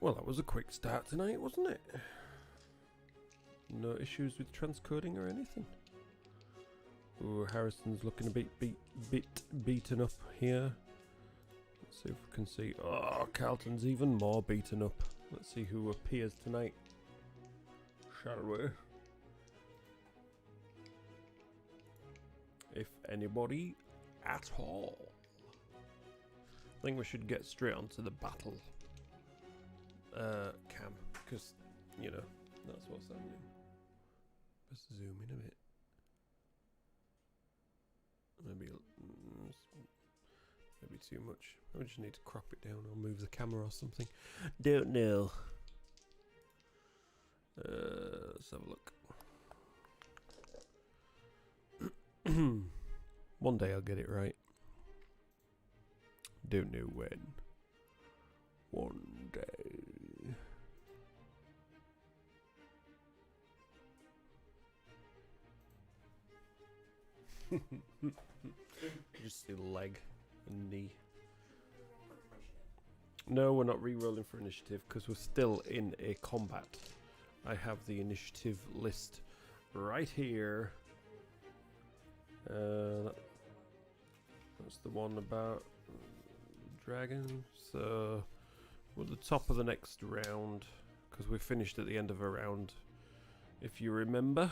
Well, that was a quick start tonight, wasn't it? No issues with transcoding or anything. Ooh, Harrison's looking a bit beaten up here. Let's see if we can see. Oh, Carlton's even more beaten up. Let's see who appears tonight. Shall we? If anybody at all. I think we should get straight onto the battle cam, because, you know, that's what's happening. Let's zoom in a bit. Maybe too much. I just need to crop it down or move the camera or something. Don't know. Let's have a look. One day I'll get it right. Don't know when. One day. Just see the leg and knee. No, we're not re-rolling for initiative because we're still in a combat. I have the initiative list right here. That's the one about dragon. So we're at the top of the next round because we finished at the end of a round, if you remember.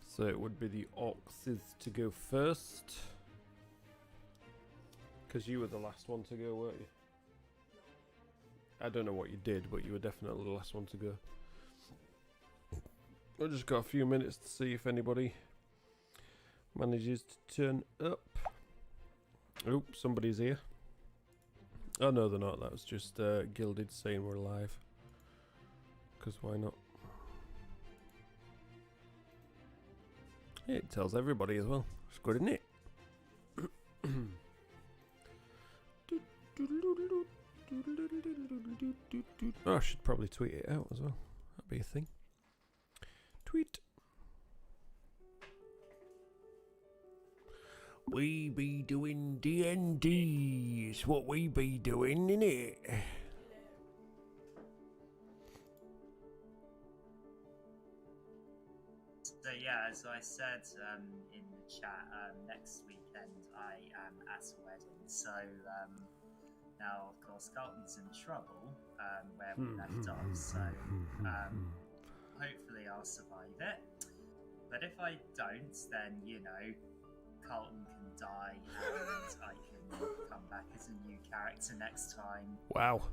So it would be the Orcs to go first. Because you were the last one to go, weren't you? I don't know what you did, but you were definitely the last one to go. I've just got a few minutes to see if anybody manages to turn up. Oh, somebody's here. Oh no, they're not. That was just Gilded saying we're live. Because why not? Yeah, it tells everybody as well. It's good, isn't it? Oh, I should probably tweet it out as well. That'd be a thing. Tweet. We be doing D&D. It's what we be doing, innit? So yeah, as I said in the chat, next weekend I am at a wedding. So now, of course, Carlton's in trouble where we left off. So hopefully I'll survive it. But if I don't, then, you know, Carlton can die and I can come back as a new character next time. Wow.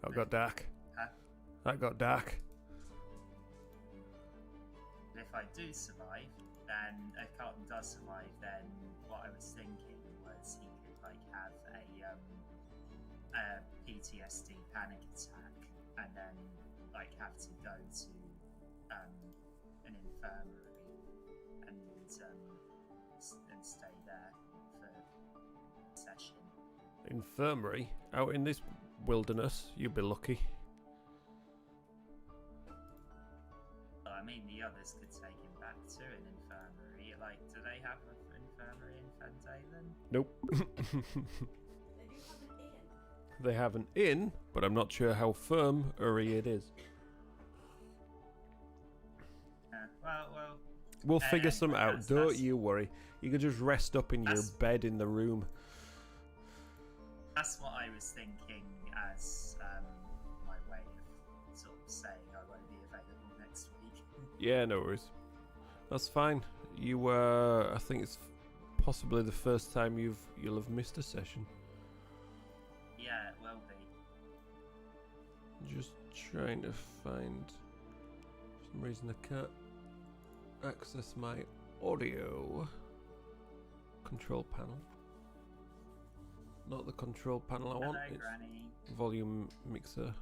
That got dark. Huh? That got dark. If I do survive, then if Carlton does survive, then what I was thinking was he could like have a PTSD panic attack and then like have to go to an infirmary and stay there for a session. Infirmary? Out in this wilderness? You'd be lucky. I mean, the others could take him back to an infirmary. Like, do they have an infirmary in Fendalen? Nope. They have an inn, but I'm not sure how firm-ary it is. Well. We'll figure some out. Don't you worry. You can just rest up in your bed in the room. That's what I was thinking as my way of sort of saying I won't be available next week. Yeah, no worries. That's fine. You I think it's possibly the first time you'll have missed a session. Yeah, it will be. Just trying to find. For some reason I can't access my audio control panel. Not the control panel I want. Hello, it's Granny. volume mixer.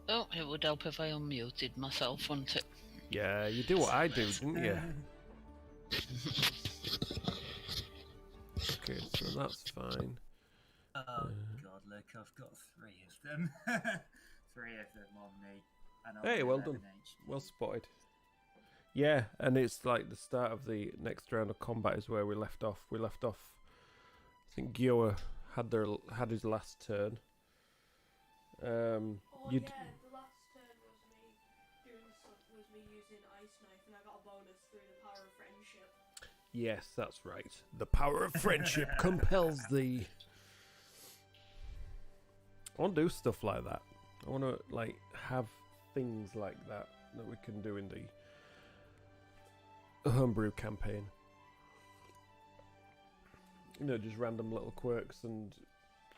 Oh, it would help if I unmuted myself, wouldn't it? Yeah, you do what I do, didn't you? Okay, so that's fine. Oh God, look, I've got 3 of them. 3 of them on me. And I'm Hey, well 11 done. HP. Well spotted. Yeah, and it's like the start of the next round of combat is where we left off. We left off think Guilla had his last turn. Oh You'd yeah, the last turn was me using Ice Knife, and I got a bonus through the power of friendship. Yes, that's right. The power of friendship compels thee. I want to do stuff like that. I want to like have things like that we can do in the homebrew campaign. You know, just random little quirks, and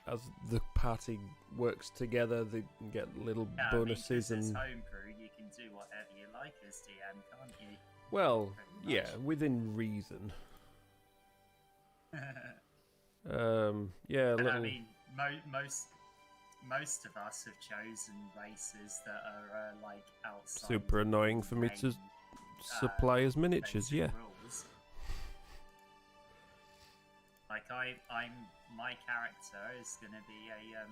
as the party works together, they can get little bonuses. I mean, 'cause and it's homebrew, you can do whatever you like as DM, can't you? well, Pretty yeah, within reason. Yeah, And little. I mean, most of us have chosen races that are like outside. Super annoying for me to supply as miniatures. basic Yeah. rules. Like my character is going to be a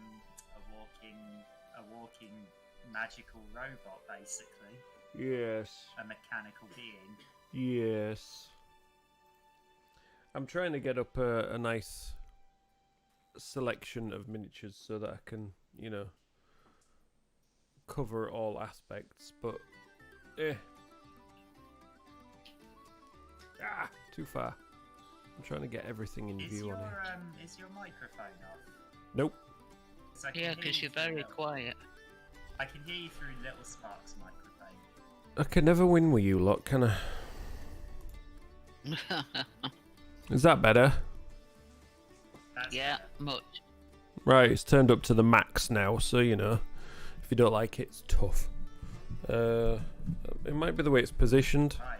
walking magical robot, basically, Yes. a mechanical being. Yes. I'm trying to get up a nice selection of miniatures so that I can, you know, cover all aspects, but too far. I'm trying to get everything in view on here. Is your microphone off? Nope. 'Cause I can Yeah, hear because you you're through very Little- quiet. I can hear you through Little Spark's microphone. I can never win with you lot, can I? Is that better? That's Yeah, better. much. Right, it's turned up to the max now, so you know, if you don't like it, it's tough. It might be the way it's positioned. Right.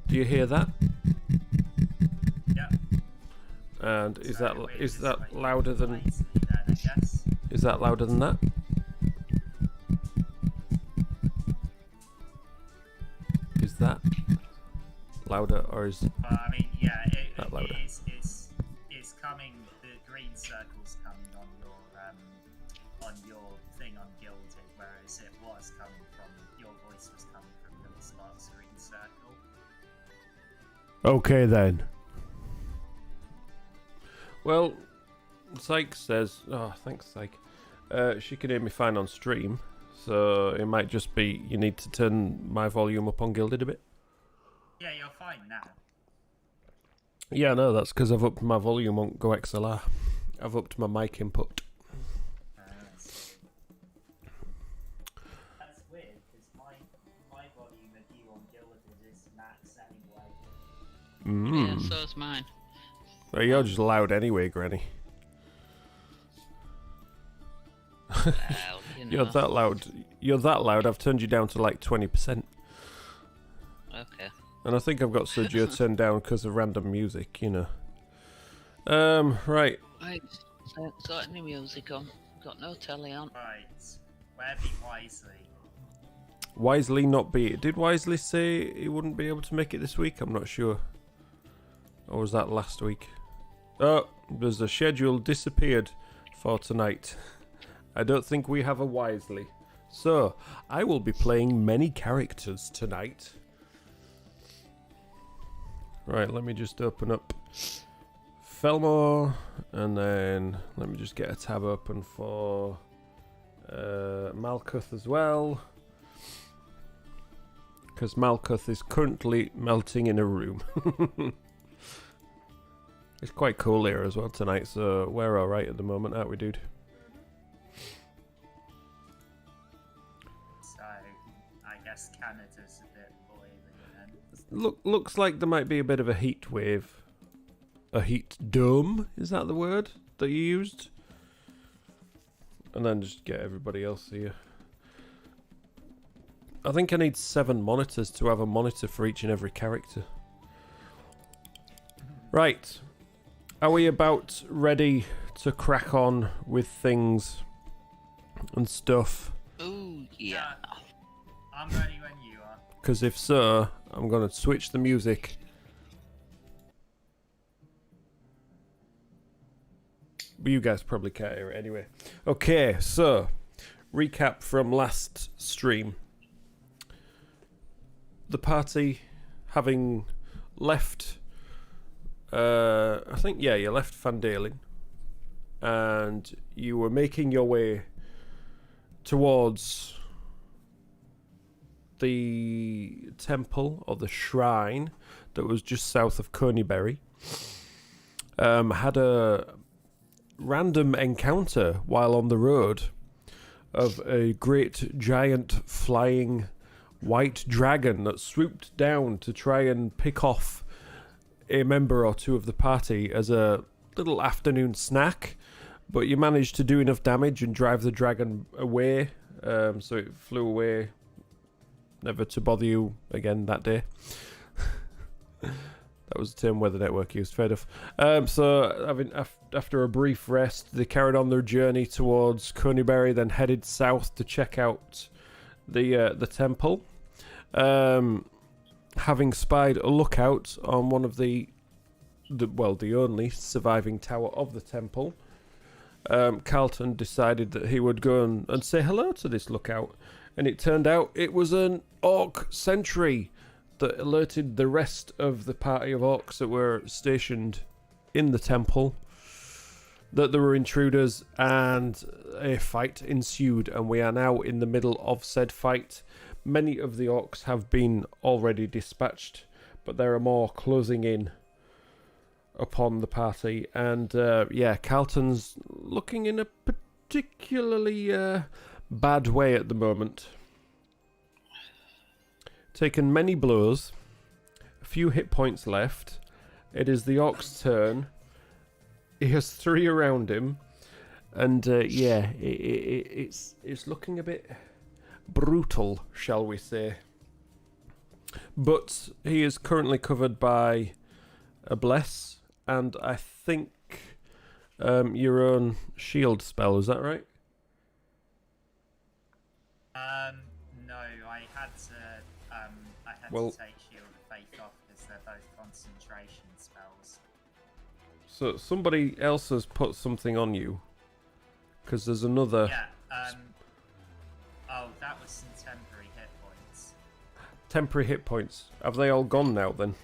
Do you hear that? Yeah. And is So that we're is just that waiting louder for than Wesley then, I guess. is that louder than that? Is that louder or is Well, I mean, yeah, That louder. it's coming. The green circle's coming on your thing on Gilded, whereas it was coming from your voice was coming from Little Spark's green circle. okay then? Well, Psych says, oh, thanks, Psych. She can hear me fine on stream, so it might just be you need to turn my volume up on Gilded a bit. Yeah, you're fine now. Yeah, no, that's because I've upped my volume on Go XLR. I've upped my mic input. That's weird because my volume of you on Gilded is max anyway. Yeah, so's mine. Well, you're just loud anyway, Granny. Well, you know. You're that loud. You're that loud. I've turned you down to like 20%. Okay. And I think I've got Sergio turned down because of random music, you know. Right. Right, got any music on? Got no telly on. Right, where be Wisely? Wisely not be. Did Wisely say he wouldn't be able to make it this week? I'm not sure. Or was that last week? Oh, there's a schedule disappeared for tonight. I don't think we have a Wisely. So, I will be playing many characters tonight. Right, let me just open up Felmore, and then let me just get a tab open for Malketh as well. Because Malketh is currently melting in a room. It's quite cool here as well tonight, so we're alright at the moment, aren't we, dude? So, I guess Canada's a bit boiling then. Looks like there might be a bit of a heat wave. A heat dome, is that the word that you used? And then just get everybody else here. I think I need 7 monitors to have a monitor for each and every character. Right. Are we about ready to crack on with things and stuff? Ooh, yeah. I'm ready when you are. Because if so, I'm going to switch the music. But you guys probably can't hear it anyway. Okay, so recap from last stream. The party, having left I think, yeah, you left Fandalen. And you were making your way towards the temple or the shrine that was just south of Coneybury. Had a random encounter while on the road of a great giant flying white dragon that swooped down to try and pick off a member or two of the party as a little afternoon snack, but you managed to do enough damage and drive the dragon away, so it flew away, never to bother you again that day. That was the term Weather Network used, fair enough. So after a brief rest, they carried on their journey towards Coneybury, then headed south to check out the temple. Having spied a lookout on one of the only surviving tower of the temple, Carlton decided that he would go and say hello to this lookout, and it turned out it was an orc sentry that alerted the rest of the party of orcs that were stationed in the temple that there were intruders, and a fight ensued, and we are now in the middle of said fight. Many of the orcs have been already dispatched, but there are more closing in upon the party, and Carlton's looking in a particularly bad way at the moment. Taken many blows, a few hit points left. It is the orc's turn. He has 3 around him, and it's looking a bit brutal, shall we say. But he is currently covered by a bless, and I think your own shield spell. Is that right? No, I had to take Shield of Faith off because they're both concentration spells. So somebody else has put something on you, because there's another. Yeah. That was some temporary hit points. Temporary hit points. Have they all gone now then?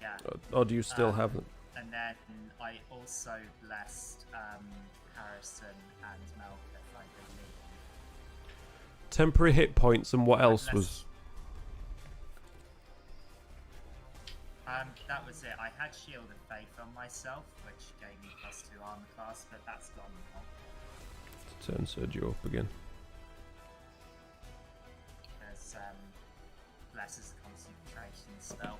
Yeah. Or do you still have them? And then I also blessed Harrison and Malketh, I believe. Temporary hit points, and what else was? That was it. I had Shield of Faith on myself, which gave me +2 armor class, but that's gone now. Turn Sergio up again. There's Bless is a concentration spell.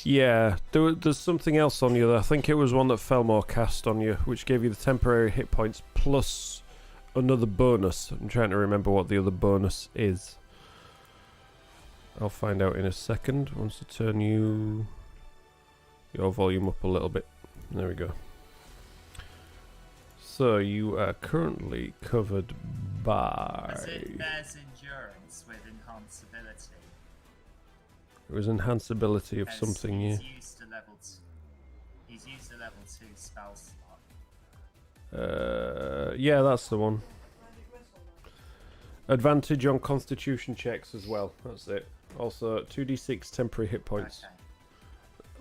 Yeah, there's something else on you. I think it was one that Felmore cast on you, which gave you the temporary hit points plus another bonus. I'm trying to remember what the other bonus is. I'll find out in a second. Once I turn your volume up a little bit. There we go. So you are currently covered by... There's endurance with enhanceability. It was enhanceability of something, yeah. He's used a level 2 spell slot. Yeah, that's the one. Advantage on constitution checks as well. That's it. Also, 2d6 temporary hit points. Okay.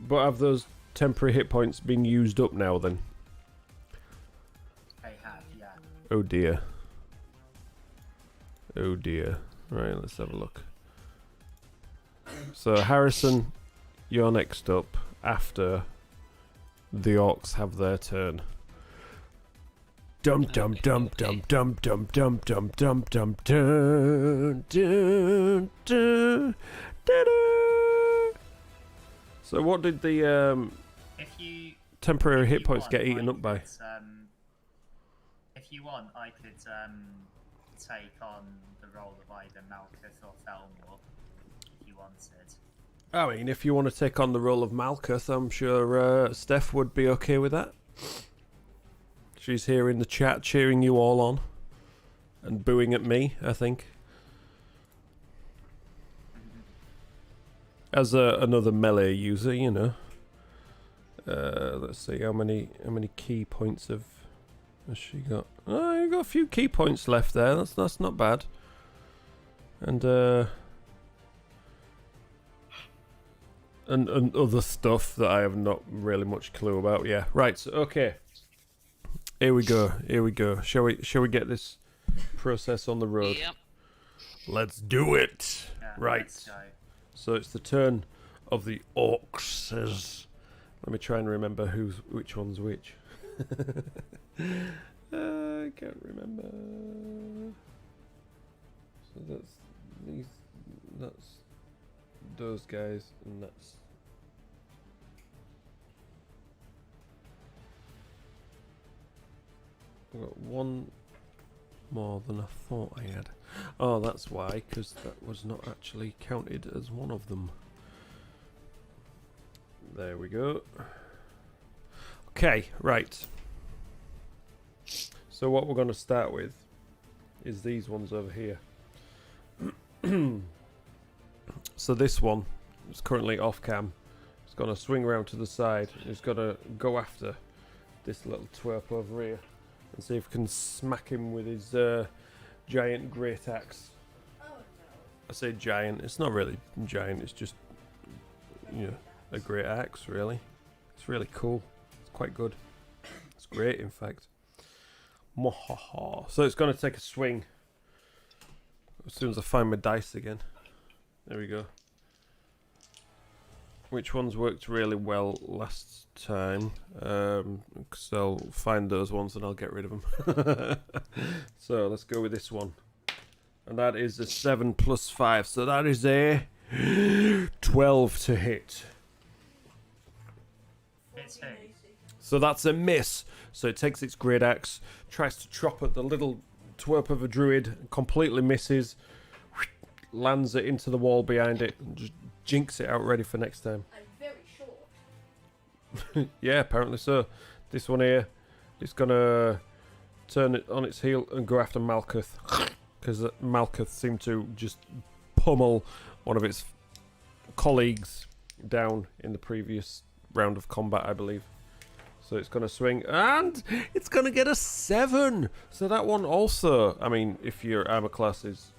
But have those temporary hit points been used up now then? They have, yeah. Oh dear. Oh dear. Right, let's have a look. So, Harrison, you're next up after the orcs have their turn. Dum dum dum dum dum dum dum dum dum dum dum dum dum. So what did the temporary hit points get eaten up by? If you want, I could take on the role of either Malketh or Felmore if you wanted. I mean, if you want to take on the role of Malketh, I'm sure Steph would be okay with that. She's here in the chat cheering you all on and booing at me, I think. As another melee user, you know. Let's see how many key points has she got? Oh, you got a few key points left there. That's not bad. And and other stuff that I have not really much clue about. Yeah, right. So, okay. Here we go. Shall we get this process on the road? Yep. Let's do it. Yeah, Right. let's go. So it's the turn of the Orcs. Let me try and remember which one's which. I can't remember. So that's those guys, and that's I've got one more than I thought I had. Oh, that's why, because that was not actually counted as one of them. There we go. Okay, right. So what we're going to start with is these ones over here. So this one is currently off cam. It's going to swing around to the side. It's going to go after this little twerp over here and see if we can smack him with his giant great axe. Oh no. I say giant. It's not really giant. It's just, you know, a great axe, really. It's really cool. It's quite good. It's great, in fact. Mwahaha. So it's going to take a swing as soon as I find my dice again. There we go. Which ones worked really well last time? Because I'll find those ones and I'll get rid of them. So let's go with this one. And that is a 7 plus 5. So that is a 12 to hit. It's who? So that's a miss. So it takes its great axe, tries to chop at the little twerp of a druid, completely misses, lands it into the wall behind it, and just jinx it out ready for next time. I'm very short. Yeah, apparently so. This one here is gonna turn it on its heel and go after Malketh, because Malketh seemed to just pummel one of its colleagues down in the previous round of combat, I believe. So it's going to swing, and it's going to get a 7. So that one also, I mean, if your armor class is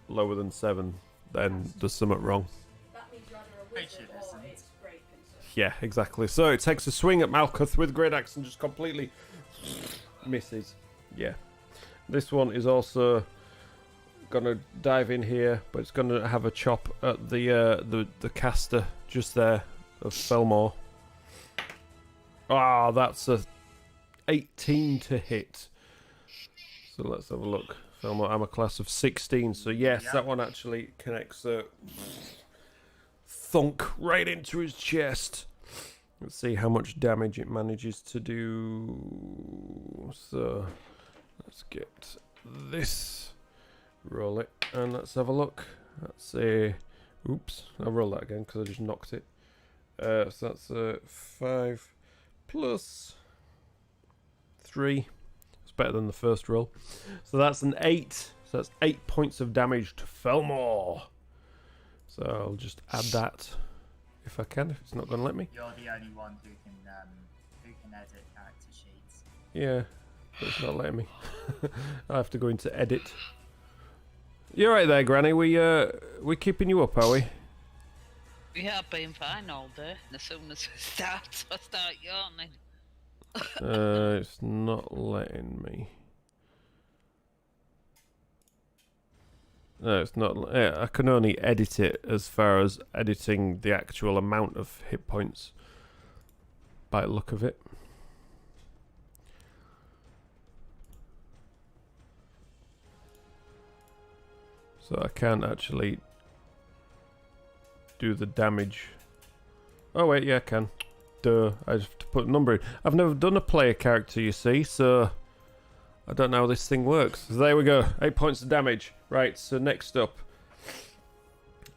lower than 7, then there's something wrong. That means you're either a Which wizard it or isn't. it's great concern. Yeah, exactly. So it takes a swing at Malketh with great axe and just completely misses. Yeah. This one is also going to dive in here, but it's going to have a chop at the caster just there of Felmore. Ah, that's a 18 to hit. So let's have a look. Felmore armor class of 16. So yes, Yeah. that one actually connects a thunk right into his chest. Let's see how much damage it manages to do. So let's get this. Roll it, and let's have a look. That's a... Oops, I'll roll that again because I just knocked it. So that's a 5 plus 3. It's better than the first roll. So that's an 8. So that's 8 points of damage to Felmore. So I'll just add that if I can, if it's not going to let me. You're the only one who can edit character sheets. Yeah, but it's not letting me. I have to go into edit. You're right there, Granny. We keeping you up, are we? Yeah, I've been fine all day. And as soon as it starts, I start yawning. It's not letting me. No, it's not. I can only edit it as far as editing the actual amount of hit points. By the look of it. So I can't actually do the damage. Oh wait, yeah, I can. Duh, I just have to put a number in. I've never done a player character, you see, so I don't know how this thing works. So there we go, 8 points of damage. Right, so next up,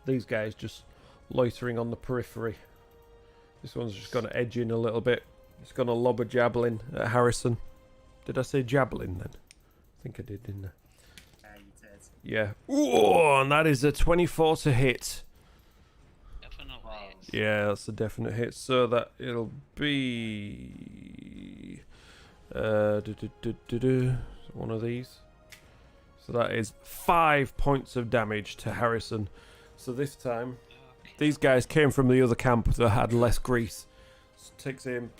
these guys just loitering on the periphery. This one's just going to edge in a little bit. It's going to lob a javelin at Harrison. Did I say javelin then? I think I did, didn't I? Yeah, you did. Yeah. Ooh, and that is a 24 to hit. Definitely. Wow. Yeah, that's a definite hit. So that it'll be one of these. So that is 5 points of damage to Harrison. So this time, these guys came from the other camp that had less grease. Takes aim,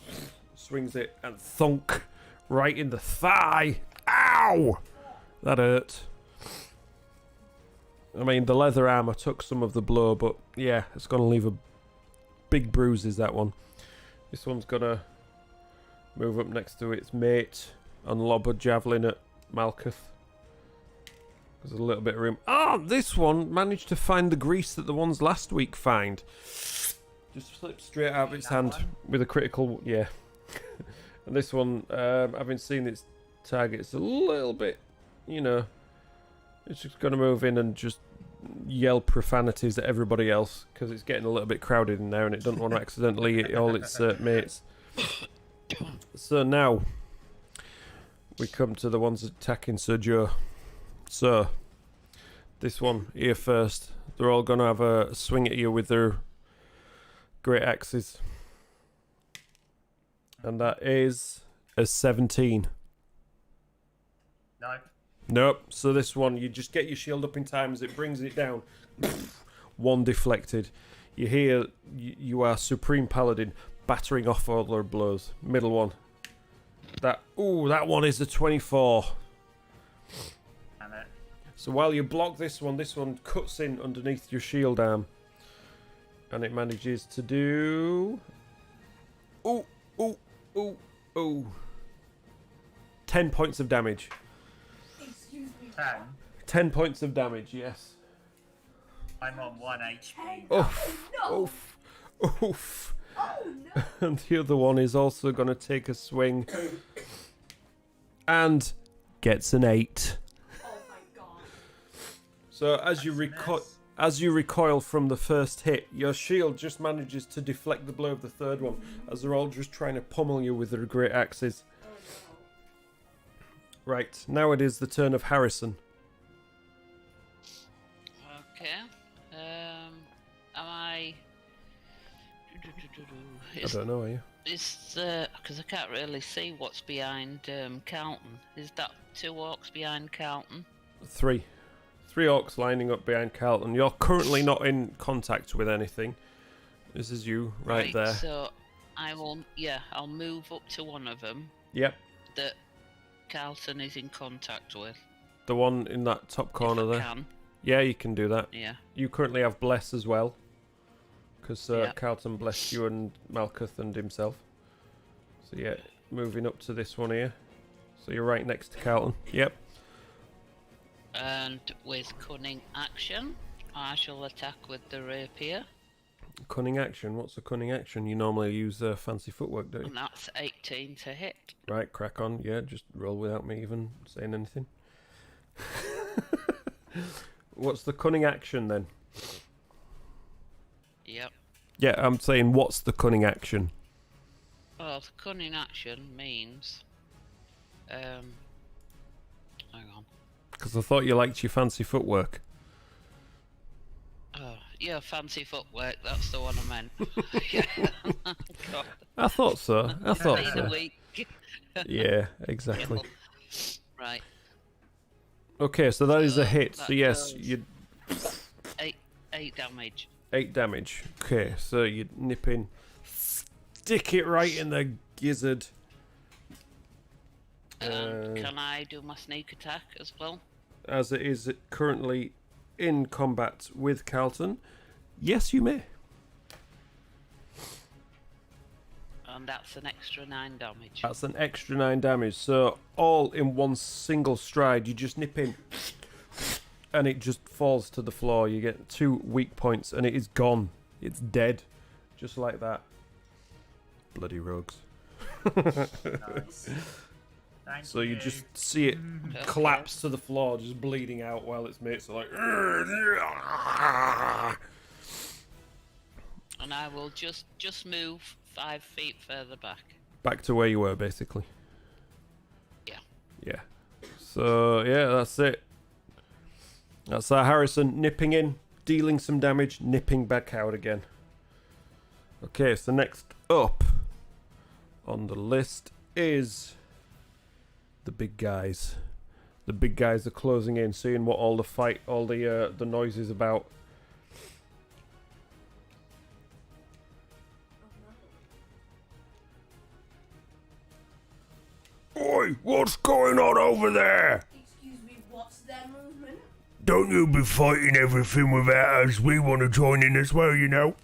swings it, and thunk right in the thigh. Ow! That hurt. I mean, the leather armor took some of the blow, but yeah, it's gonna leave a big bruises, that one. This one's gonna move up next to its mate and lob a javelin at Malketh. There's a little bit of room. Ah, this one managed to find the grease that the ones last week find. Just slipped straight out of its hand with a critical, yeah. And this one, having seen its target, it's a little bit, you know, it's just going to move in and just yell profanities at everybody else because it's getting a little bit crowded in there and it doesn't want to accidentally hit all its mates. So now we come to the ones attacking Sergio. So this one here first. They're all going to have a swing at you with their great axes. And that is a 17. No. Nope. So this one, you just get your shield up in time as it brings it down. One deflected. You hear you are Supreme Paladin battering off all their blows. Middle one. That one is a 24. Damn it. So while you block this one cuts in underneath your shield arm. And it manages to do... 10 points of damage. Excuse me. 10. 10 points of damage, yes. I'm on 1 HP. Oof. No. Oof. Oof. Oh no. And the other one is also going to take a swing. And gets an 8. Oh thank God. So as you recoil from the first hit, your shield just manages to deflect the blow of the third one, as they're all just trying to pummel you with their great axes. Oh Right, now it is the turn of Harrison. Okay. Am I? I don't know, are you? Is because I can't really see what's behind Carlton. Is that 2 orcs behind Carlton? 3 orcs lining up behind Carlton. You're currently not in contact with anything. This is you right there. So I will. Yeah, I'll move up to one of them Yep, that Carlton is in contact with. the one in that top corner if I there. can. Yeah, you can do that. Yeah. You currently have Bless as well. Because Yeah. Carlton blessed you and Malketh and himself. So yeah, moving up to this one here. So you're right next to Carlton. Yep. And with cunning action, I shall attack with the rapier. Cunning action. What's a cunning action? You normally use fancy footwork, don't you? And that's 18 to hit. Right, crack on. Yeah, just roll without me even saying anything. What's the cunning action then? Yep. Yeah, I'm saying what's the cunning action? Well, the cunning action means... hang on. Because I thought you liked your fancy footwork. Oh, yeah, fancy footwork, that's the one I meant. Yeah. God. I thought so. I thought Been a so. week. Yeah, exactly. Right. Okay, so that is a So hit. So that yes, goes- you 8 damage. 8 damage. Okay, so you nip in, stick it right in the gizzard. Can I do my sneak attack as well? As it is currently in combat with Carlton, yes, you may. And that's an extra 9 damage. That's an extra 9 damage. So all in one single stride, you just nip in, and it just falls to the floor. You get 2 weak points, and it is gone. It's dead, just like that. Bloody rogues. Nice. Thank So you just see it Okay. collapse to the floor, just bleeding out, while its mates are like. And I will just move 5 feet further back. Back to where you were, basically. Yeah. Yeah. So yeah, that's it. That's Harrison nipping in, dealing some damage, nipping back out again. Okay, so next up on the list is the big guys. The big guys are closing in, seeing what all the noise is about. What's going on over there? Excuse me, what's their movement? Don't you be fighting everything without us. We want to join in as well, you know.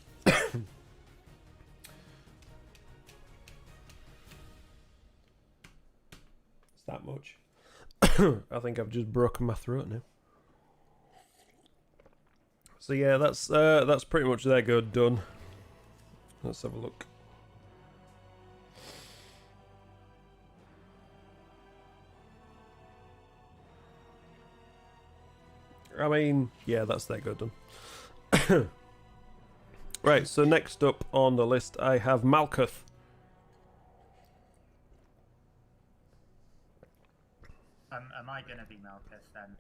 It's that much. I think I've just broken my throat now. So yeah, that's pretty much their go done. Let's have a look. I mean, yeah, that's their go done. Right, so next up on the list I have Malketh. Am I going to be Malketh then?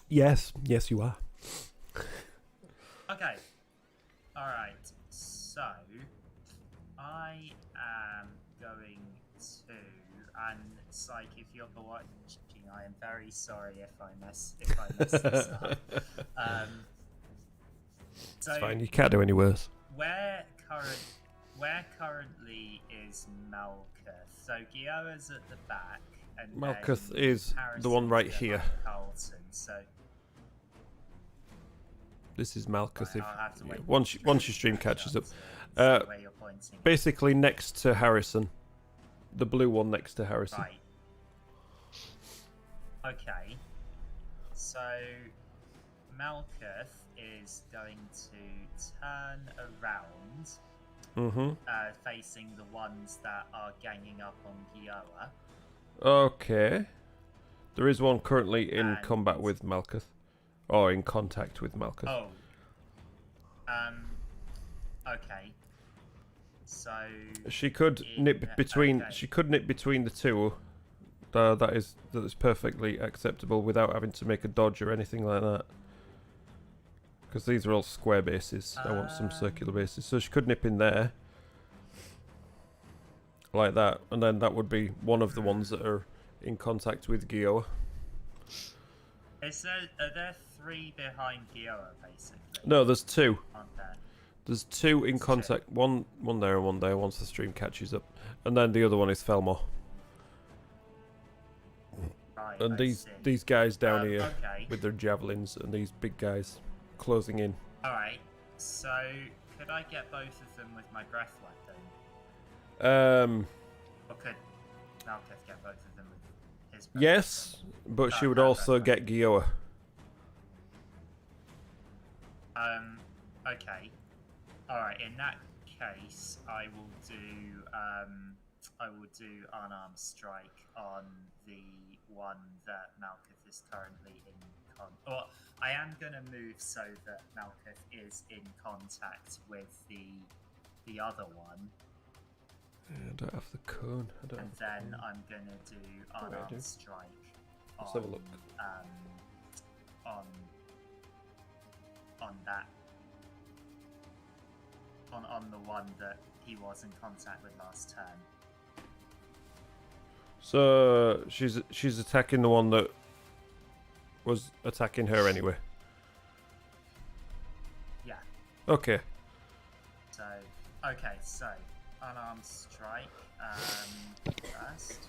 Yes, you are. Okay. Alright, so I am going to, and Psyche, if you're watching, I am very sorry if I mess this up. So It's fine, you can't do any worse. Where currently is Malketh? So Guilla's at the back, and Malketh then is the one right Harrison's here. behind Carlton, so This is Malketh. right, I'll have to wait Once your stream catches up. to see where you're pointing. Basically next to Harrison. The blue one next to Harrison. Right. Okay. So Malketh is going to turn around, Mm-hmm. facing the ones that are ganging up on Guilla. Okay. There is one currently in And- combat with Malketh. Or in contact with Malketh. Oh. Okay. So She could in- nip between. okay. She could nip between the two. That is perfectly acceptable without having to make a dodge or anything like that. Because these are all square bases. I want some circular bases, so she could nip in there, like that, and then that would be one of the ones that are in contact with Guilla. are there three behind Guilla basically? No, there's two. Aren't there? There's two in There's two. contact. One there and one there. Once the stream catches up, and then the other one is Felmore. Right. And I see. these guys down here Okay. with their javelins, and these big guys closing in. Alright, so could I get both of them with my breath weapon? Or could Malketh get both of them with his breath Yes, but she Oh, would no, also that's get Guilla. weapon? Okay. Alright, in that case, I will do unarmed strike on the one that Malketh is currently in Well, I am going to move so that Malketh is in contact with the other one, I don't have the cone. I don't and have the then cone. I'm going to do I do. unarmed strike Let's have a look. On that on the one that he was in contact with last turn. So she's attacking the one that was attacking her anyway. Yeah. Okay. So unarmed strike first.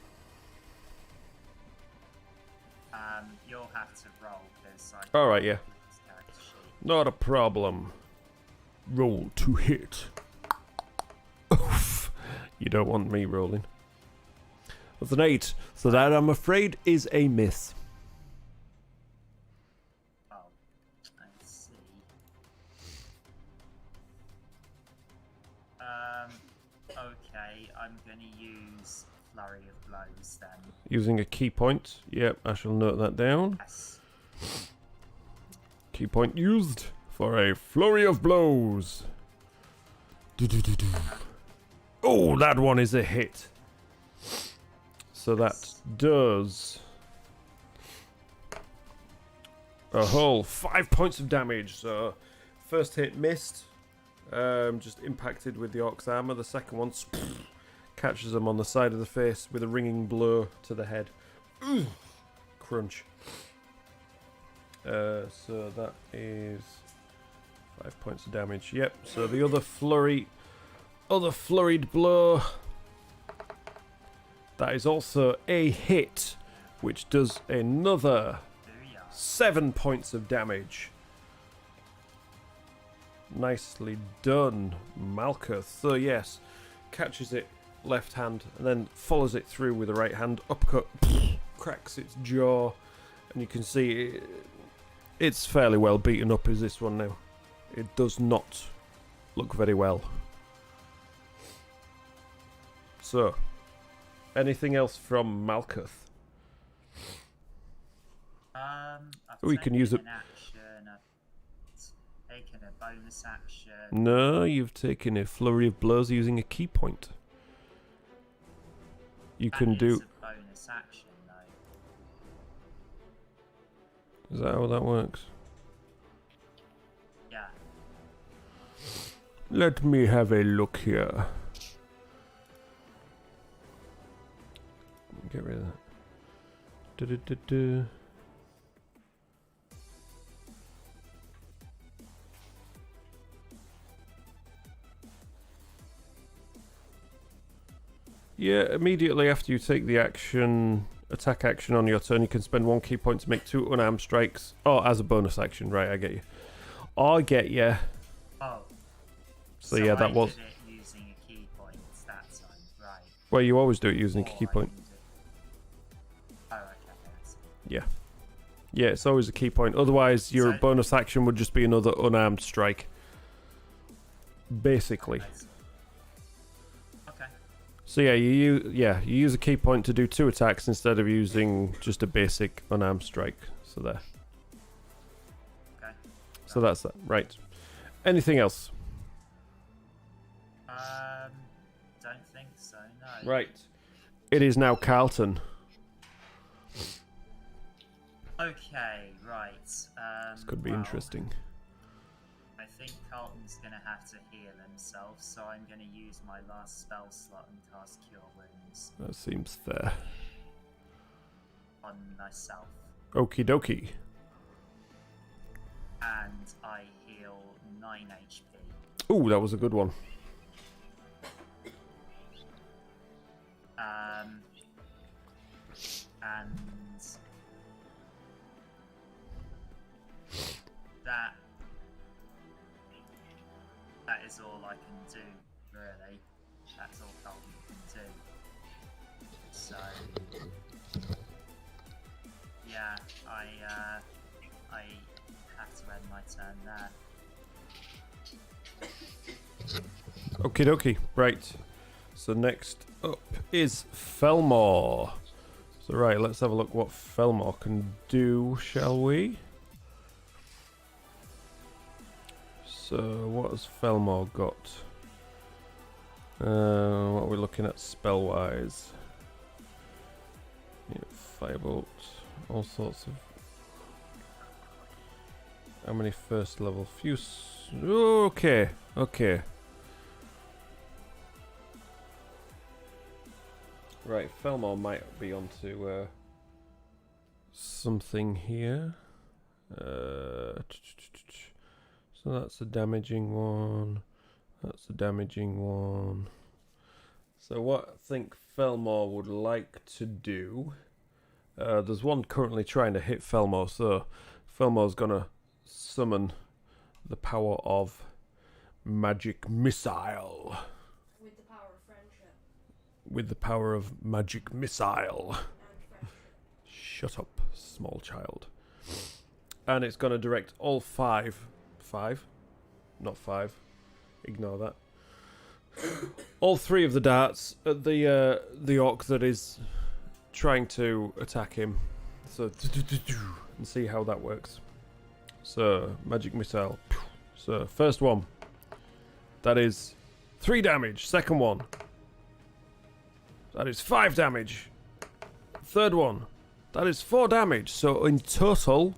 You'll have to roll because I All right, yeah. his character sheet. Not a problem. Roll to hit. Oof. You don't want me rolling. That's an 8. So that, I'm afraid, is a miss. Oh, I see. Okay, I'm gonna use flurry of blows then. Using a key point. Yep, I shall note that down. Yes. Key point used for a flurry of blows. Do-do-do-do. Oh, that one is a hit. So that does a whole 5 points of damage. So first hit missed, just impacted with the Orc's armor. The second one catches him on the side of the face with a ringing blow to the head. Crunch. So that is 5 points of damage. Yep. So the other flurried blow. That is also a hit which does another Booyah. 7 points of damage. Nicely done, Malketh. So yes, catches it left hand and then follows it through with the right hand, uppercut, cracks its jaw, and you can see it's fairly well beaten up is this one now. It does not look very well. So, anything else from Malketh? I've We can use taken an action. I've taken a bonus action. No, you've taken a flurry of blows using a key point. You can That do... is a bonus action, though. Is that how that works? Yeah. Let me have a look here. Get rid of that. Du-du-du-du. Yeah, immediately after you take the attack action on your turn, you can spend 1 key point to make 2 unarmed strikes. Oh, as a bonus action, right, I get you. I get you. Oh. So yeah, that was... did it using a key point that time, right. Well, you always do it using a Or key I point. can do- Oh, okay, yes. Yeah. Yeah, it's always a key point. Otherwise, your So- bonus action would just be another unarmed strike. Basically. Okay. So yeah, you use a key point to do 2 attacks instead of using just a basic unarmed strike. So there. Okay. So that's that. Right. Anything else? Don't think so, no. Right. It is now Carlton. Okay, right. This could be well, interesting. I think Carlton's gonna have to heal himself, so I'm gonna use my last spell slot and cast Cure Wounds That seems fair. on myself. Okie dokie. And I heal 9 HP. Ooh, that was a good one. And that is all I can do, really. That's all Carlton can do. So yeah, I have to end my turn there. Okie dokie. Right. So next up is Felmore. So right, let's have a look what Felmore can do, shall we? So what has Felmore got? What are we looking at spell-wise? Yeah, Firebolt, all sorts of... How many first level? Okay, okay. Right, Felmore might be onto something here. So that's a damaging one. That's a damaging one. So what I think Felmore would like to do... there's one currently trying to hit Felmore, so Felmore's gonna summon the power of Magic Missile. With the power of friendship. With the power of Magic Missile. And friendship. Shut up, small child. And it's going to direct all 5. 5? Not 5. Ignore that. All 3 of the darts at the orc that is trying to attack him. So, and see how that works. So, Magic Missile. So, first one. That is 3 damage. Second one. That is 5 damage. Third one. That is 4 damage. So in total,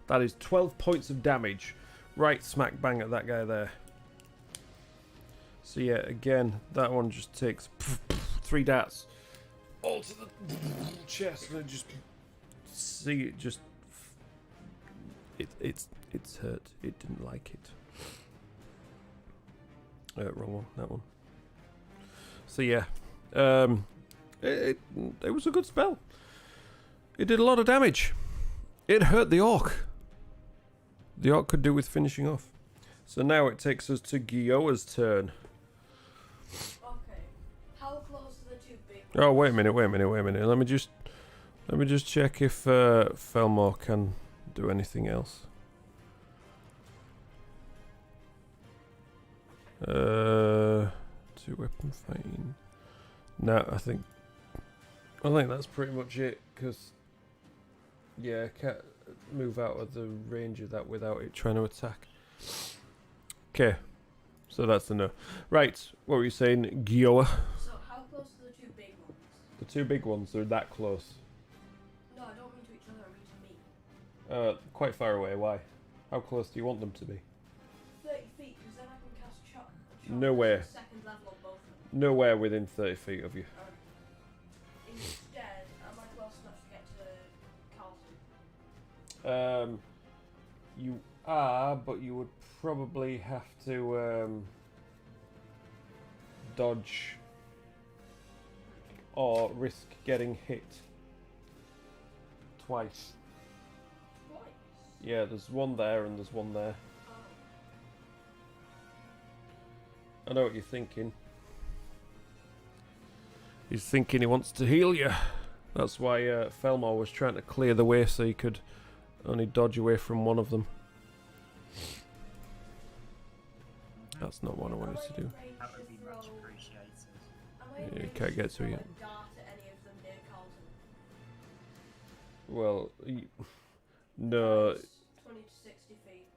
that is 12 points of damage. Right smack bang at that guy there. So yeah, again, that one just takes 3 darts all to the chest, and just see it just... It's hurt. It didn't like it. Wrong one. That one. So yeah. It was a good spell. It did a lot of damage. It hurt the orc. The orc could do with finishing off. So now it takes us to Guilla's turn. Okay. How close are the two big Oh, wait a minute. Let me just check if Felmore can do anything else. Two weapon fighting. No, I think that's pretty much it. Cause yeah, can't move out of the range of that without it trying to attack. Okay, so that's a no. Right, what were you saying, Guilla? So how close are the two big ones? The two big ones are that close. No, I don't mean to each other, I mean to me. Quite far away. Why? How close do you want them to be? 30 feet, because then I can cast shot. Nowhere. Second level on both of them. Nowhere within 30 feet of you. Instead, am I close enough to get to Carlton? You are, but you would probably have to dodge or risk getting hit twice. Twice? Yeah, there's one there and there's one there. Oh. I know what you're thinking. He's thinking he wants to heal you. That's why Felmore was trying to clear the way so he could only dodge away from one of them. That's not what I wanted to do. That would be much appreciated. Yeah, you can't get to it yet. Dart at any of them near Carlton? Well, no. It's 20 to 60 feet.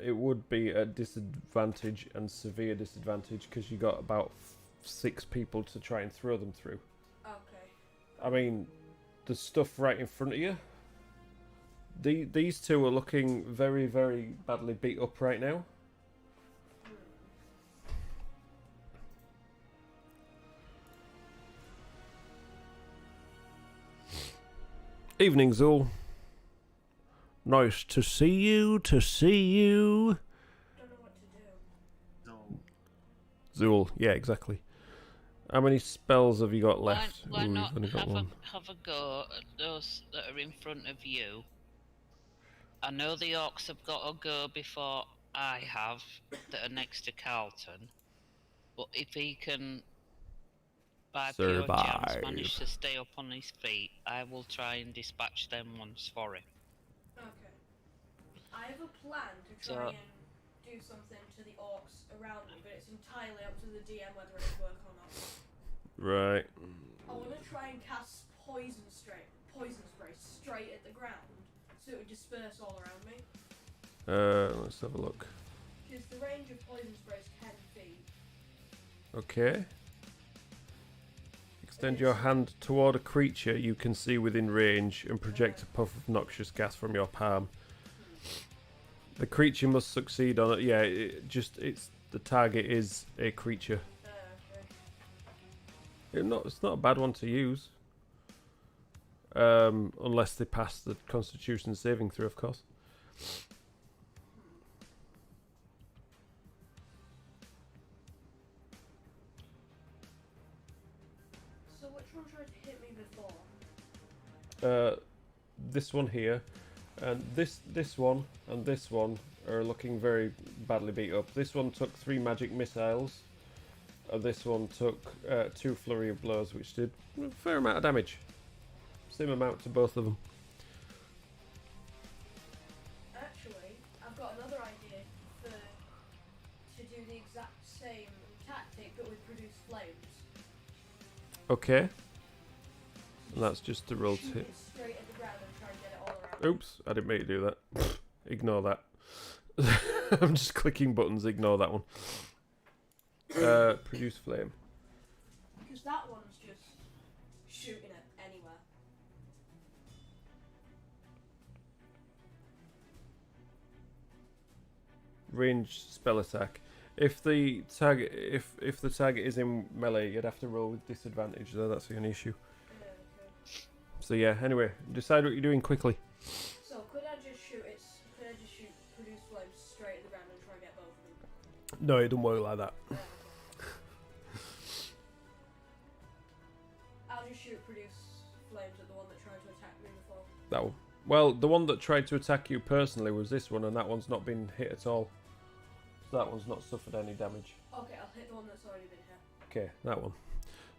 It would be a disadvantage and severe disadvantage because you got about 6 people to try and throw them through. Okay. I mean, the stuff right in front of you. These two are looking very, very badly beat up right now. Evening, Zool. Nice to see you, Don't know what to do. So, Zool, yeah, exactly. How many spells have you got left? Why Ooh, not you've only got one. have a go at those that are in front of you? I know the Orcs have got a go before I have, that are next to Carlton. But if he can, by pure chance, manage to stay up on his feet, I will try and dispatch them once for him. Okay. I have a plan to try and do something to the orcs around me, but it's entirely up to the DM whether it'll work or not. Right. I want to try and cast poison spray straight at the ground, so it would disperse all around me. Let's have a look. Because the range of poison spray is 10 feet. Okay. Extend your hand toward a creature you can see within range and project a puff of noxious gas from your palm. The creature must succeed on it. Yeah, the target is a creature. Okay. It's not a bad one to use. Unless they pass the Constitution saving throw, of course. So which one tried to hit me before? This one here, and this one and this one are looking very badly beat up. This one took 3 magic missiles, and this one took 2 flurry of blows, which did a fair amount of damage. Same amount to both of them. Actually, I've got another idea to do the exact same tactic, but with produce flames. Okay. And that's just the roll to Shoot hit. it straight at the ground and try and get it all around. Oops, I didn't mean to do that. Ignore that. I'm just clicking buttons, ignore that one. Produce flame. Because that one's just shooting it anywhere. Ranged spell attack. If the target is in melee, you'd have to roll with disadvantage, though that's the only issue. Okay. So yeah, anyway, decide what you're doing quickly. So could I just shoot produce flames straight at the ground and try and get both of them? No, it doesn't work like that. Okay. I'll just shoot produce flames at the one that tries to That one. Well, the one that tried to attack you personally was this one, and that one's not been hit at all. So that one's not suffered any damage. Okay, I'll hit the one that's already been hit. Okay, that one.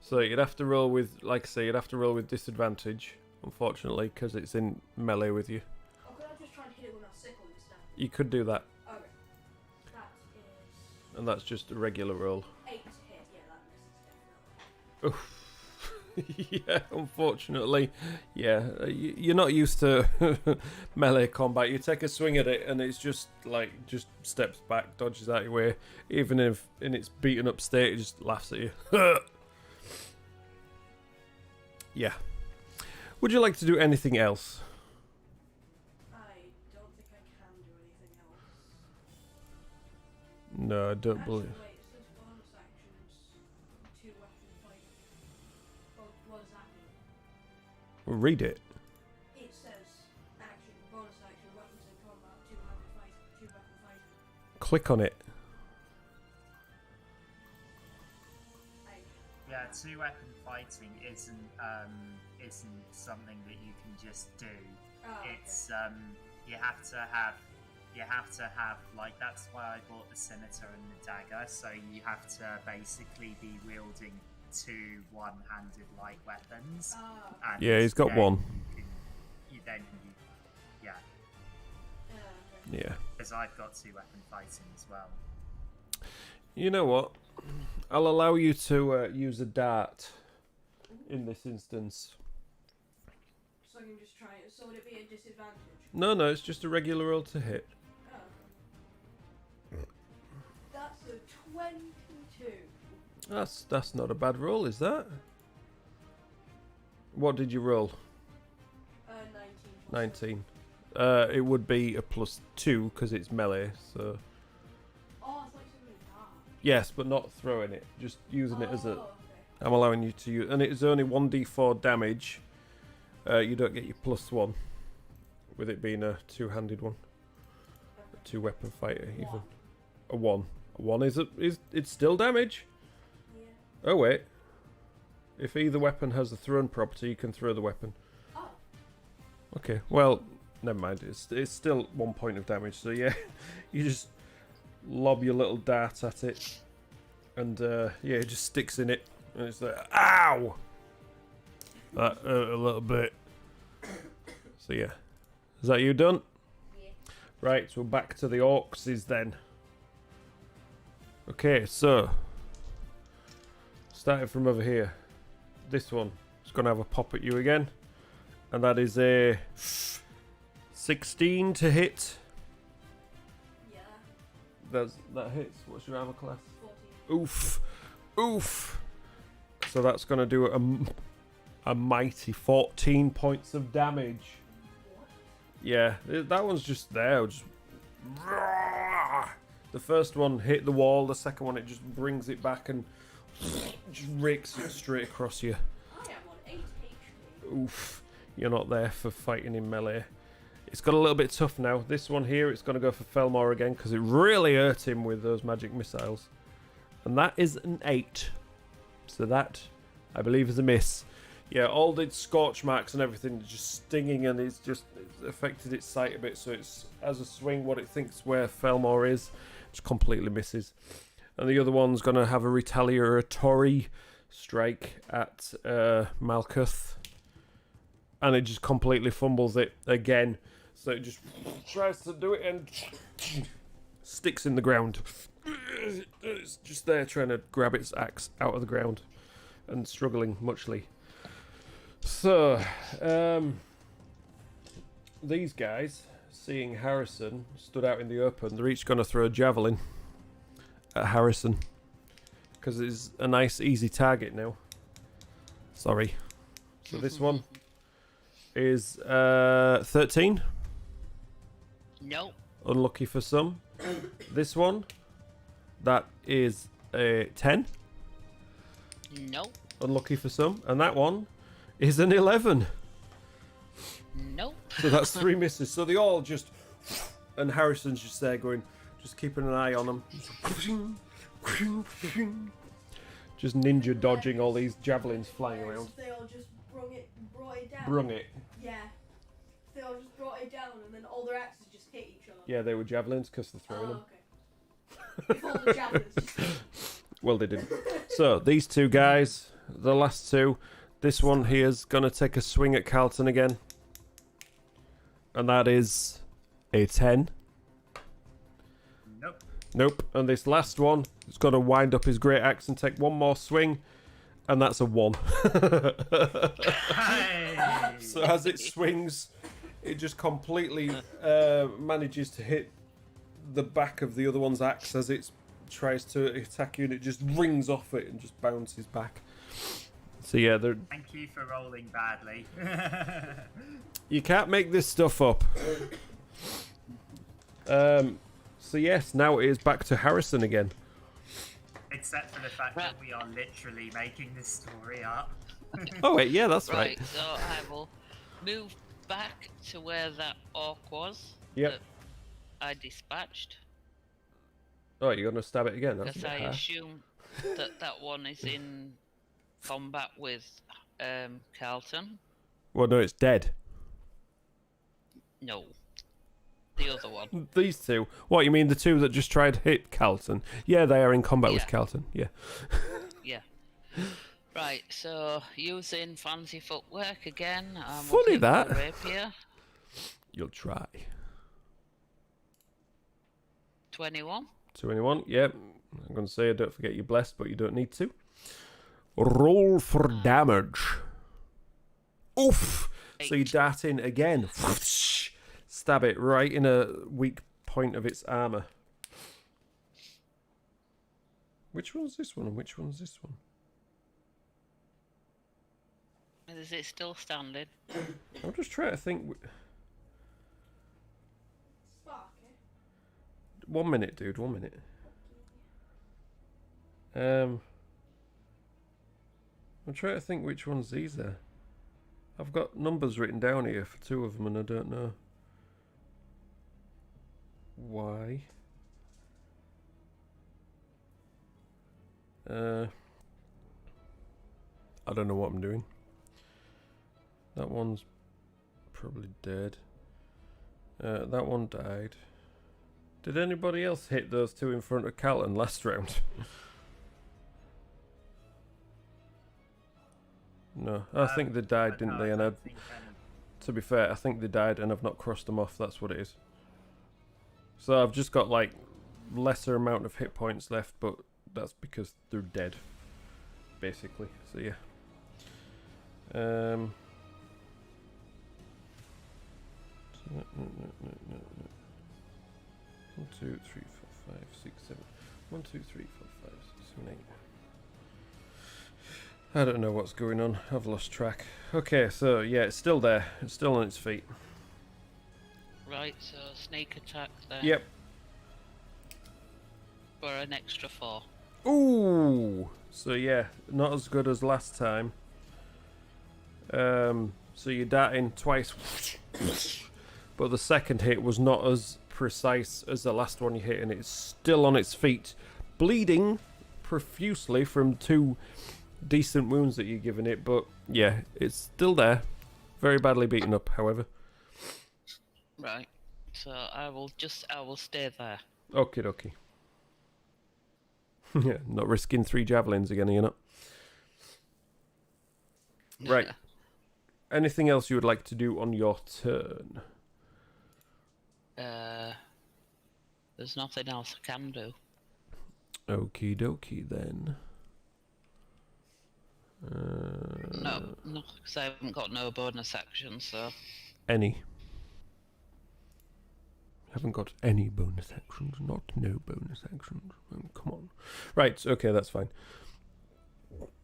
So you'd have to roll with, like I say, you'd have to roll with disadvantage, unfortunately, because it's in melee with you. Oh, could I just try and hit it with my sickle instead? You could do that, Okay. That is and that's just a regular roll. 8 to hit. Yeah, that misses definitely. Oof. Yeah, unfortunately, yeah, you're not used to melee combat. You take a swing at it, and it's just just steps back, dodges out your way. Even if in its beaten up state, it just laughs at you. Yeah. Would you like to do anything else? I don't think I can do anything else. No, I don't Actually, believe. wait, it says bonus actions, 2 weapon fighting. Oh, what does that mean? Well, read it. It says action, bonus action, weapons in combat, 2 weapon fighting, 2 weapon fighting. Click on it. Yeah, 2 weapon fighting isn't something that you can just do. Oh, okay. It's you have to have like, that's why I bought the scimitar and the dagger, so you have to basically be wielding 2 one-handed light weapons. Ah, And Yeah, he's got then one. Yeah, okay. Yeah. because I've got 2 weapon fighting as well. You know what? I'll allow you to use a dart in this instance. So I can just try it. So would it be a disadvantage? No, it's just a regular roll to hit. Oh. That's a 22. That's not a bad roll, is that? What did you roll? 19. 19. It would be a +2 because it's melee. So Oh, I thought you said it was dark. yes, but not throwing it. Just using it as a. Okay. I'm allowing you to use, and it's only 1d4 damage. You don't get your +1 with it being a 2-handed one, a 2-weapon fighter even. One. A 1. A 1 is it's still damage. Yeah. Oh wait. If either weapon has a thrown property, you can throw the weapon. Oh. Okay, well, never mind. It's still 1 point of damage. So yeah, you just lob your little dart at it, and yeah, it just sticks in it, and it's like, ow! That hurt a little bit. So yeah, is that you done? Yeah. Right, so back to the Orcs then. Okay, so starting from over here, this one is going to have a pop at you again, and that is a 16 to hit. Yeah. That hits. What's your armor class? 14. Oof. So that's going to do a mighty 14 points of damage. What? Yeah, that one's just there. The first one hit the wall. The second one, it just brings it back and just rakes it straight across you. I am on 8 HP. Oof. You're not there for fighting in melee. It's got a little bit tough now. This one here, it's going to go for Felmore again because it really hurt him with those magic missiles. And that is an 8. So that, I believe, is a miss. Yeah, all the scorch marks and everything just stinging, and it's affected its sight a bit. So it's, as a swing, what it thinks where Felmore is, just completely misses. And the other one's going to have a retaliatory strike at Malketh. And it just completely fumbles it again. So it just tries to do it and sticks in the ground. It's just there trying to grab its axe out of the ground and struggling muchly. So, these guys, seeing Harrison stood out in the open, they're each going to throw a javelin at Harrison because it's a nice, easy target now. Sorry. So this one is 13. Nope. Unlucky for some. This one, that is a 10. Nope. Unlucky for some. And that one is an 11. Nope. So that's 3 misses. So they all just... And Harrison's just there going, just keeping an eye on them. Just ninja dodging all these javelins flying around. They all just brought it down. Brung it. Yeah. They all just brought it down, and then all their axes just hit each other. Yeah, they were javelins because they're throwing them. Okay. If all the javelins just hit. Well, they didn't. So, these two guys, the last two, this one here's going to take a swing at Carlton again. And that is a 10. Nope. Nope. And this last one is going to wind up his great axe and take one more swing. And that's a 1. Hey! So as it swings, it just completely manages to hit the back of the other one's axe as it tries to attack you, and it just rings off it and just bounces back. So yeah, they're... Thank you for rolling badly. You can't make this stuff up. So yes, now it is back to Harrison again. Except for the fact that we are literally making this story up. Oh wait, yeah, that's right. Right, so I will move back to where that orc was. Yep. That I dispatched. Oh, you're gonna stab it again? That's a Because bit I harsh. assume that one is in combat with Carlton. Well, no, it's dead. No. The other one. These two. What, you mean the two that just tried to hit Carlton? Yeah, they are in combat with Yeah. Carlton. Yeah. Yeah. Right, so using fancy footwork again. Funny that. Rapier. You'll try. 21. 21. Yep. I'm gonna say don't forget you're blessed, but you don't need to. Roll for damage. Oof. So you 8. dart in again. Stab it right in a weak point of its armor. Which one's this one and which one's this one? Is it still standing? I'm just trying to think. Sparky. 1 minute, dude. 1 minute. I'm trying to think which one's these there. I've got numbers written down here for 2 of them, and I don't know why. I don't know what I'm doing. That one's probably dead. That one died. Did anybody else hit those 2 in front of Carlton last round? No, I think they died, didn't they? And to be fair, I think they died, and I've not crossed them off. That's what it is. So I've just got like lesser amount of hit points left, but that's because they're dead, basically. So yeah. 1, 2, 3, 4, 5, 6, 7. 1, 2, 3, 4, 5, 6, 7, 8. I don't know what's going on. I've lost track. Okay, so yeah, it's still there. It's still on its feet. Right, so sneak attack there. Yep. For an extra 4. Ooh! So yeah, not as good as last time. So you dart in twice. But the second hit was not as precise as the last one you hit, and it's still on its feet. Bleeding profusely from 2 decent wounds that you're giving it, but yeah, it's still there. Very badly beaten up, however. Right. So I will stay there. Okie dokie. Yeah, not risking 3 javelins again, are you not? Right. Anything else you would like to do on your turn? There's nothing else I can do. Okie dokie then. No, because I haven't got no bonus action, so... Any. Haven't got any bonus actions. Not no bonus actions. Oh, come on. Right, okay, that's fine.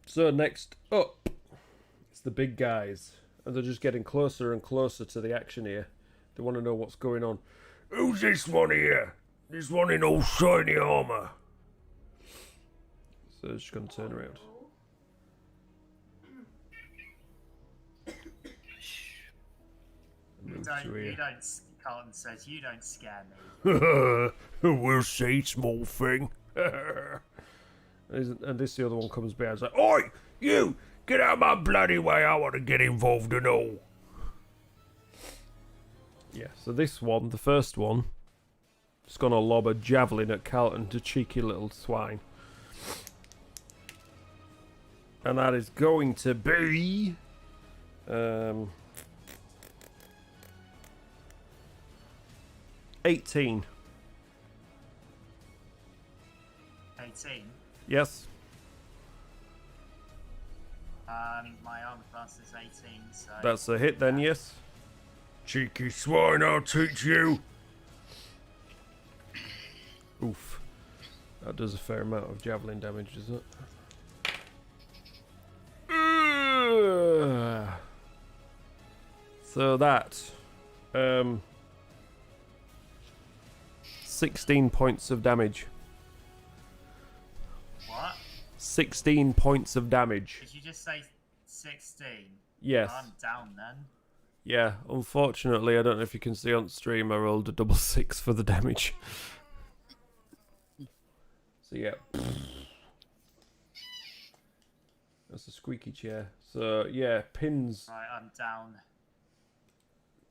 So next up, it's the big guys. And they're just getting closer and closer to the action here. They want to know what's going on. Who's this one here? This one in all shiny armour. So they're just going to turn around. Carlton says, you don't scare me. We'll see, small thing. And this the other one comes behind. It's like, oi, you, get out of my bloody way. I want to get involved and all. Yeah, so this one, the first one, is going to lob a javelin at Carlton, the cheeky little swine. And that is going to be... 18. 18. Yes. My armor class is 18, so... That's a hit then, yes. Cheeky swine, I'll teach you. Oof. That does a fair amount of javelin damage, doesn't it? So that... 16 points of damage. What? 16 points of damage. Did you just say 16? Yes. I'm down then. Yeah, unfortunately, I don't know if you can see on stream, I rolled a double 6 for the damage. So yeah. That's a squeaky chair. So yeah, pins Right, I'm down.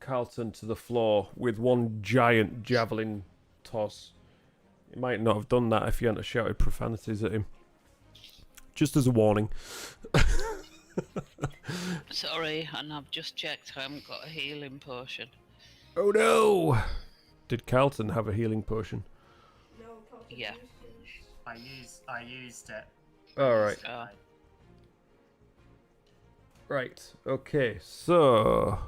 Carlton to the floor with one giant javelin toss. He might not have done that if you hadn't shouted profanities at him. Just as a warning. Sorry, and I've just checked. I haven't got a healing potion. Oh no! Did Carlton have a healing potion? No, Carlton Yeah. used I used it. Alright. Right. Okay, so...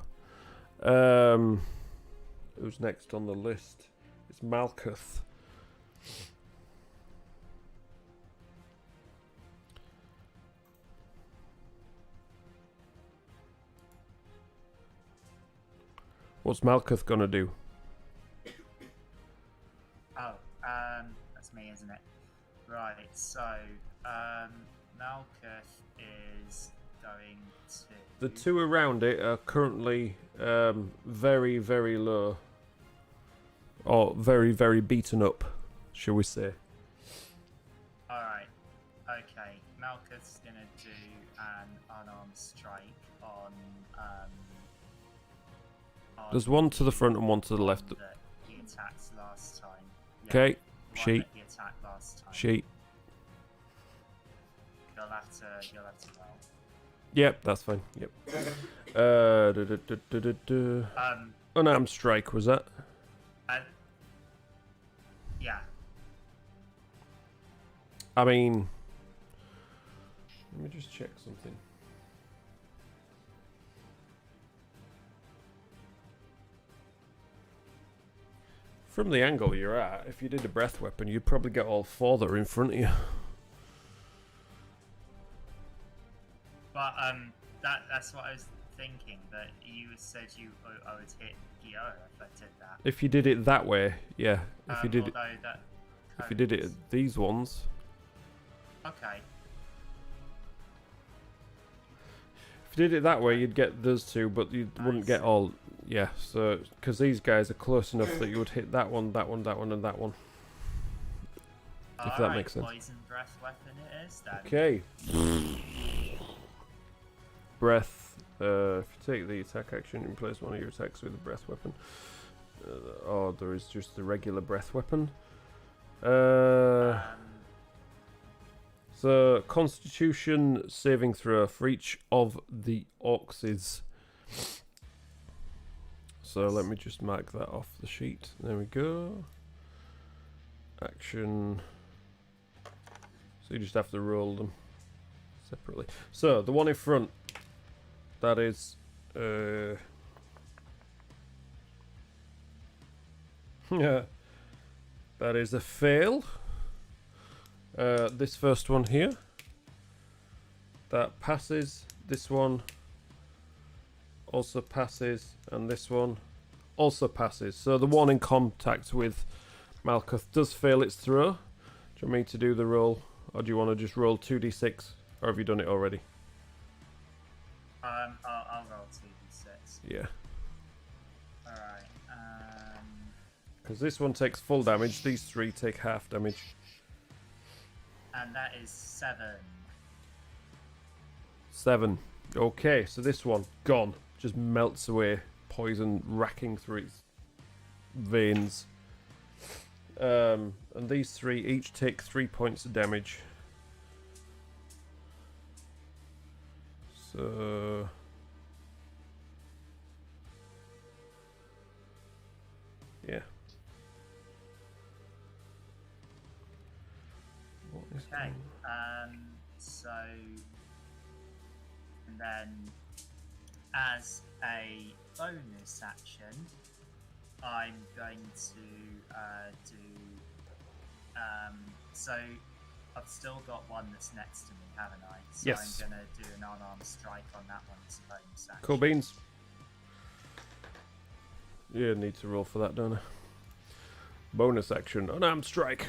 who's next on the list? It's Malketh. What's Malketh gonna do? Oh, that's me, isn't it? Right, so, Malketh is going to... The two around it are currently very, very low. Or very, very beaten up, shall we say. Alright, okay. Malketh's gonna do an unarmed strike on There's one to the front and one to the left. that he attacked last time. Yeah, Okay, the one sheet, that he attacked last time. sheet. You'll have to roll. Yep, that's fine. Yep. Unarmed strike, was that? Yeah. I mean... Let me just check something. From the angle you're at, if you did a breath weapon, you'd probably get all four that are in front of you. But that's what I was thinking. That you said I would hit Guilla if I did that. If you did it that way, yeah. If you did it, although that if you did it at these ones, okay. if you did it that way, you'd get those two, but you wouldn't get all. Yeah, so because these guys are close enough that you would hit that one, that one, that one, and that one. If that makes sense. Poison breath weapon it is then. Okay. Breath. If you take the attack action, you place one of your attacks with a breath weapon. Or there is just the regular breath weapon. So, Constitution saving throw for each of the Orcs. So let me just mark that off the sheet. There we go. Action. So you just have to roll them separately. So the one in front, that is yeah, that is a fail. This first one here, that passes. This one also passes, and this one also passes. So the one in contact with Malketh does fail its throw. Do you want me to do the roll, or do you want to just roll 2d6, or have you done it already? I'll roll 2d6. Yeah. Alright, Because this one takes full damage, these three take half damage. and that is 7. 7. Okay, so this one, gone. Just melts away, poison racking through its veins. And these three each take 3 points of damage. So yeah. What is Okay. going So, and then as a bonus action, I'm going to do. So I've still got one that's next to me, haven't I? So Yes. I'm gonna do an unarmed strike on that one as a bonus action. Cool beans. Yeah, need to roll for that, don't I? Bonus action, unarmed strike.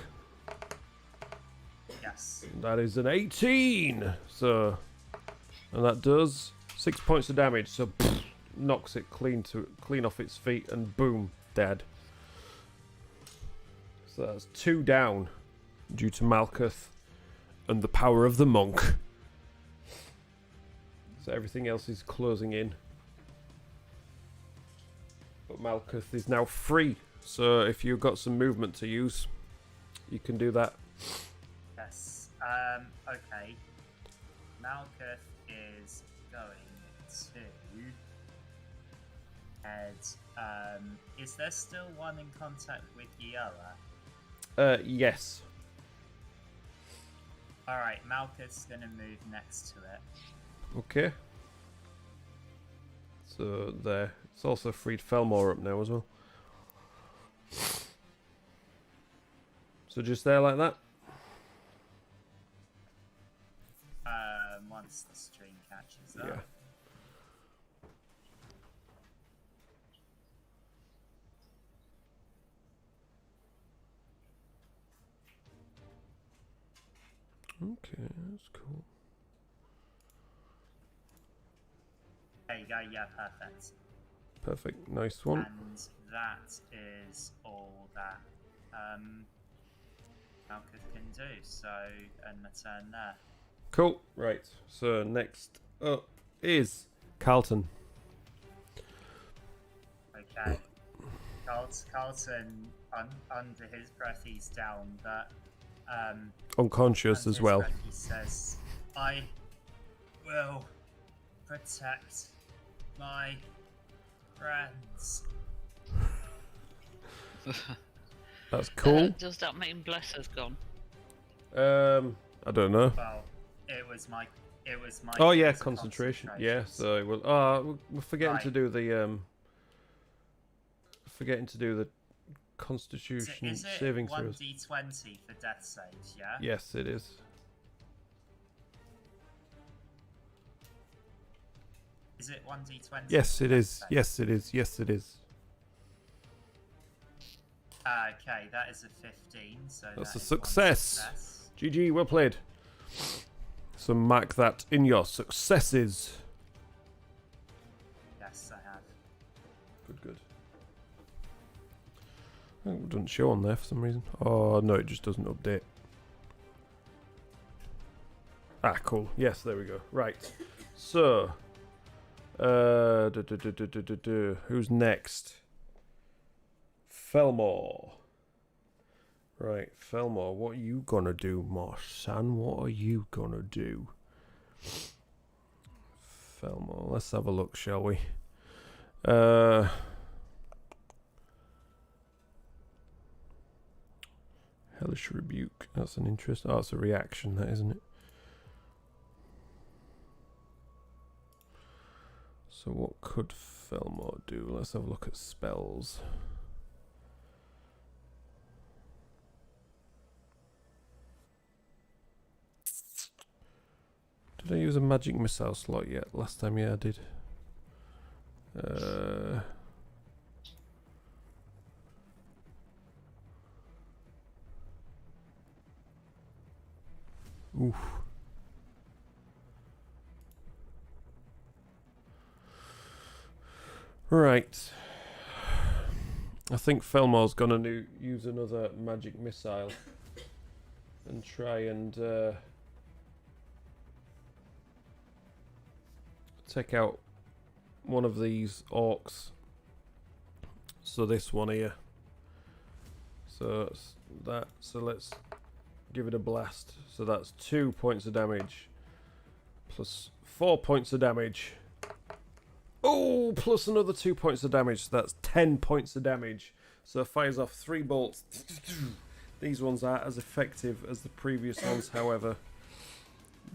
Yes. That is an 18. So, and that does 6 points of damage. So, knocks it clean off its feet, and boom, dead. So that's 2 down due to Malketh and the power of the monk. So everything else is closing in. But Malketh is now free. So if you've got some movement to use, you can do that. Yes. Okay. Malketh is going to head. Is there still one in contact with Guilla? Yes. Alright, Malketh's gonna move next to it. Okay. So there. It's also freed Felmore up now as well. So just there like that? Once the stream catches up. Yeah. Okay, that's cool. There you go, yeah, perfect. Perfect, nice one. And that is all that Malketh can do. So, and my turn there. Cool, right. So next up is Carlton. Okay. Carlton, under his breath, he's down, but Unconscious under as his well. breath, he says, "I will protect my friends." That's cool. Does that mean Bless has gone? I don't know. Well, it was my. Oh yeah, it was a concentration. Yeah, so so we'll. Oh, we're forgetting to Right. do the Forgetting to do the Constitution is it saving throws. 1d20 for death saves? Yeah. Yes, it is. Is it 1d20? Yes, for it death is. saves? Yes, it is. Yes, it is. Okay, that is a 15. So That's that a is one success. success. GG, well played. So mark that in your successes. Yes, I have. Good, good. Oh, it doesn't show on there for some reason. Oh, no, it just doesn't update. Ah, cool. Yes, there we go. Right. So, who's next? Felmore. Right, Felmore, what are you gonna do, my son? What are you gonna do? Felmore, let's have a look, shall we? Hellish Rebuke. That's an interest. Oh, it's a reaction, that isn't it? So what could Felmore do? Let's have a look at spells. Did I use a magic missile slot yet? Last time, yeah, I did. Oof. Right. I think Felmore's gonna use another magic missile and try and take out one of these orcs. So this one here, So that's that. So let's give it a blast. So that's 2 points of damage. Plus 4 points of damage. Oh, plus another 2 points of damage. So that's 10 points of damage. So it fires off 3 bolts. These ones aren't as effective as the previous ones, however.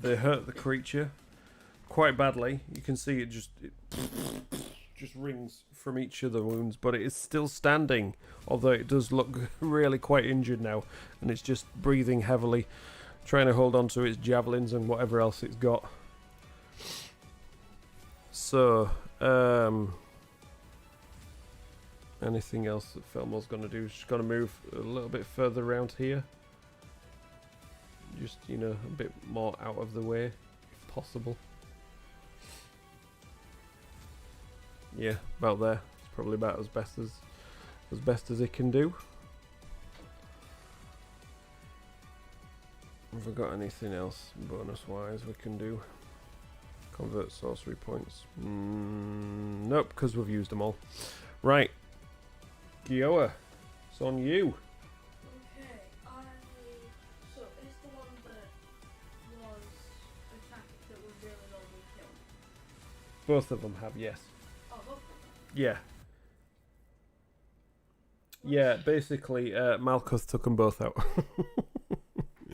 They hurt the creature quite badly. You can see it just rings from each of the wounds, but it is still standing, although it does look really quite injured now, and it's just breathing heavily, trying to hold on to its javelins and whatever else it's got. So, anything else that Felmore's going to do? She's going to move a little bit further around here. Just, you know, a bit more out of the way, if possible. Yeah, about there. It's probably about as best as it can do. Have I got anything else bonus-wise we can do? Convert sorcery points. Nope, because we've used them all. Right. Guilla, it's on you. Okay, so is the one that was attacked that was really lonely killed? Both of them have, yes. Oh, both of them? Yeah. Yeah, basically, Malketh took them both out. Why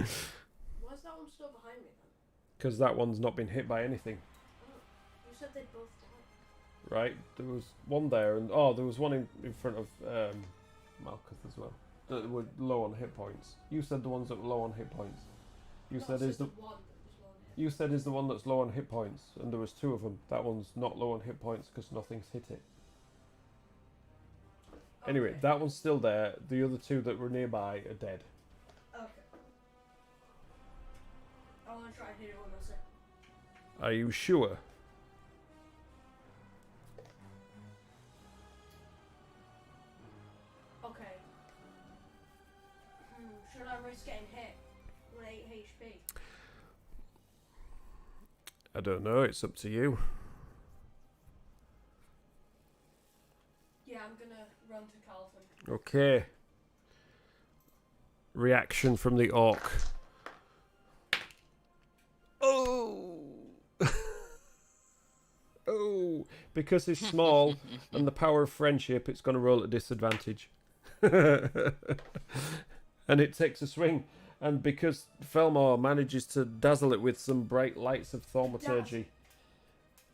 is that one still behind me then? Because that one's not been hit by anything. Oh, you said they both died. Right, there was one there, and there was one in front of Malketh as well that were low on hit points. You said the ones that were low on hit points. You No, said so is the one that was one hit. you said is the one that's low on hit points, and there was 2 of them. That one's not low on hit points because nothing's hit it. Anyway, Okay. that one's still there. The other 2 that were nearby are dead. Okay. I want to try and hit it with my second. Are you sure? Okay. Should I risk getting hit with 8 HP? I don't know. It's up to you. Yeah, I'm gonna run to Carlton. Okay. Reaction from the orc. Oh! Oh! Because it's small and the power of friendship, it's going to roll at disadvantage. And it takes a swing. And because Felmore manages to dazzle it with some bright lights of thaumaturgy,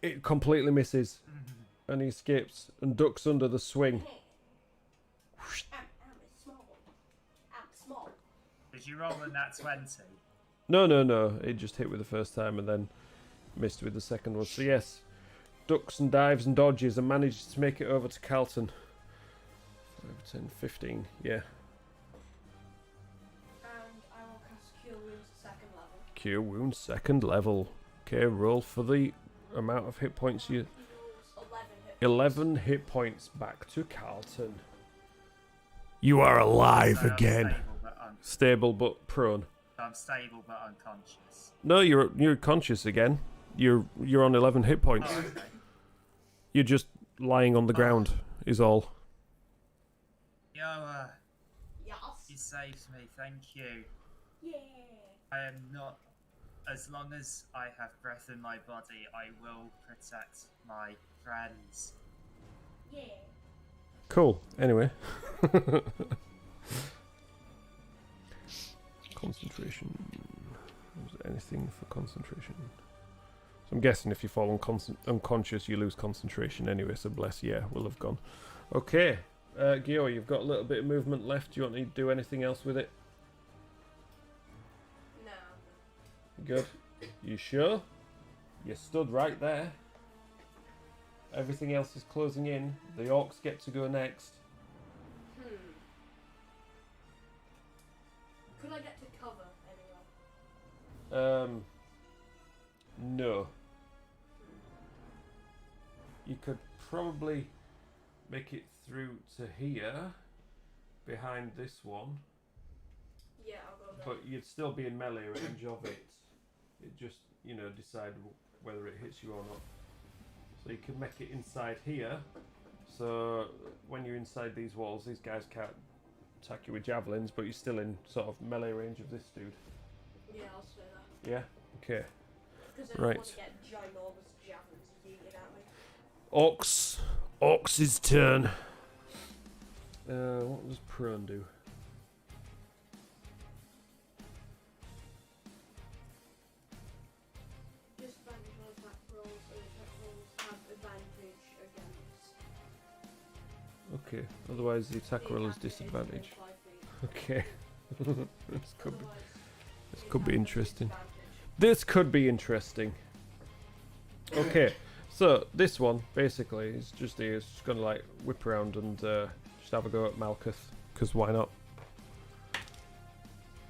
it completely misses. And he skips and ducks under the swing. I'm small. I'm small. Did you roll in that 20? No. It just hit with the first time and then missed with the second one. So yes, ducks and dives and dodges and manages to make it over to Carlton. 5, 10, 15, yeah. And I will cast Cure Wounds at 2nd level. Cure Wounds, 2nd level. Okay, roll for the amount of hit points you... He rolls 11 hit points back to Carlton. You are alive So I'm again. Stable but prone. I'm stable but unconscious. No, you're conscious again. You're on 11 hit points. Oh, okay. You're just lying on the ground, is all. Yo, Yes. you saved me, thank you. Yeah. I am not... As long as I have breath in my body, I will protect my friends. Yeah. Cool. Anyway. Concentration. Is there anything for concentration? So I'm guessing if you fall unconscious, you lose concentration anyway, so bless, yeah, we'll have gone. Okay. Guilla, you've got a little bit of movement left. Do you want to do anything else with it? No. Good. You sure? You stood right there. Everything else is closing in. The orcs get to go next. Could I get to cover anywhere? No. You could probably make it through to here, behind this one, Yeah, I'll go there. but you'd still be in melee range of it. It just, decide whether it hits you or not. So you can make it inside here, so when you're inside these walls, these guys can't attack you with javelins, but you're still in sort of melee range of this dude. Yeah, I'll stay there. Yeah? Okay. Because I don't Right. want to get ginormous javelins yeeted at me. Orcs' turn. What does prone do? Disadvantage on attack rolls, and attack rolls have advantage against. Okay, otherwise the attack roll is disadvantage. Okay. this could be interesting. This could be interesting. Okay, so this one basically is just here. It's just gonna like whip around and just have a go at Malketh, because why not?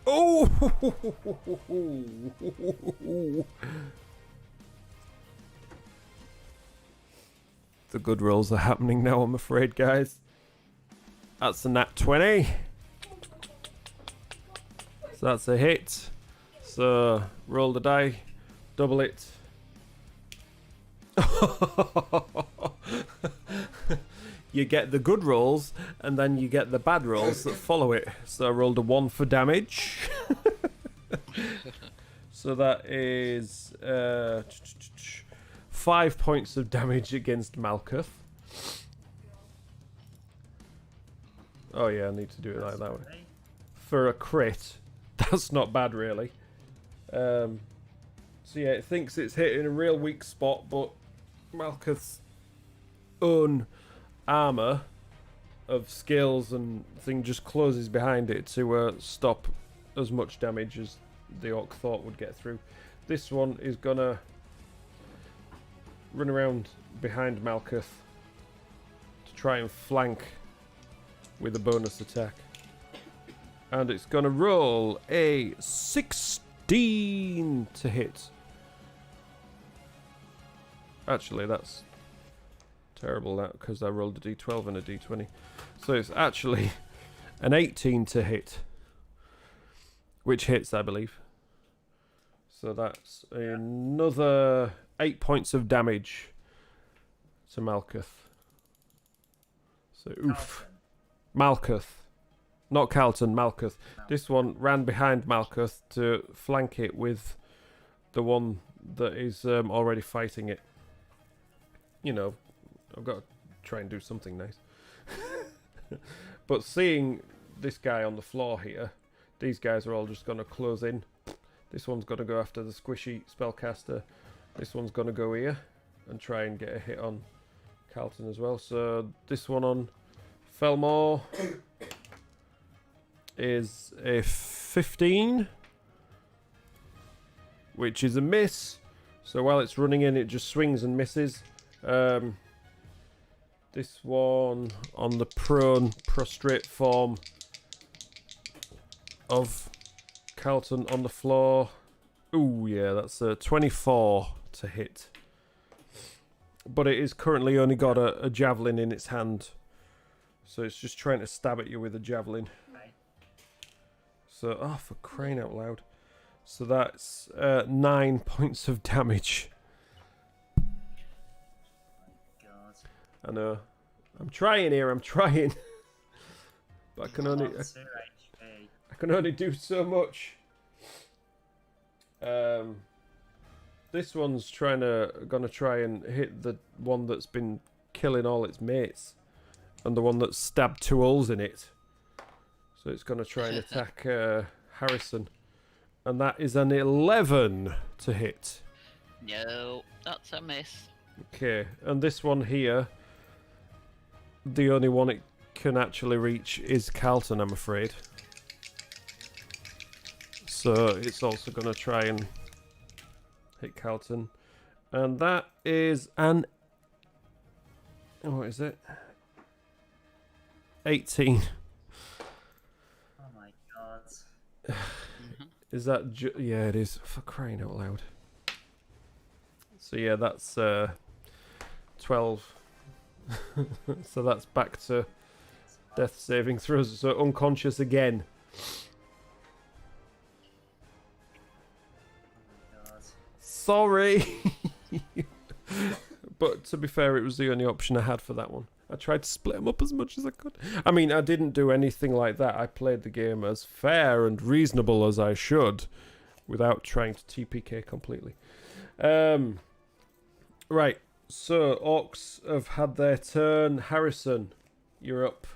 Oh! The good rolls are happening now, I'm afraid, guys. That's a nat 20. So that's a hit. So roll the die, double it. You get the good rolls, and then you get the bad rolls that follow it. So I rolled a 1 for damage. So that is 5 points of damage against Malketh. Oh yeah, I need to do it like that way. For a crit, that's not bad really. So yeah, it thinks it's hitting a real weak spot, but Malketh's own armor of skills and thing just closes behind it to stop as much damage as the orc thought would get through. This one is gonna run around behind Malketh to try and flank with a bonus attack. And it's gonna roll a 16 to hit. Actually, that's terrible, that, because I rolled a d12 and a d20. So it's actually an 18 to hit, which hits, I believe. So that's another 8 points of damage to Malketh. So, oof. Malketh. Not Carlton, Malketh. This one ran behind Malketh to flank it with the one that is already fighting it. You know, I've got to try and do something nice. But seeing this guy on the floor here, these guys are all just going to close in. This one's going to go after the squishy spellcaster. This one's going to go here and try and get a hit on Carlton as well. So this one on Felmore is a 15, which is a miss. So while it's running in, it just swings and misses. This one on the prone, prostrate form of Carlton on the floor. Ooh, yeah, that's a 24 to hit. But it is currently only got a javelin in its hand. So it's just trying to stab at you with a javelin. So, oh, for crying out loud. So that's 9 points of damage. God. I know. I'm trying here, I'm trying. But I can only... I can only do so much. This one's gonna try and hit the one that's been killing all its mates, and the one that's stabbed 2 holes in it. So it's gonna try and attack Harrison, and that is an 11 to hit. No, that's a miss. Okay, and this one here, the only one it can actually reach is Carlton, I'm afraid. So it's also going to try and hit Carlton. And that is an... what is it? 18. Oh my god. Is that... yeah, it is. For crying out loud. So yeah, that's 12. So that's back to death saving throws. So unconscious again. Sorry. But to be fair, it was the only option I had for that one. I tried to split them up as much as I could. I mean, I didn't do anything like that. I played the game as fair and reasonable as I should, without trying to TPK completely. Right, so Orcs have had their turn. Harrison, you're up.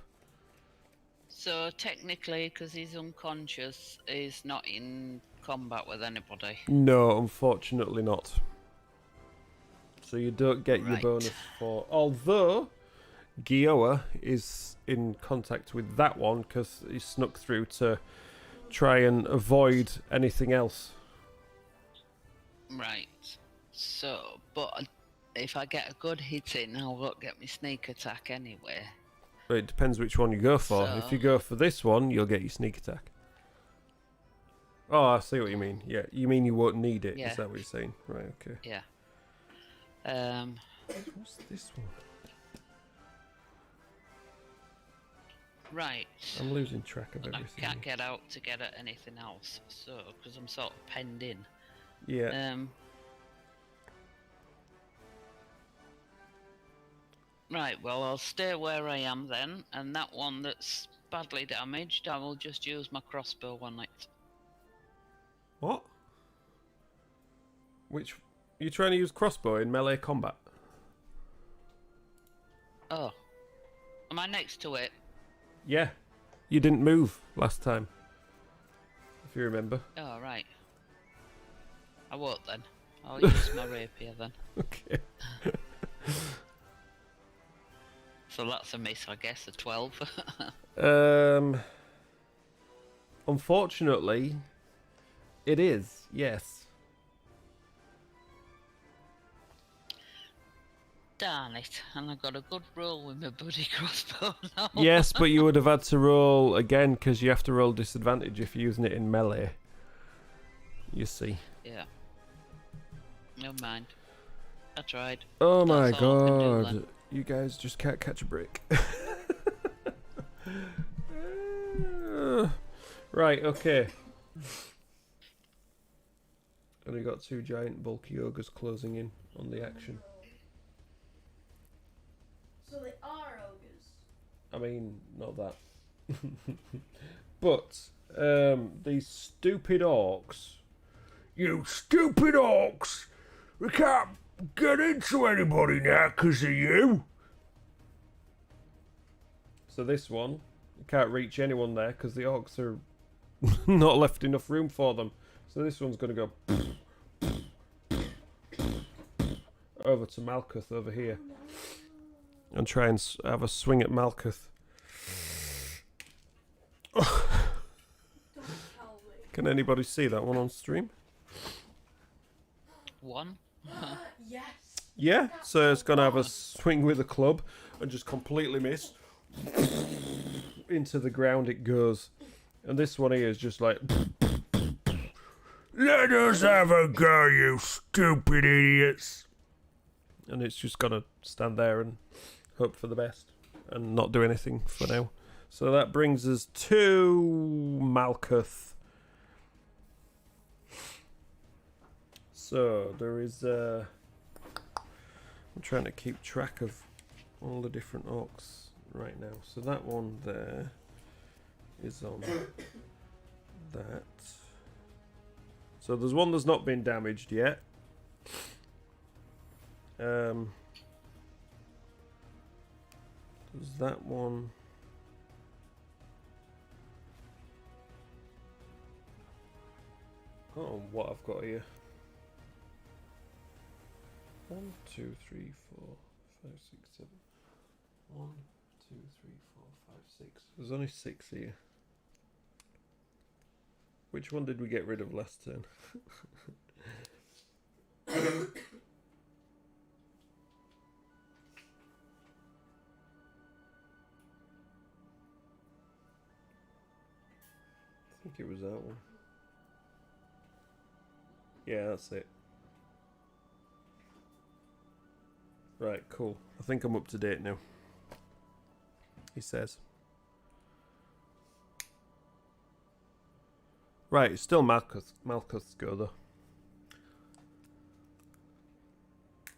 So technically, because he's unconscious, he's not in combat with anybody. No, unfortunately not. So you don't get your Right. bonus for... Although, Guilla is in contact with that one because he snuck through to try and avoid anything else. Right. So, but if I get a good hit in, I won't get my sneak attack anyway. But it depends which one you go for. So- If you go for this one, you'll get your sneak attack. Oh, I see what you mean. Yeah, you mean you won't need it. Yeah. Is that what you're saying? Right, okay. Yeah. What's this one? Right. I'm losing track of And I everything. can't get out to get at anything else, so because I'm sort of penned in. Yeah. Right. Well, I'll stay where I am then, and that one that's badly damaged, I will just use my crossbow on it. What? Which... You're trying to use crossbow in melee combat? Oh. Am I next to it? Yeah. You didn't move last time. If you remember. Oh, right. I won't then. I'll use my rapier then. Okay. So that's a miss, I guess, a 12. Unfortunately, it is, yes. Darn it. And I got a good roll with my bloody crossbow now. Yes, but you would have had to roll again because you have to roll disadvantage if you're using it in melee. You see. Yeah. Never mind. I tried. Oh my That's all I can do god. then. You guys just can't catch a break. Right, okay. And we got two giant bulky ogres closing in on the action. So they are ogres. I mean, not that. But, these stupid orcs. You stupid orcs! We can't get into anybody now because of you! So this one, you can't reach anyone there because the orcs are not left enough room for them. So this one's going to go over to Malketh over here. And try and have a swing at Malketh. Don't tell me. Can anybody see that one on stream? One. Yes. Yeah, so it's going to have a swing with a club and just completely miss. Into the ground it goes. And this one here is just like... Let us have a go, you stupid idiots! And it's just going to stand there and hope for the best. And not do anything for now. So that brings us to Malketh. So there is... I'm trying to keep track of all the different orcs right now. So that one there is on that. So there's one that's not been damaged yet. There's that one. Oh, what I've got here. 1, 2, 3, 4, 5, 6, 7. 1, 2, 3, 4, 5, 6. There's only 6 here. Which one did we get rid of last turn? I think it was that one. Yeah, that's it. Right, cool. I think I'm up to date now. He says. Right, it's still Malketh's go though.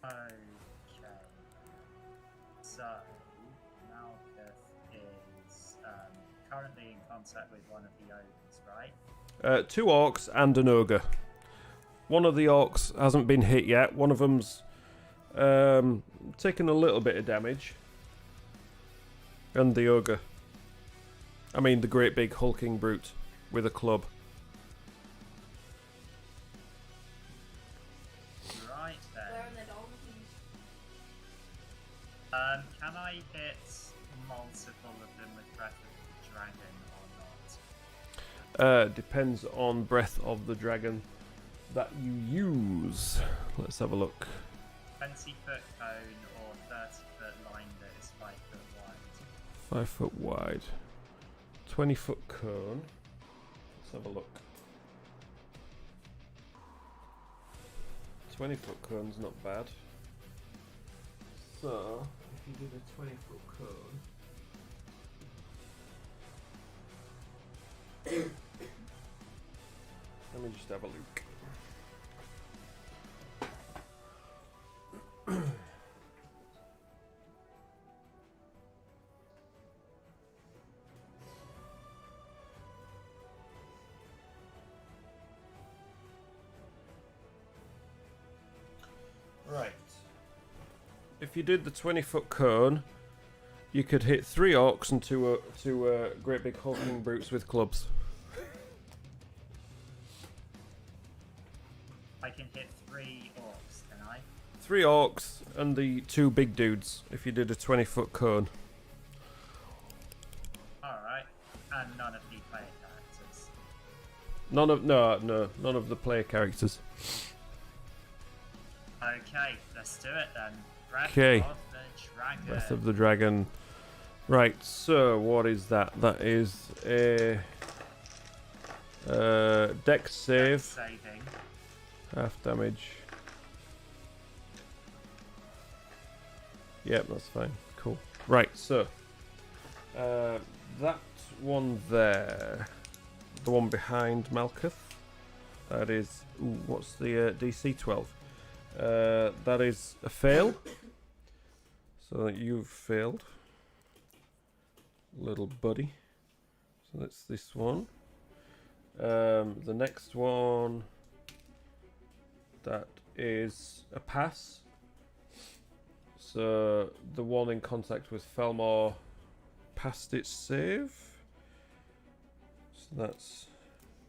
Okay. So, contact with one of the ogres, right? 2 orcs and an ogre. One of the orcs hasn't been hit yet. One of them's taken a little bit of damage. And the ogre. I mean the great big hulking brute with a club. Right then. Where are the donkeys? Can I hit multiple of them with Breath of the Dragon or not? Depends on Breath of the Dragon that you use. Let's have a look. 20-foot cone or 30-foot line that is 5 foot wide. 5 foot wide. 20-foot cone. Let's have a look. 20-foot cone's not bad. So, if you did a 20-foot cone... Let me just have a look. Right. If you did the 20-foot cone, you could hit 3 orcs and two great big hulking brutes with clubs. I can hit 3 orcs, can I? 3 orcs and the 2 big dudes if you did a 20-foot cone. Alright. And none of the player characters. None of the player characters. Okay, let's do it then. Breath Okay. of the Dragon. Breath of the Dragon. Right, so what is that? That is a dex save. Saving. Half damage. Yep, that's fine. Cool. Right, so that one there, the one behind Malketh, that is. Ooh, what's the DC 12? That is a fail. So you've failed, little buddy. So that's this one. The next one. That is a pass. So the one in contact with Felmore passed its save. So that's,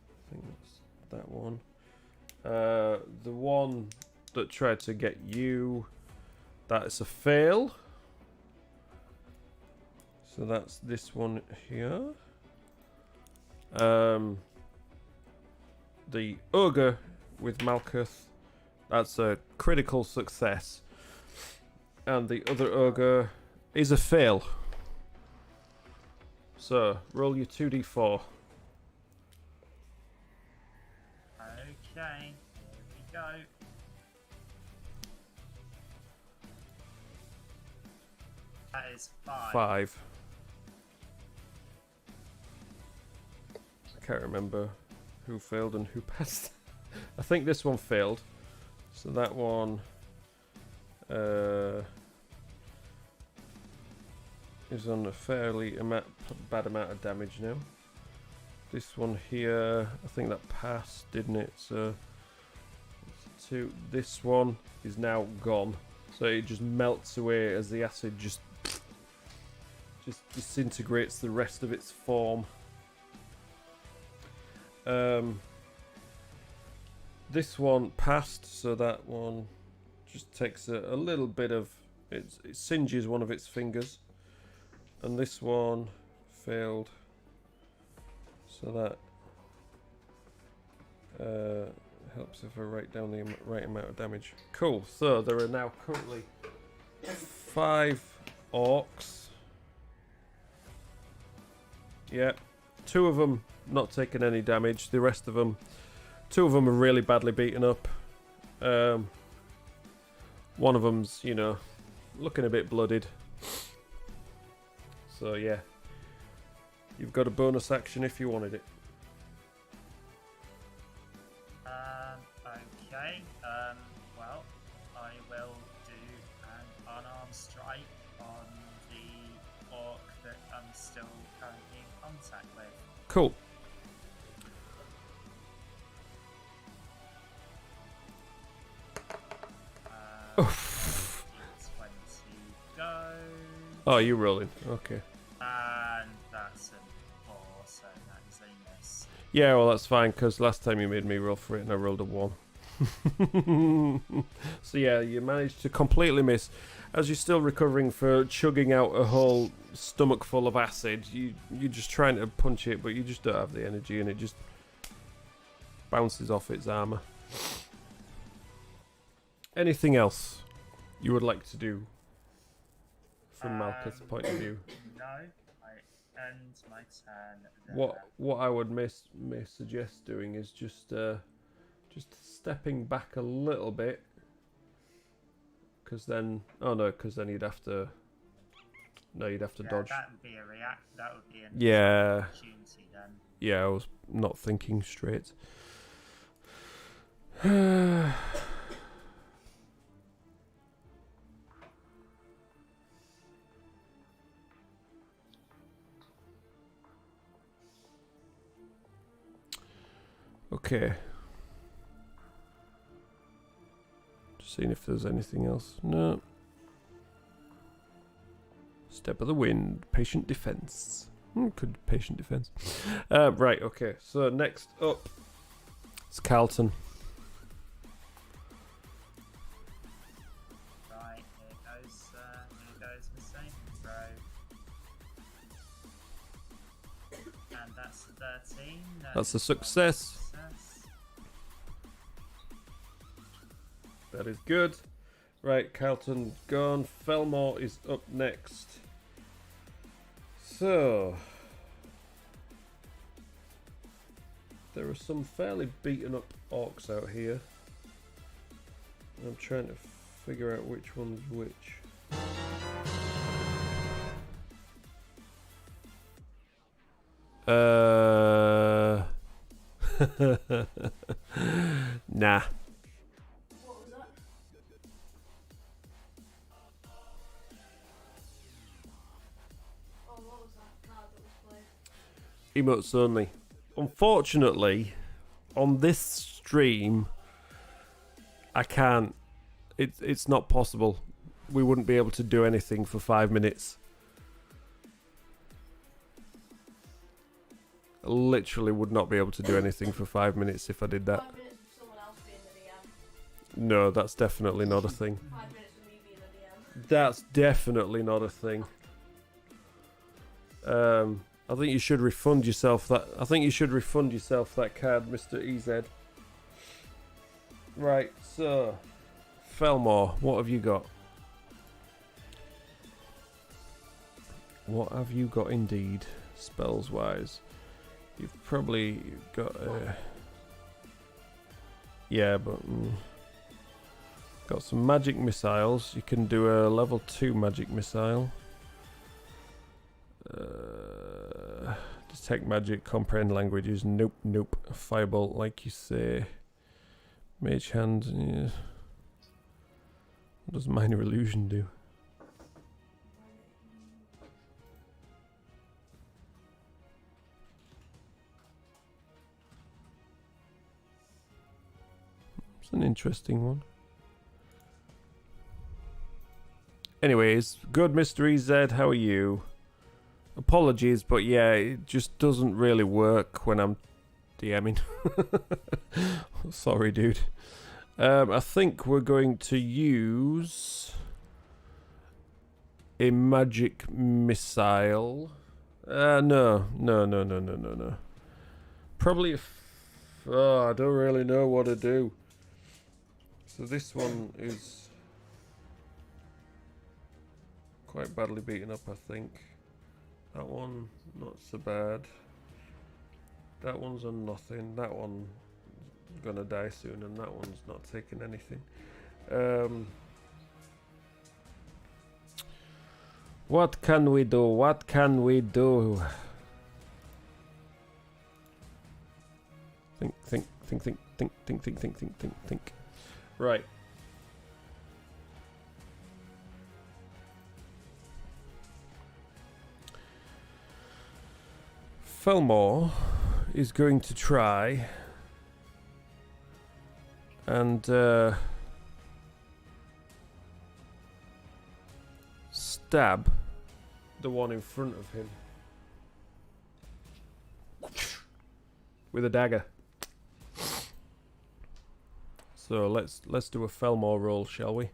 I think that's that one. The one that tried to get you, that is a fail. So that's this one here. The ogre with Malketh, that's a critical success. And the other ogre is a fail. So, roll your 2d4. Okay, here we go. That is 5. 5. I can't remember who failed and who passed. I think this one failed. So that one is on a fairly bad amount of damage now. This one here, I think that passed, didn't it? So this one is now gone. So it just melts away as the acid just disintegrates the rest of its form. This one passed, so that one just takes a little bit of it singes one of its fingers, and this one failed, so that helps if I write down the right amount of damage. Cool. So there are now currently 5 orcs. Yep, 2 of them not taking any damage. The rest of them, 2 of them are really badly beaten up. One of them's, you know, looking a bit bloodied. So yeah, you've got a bonus action if you wanted it. Okay. Well, I will do an unarmed strike on the orc that comes still currently in contact with. Cool. D20 go. Oh, you're rolling. Okay. And that's a 4, so that is a miss. Yeah, well, that's fine, because last time you made me roll for it and I rolled a 1. So yeah, you managed to completely miss. As you're still recovering for chugging out a whole stomach full of acid, you're just trying to punch it, but you just don't have the energy, and it just bounces off its armor. Anything else you would like to do from Malketh's point of view? No, I end my turn there. What I would may suggest doing is just stepping back a little bit, because then you'd have to dodge. That would be a that would be an Yeah. opportunity then. Yeah, I was not thinking straight. Okay. Just seeing if there's anything else. No. Step of the wind. Patient defense. Good patient defense. Right, okay. So next up, it's Carlton. Right, here goes the saving throw. And that's a 13. That's a success. That is good. Right, Carlton gone. Felmore is up next. So, there are some fairly beaten up orcs out here. I'm trying to figure out which one's which. Nah. What was that? Oh, what was that card that was played? Emotes only. Unfortunately, on this stream, I can't. It's not possible. We wouldn't be able to do anything for 5 minutes. I literally would not be able to do anything for 5 minutes if I did that. 5 minutes with someone else being the DM. No, that's definitely not a thing. 5 minutes with me being the DM. That's definitely not a thing. I think you should refund yourself that. I think you should refund yourself that card, Mr. EZ. Right, so Felmore, what have you got? What have you got indeed, spells wise? You've probably got yeah, but got some magic missiles. You can do a level 2 magic missile. Detect magic, comprehend languages. Nope, nope. Firebolt, like you say. Mage hand. Yeah. What does minor illusion do? It's an interesting one. Anyways, good Mystery Z, how are you? Apologies, but yeah, it just doesn't really work when I'm DMing. Sorry, dude. I think we're going to use a magic missile. No. Probably I don't really know what to do. So this one is quite badly beaten up, I think. That one, not so bad. That one's on nothing. That one's gonna die soon, and that one's not taking anything. What can we do? What can we do? Think. Right. Felmore is going to try and stab the one in front of him with a dagger. So let's do a Felmore roll, shall we?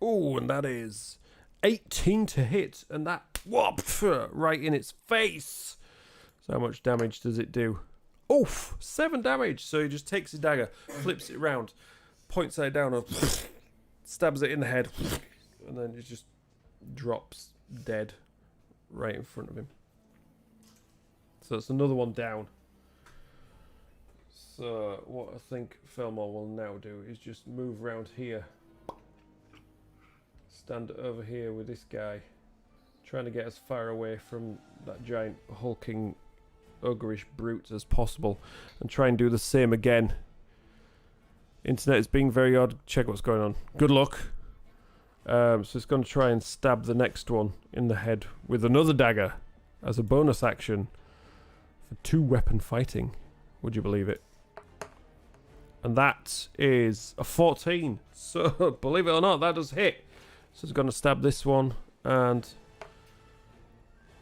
Oh, and that is 18 to hit, and that whoop right in its face. So how much damage does it do? Oof, 7 damage. So he just takes his dagger, flips it around, points it down, and stabs it in the head, and then it just drops dead right in front of him. So it's another one down. So what I think Felmore will now do is just move around here. Stand over here with this guy, trying to get as far away from that giant hulking ogreish brute as possible, and try and do the same again. Internet is being very odd. Check what's going on. Good luck. So it's going to try and stab the next one in the head with another dagger as a bonus action for 2 weapon fighting. Would you believe it? And that is a 14. So believe it or not, that does hit. So it's going to stab this one, and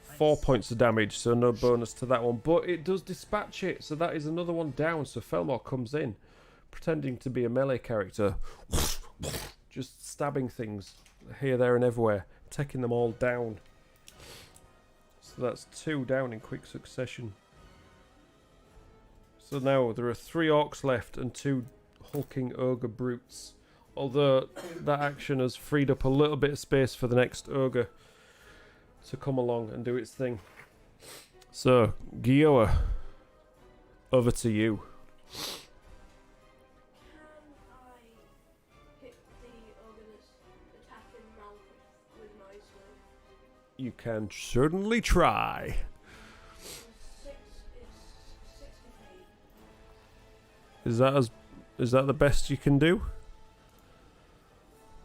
4 points of damage, so no bonus to that one. But it does dispatch it, so that is another one down. So Felmore comes in, pretending to be a melee character, just stabbing things here, there, and everywhere, taking them all down. So that's 2 down in quick succession. So now there are 3 orcs left and 2 hulking ogre brutes. Although that action has freed up a little bit of space for the next ogre to come along and do its thing. So, Guilla, over to you. Can I hit the ogre that's attacking Malketh with my sword? You can certainly try. 6 is 63. Is that the best you can do?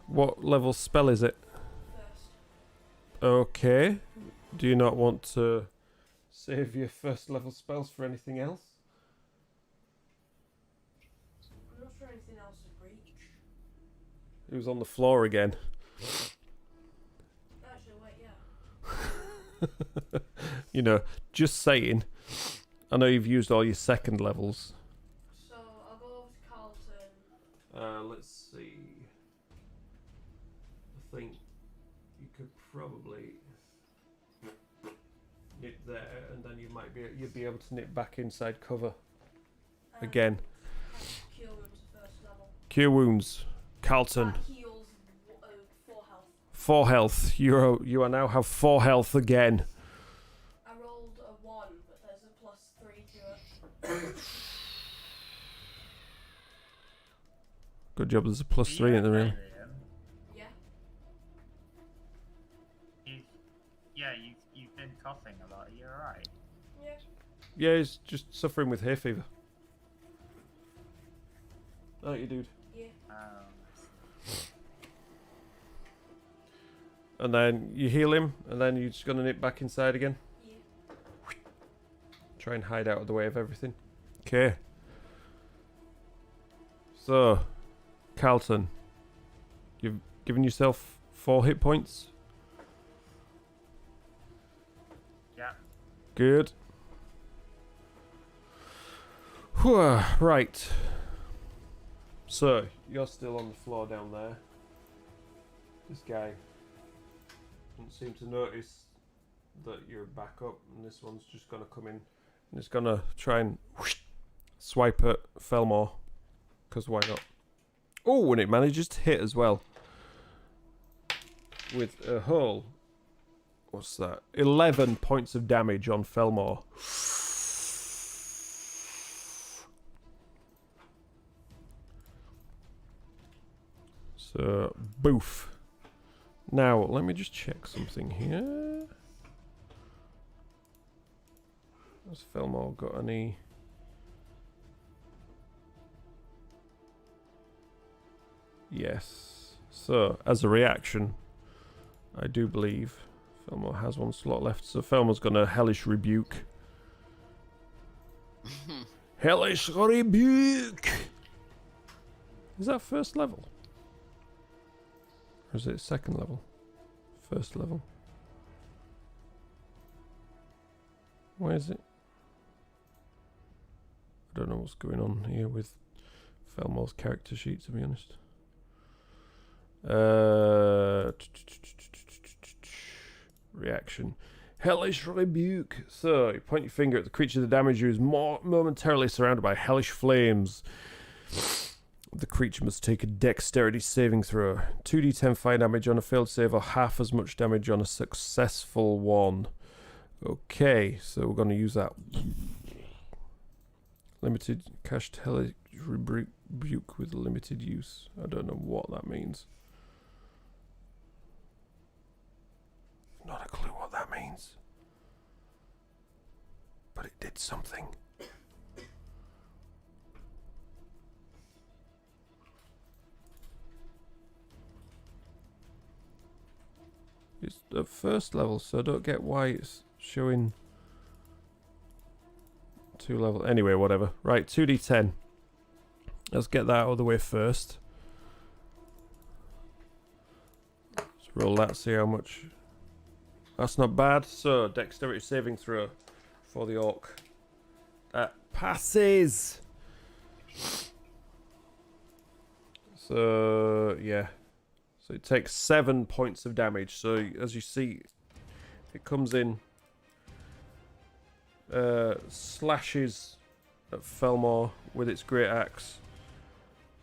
What level spell is it? First. Okay. Do you not want to save your first level spells for anything else? I'm not sure anything else is breach. It was on the floor again. Actually, wait, yeah. You know, just saying. I know you've used all your second levels. So I'll go over to Carlton. Let's see. I think you could probably nip there, and then you'd be able to nip back inside cover again. Cure wounds first level. Cure wounds, Carlton. That heals 4 health. 4 health. You are now have 4 health again. I rolled a 1, but there's a +3 to it. Good job. There's a +3 in the room. You've been coughing a lot. Are you alright? Yeah. Yeah, he's just suffering with hay fever. Aren't you, dude? Yeah. And then you heal him, and then you're just gonna nip back inside again. Yeah. Try and hide out of the way of everything. Okay. So, Carlton, you've given yourself 4 hit points. Yeah. Good. Whew, right. So, you're still on the floor down there. This guy doesn't seem to notice that you're back up, and this one's just gonna come in and it's gonna try and swipe at Felmore, because why not? Oh, and it manages to hit as well with a whole, what's that, 11 points of damage on Felmore. So, boof. Now, let me just check something here. Has Felmore got any... Yes. So, as a reaction, I do believe Felmore has one slot left, so Felmore's gonna Hellish Rebuke. Hellish Rebuke! Is that first level? Or is it second level? First level. Why is it? I don't know what's going on here with Felmore's character sheet, to be honest. Reaction. Hellish Rebuke. So, you point your finger at the creature the damager is momentarily surrounded by hellish flames. The creature must take a dexterity saving throw. 2d10 fire damage on a failed save or half as much damage on a successful one. Okay, so we're going to use that. Limited cast hellish rebuke with limited use. I don't know what that means. Not a clue what that means. But it did something. It's the first level, so I don't get why it's showing 2 level. Anyway, whatever. Right, 2d10. Let's get that out of the way first. Let's roll that, see how much. That's not bad. So, dexterity saving throw for the orc. That passes! So, yeah. So it takes 7 points of damage. So, as you see, it comes in, slashes at Felmore with its great axe.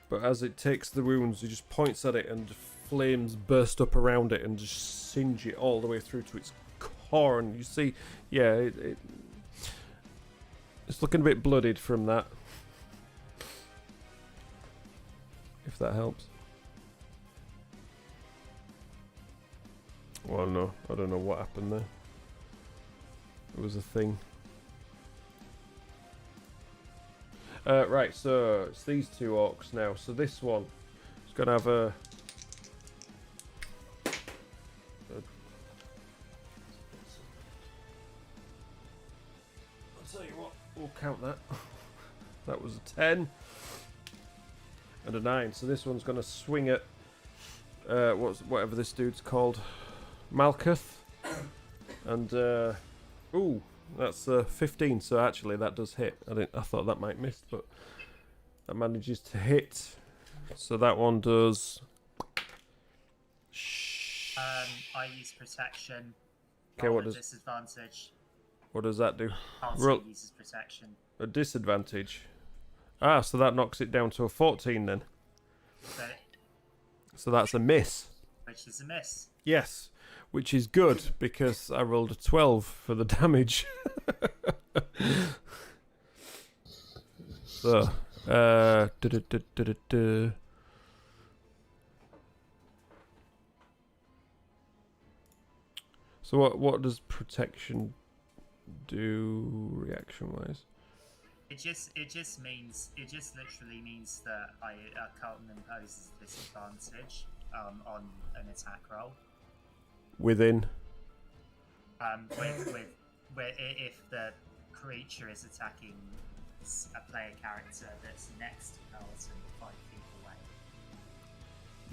But as it takes the wounds, it just points at it and flames burst up around it and just singe it all the way through to its core. And you see, yeah, it's looking a bit bloodied from that. If that helps. Well, no, I don't know what happened there. It was a thing. Right, so it's these 2 orcs now. So this one is going to have a I'll tell you what, we'll count that. That was a 10 and a 9. So this one's going to swing at whatever this dude's called, Malketh, and ooh, that's 15. So actually, that does hit. I thought that might miss, but that manages to hit. So that one does. I use protection. Okay, what does disadvantage? What does that do? Carlton uses protection. A disadvantage. Ah, so that knocks it down to a 14 then. Okay. So that's a miss. Which is a miss. Yes, which is good because I rolled a 12 for the damage. So, So what does protection do reaction wise? It just literally means that Carlton imposes disadvantage on an attack roll. Within. If the creature is attacking a player character that's next to Carlton 5 feet away.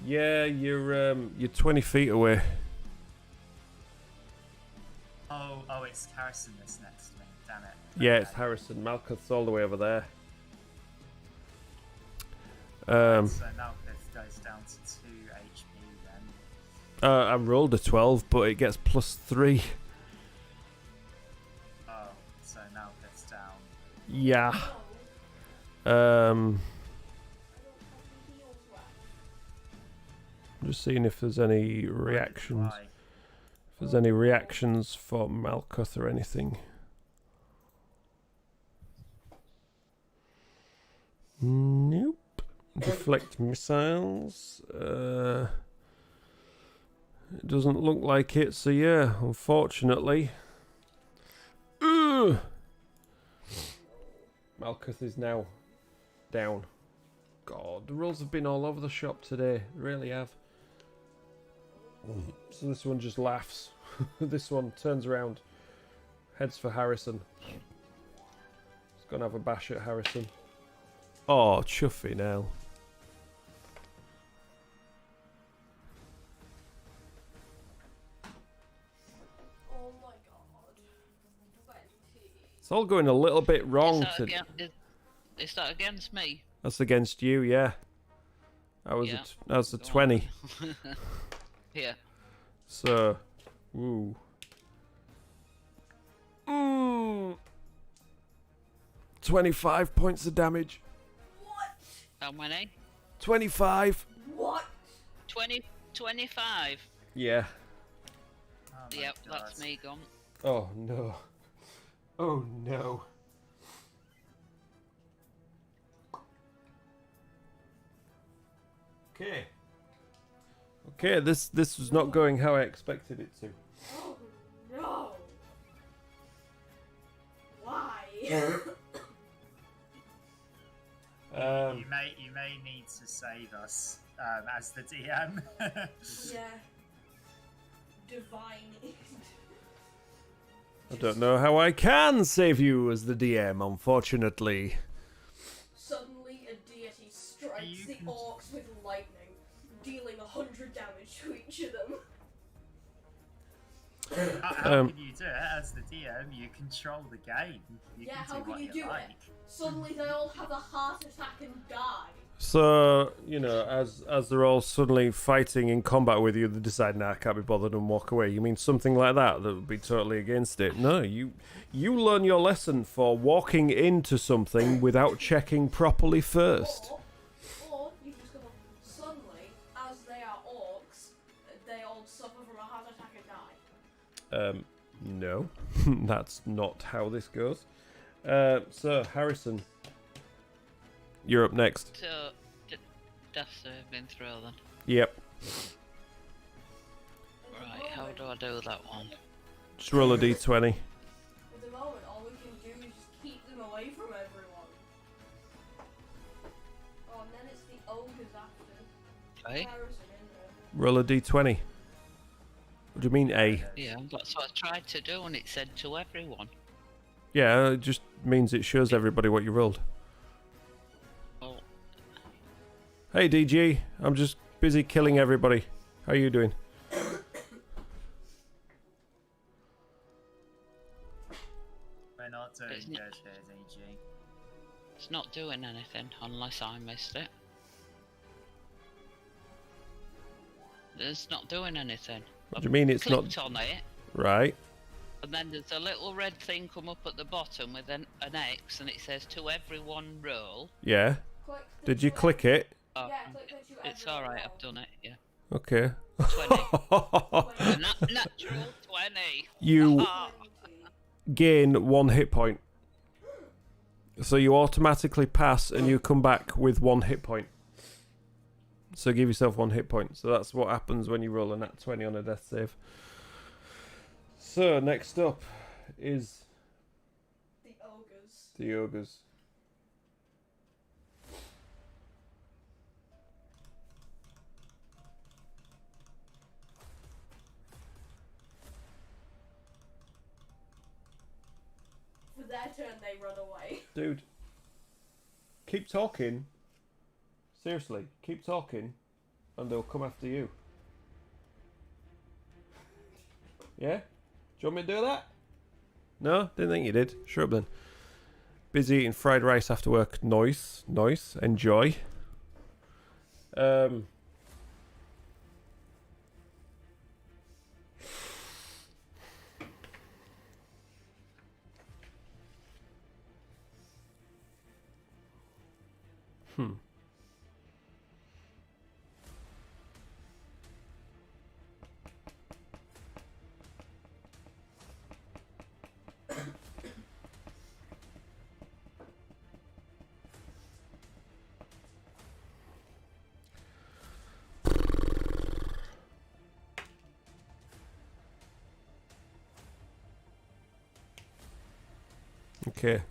Yeah, you're 20 feet away. Oh, it's Harrison that's next to me. Damn it. Yeah, Okay. it's Harrison. Malketh's all the way over there. So Malketh goes down to 2 HP then. I rolled a 12, but it gets +3. Oh, so Malketh's down. Yeah. I'm just seeing if there's any reactions. Why? If there's any reactions for Malketh or anything. Nope. Deflect missiles. It doesn't look like it, so yeah, unfortunately. Ugh. Malketh is now down. God, the rolls have been all over the shop today. They really have. So this one just laughs. This one turns around, heads for Harrison. He's gonna have a bash at Harrison. Oh, chuffy now. Oh my god. 20. It's all going a little bit wrong. Is that against me? That's against you, yeah. That was a 20. Yeah. So, ooh. 25 points of damage. What? How many? 25. What? 25. Yeah. Oh my Yep, God. that's me gone. Oh no. Oh no. Okay. Okay, this was not going how I expected it to. Oh no. Why? You may need to save us as the DM. Yeah. Divine. I don't know how I can save you as the DM, unfortunately. Suddenly a deity strikes the orcs with lightning, dealing 100 damage to each of them. How can you do it as the DM? You control the game. You Yeah, can how do can what you do like. it? Suddenly they all have a heart attack and die. So, you know, as they're all suddenly fighting in combat with you, they decide, nah, I can't be bothered and walk away. You mean something like that would be totally against it? No, you learn your lesson for walking into something without checking properly first. Or you just go, suddenly, as they are orcs, they all suffer from a heart attack and die. No, that's not how this goes. So, Harrison, you're up next. So, death saving throw then. Yep. Right, how do I do that one? Just roll a d20. At the moment, all we can do is just keep them away from everyone. Oh, and then it's the ogres after. Okay. Harrison, isn't it? Roll a d20. What do you mean, A? Yeah, that's what I tried to do and it said to everyone. Yeah, it just means it shows everybody what you rolled. Oh, Hey, DG, I'm just busy killing everybody. How are you doing? We're not doing It's good not- here, DG. it's not doing anything unless I missed it. It's not doing anything. What do you mean it's not... Clicked on it, Right. and then there's a little red thing come up at the bottom with an X, and it says to everyone roll. Yeah. Click the Did you 20. click it? Oh, Yeah, click the to it's everyone alright, roll. I've done it, yeah. Okay. 20. A natural 20. You Ah, gain 1 hit point. So you automatically pass and you come back with 1 hit point. So give yourself 1 hit point. So that's what happens when you roll a nat 20 on a death save. So next up is The ogres. the ogres. For their turn, they run away. Dude, keep talking. Seriously, keep talking and they'll come after you. Yeah? Do you want me to do that? No? Didn't think you did. Sure up then. Busy eating fried rice after work. Nice. Nice. Enjoy. Okay.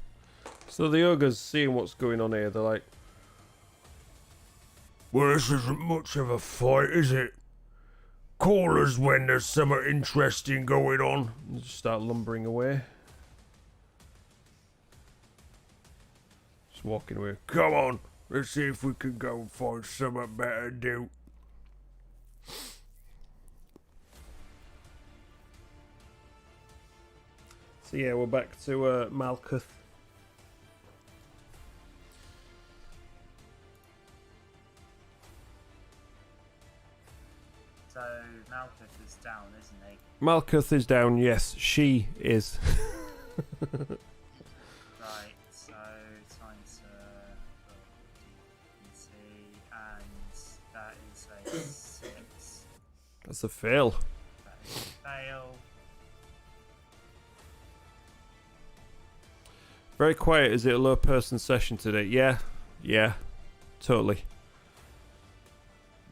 So the ogres seeing what's going on here, they're like, well, this isn't much of a fight, is it? Call us when there's something interesting going on. And just start lumbering away. Just walking away. Come on, let's see if we can go and find something better to do. So yeah, we're back to Malketh. So Malketh is down, isn't he? Malketh is down, yes, she is. Right, so time to see, and that is a 6. That's a fail. That is a fail. Very quiet. Is it a low person session today? Yeah, totally.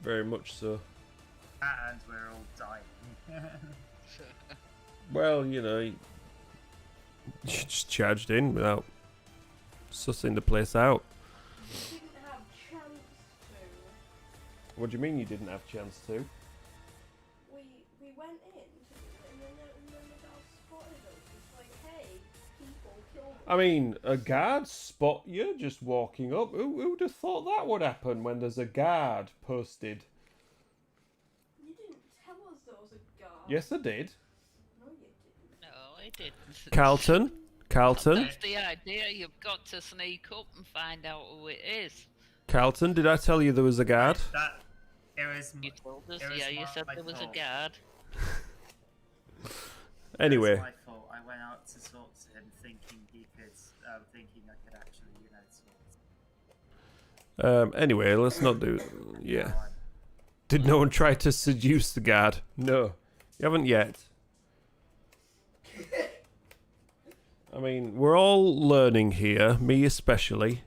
Very much so. And we're all dying. Well, you know, you just charged in without sussing the place out. You didn't have chance to. What do you mean you didn't have chance to? We went in and then the guy spotted us. It's like, hey, people kill them. I mean, a guard spot you just walking up. Who'd have thought that would happen when there's a guard posted? You didn't tell us there was a guard. Yes, I did. No, you didn't. No, I didn't. Carlton. That's the idea. You've got to sneak up and find out who it is. Carlton, did I tell you there was a guard? It was. You told us. It was Yeah, you said my there was a fault. guard. Anyway, It was my fault. I went out to talk to him, thinking I could actually, talk. anyway, let's not do. Yeah. No, Did no one try to seduce the guard? No, you haven't yet. I mean, we're all learning here, me especially.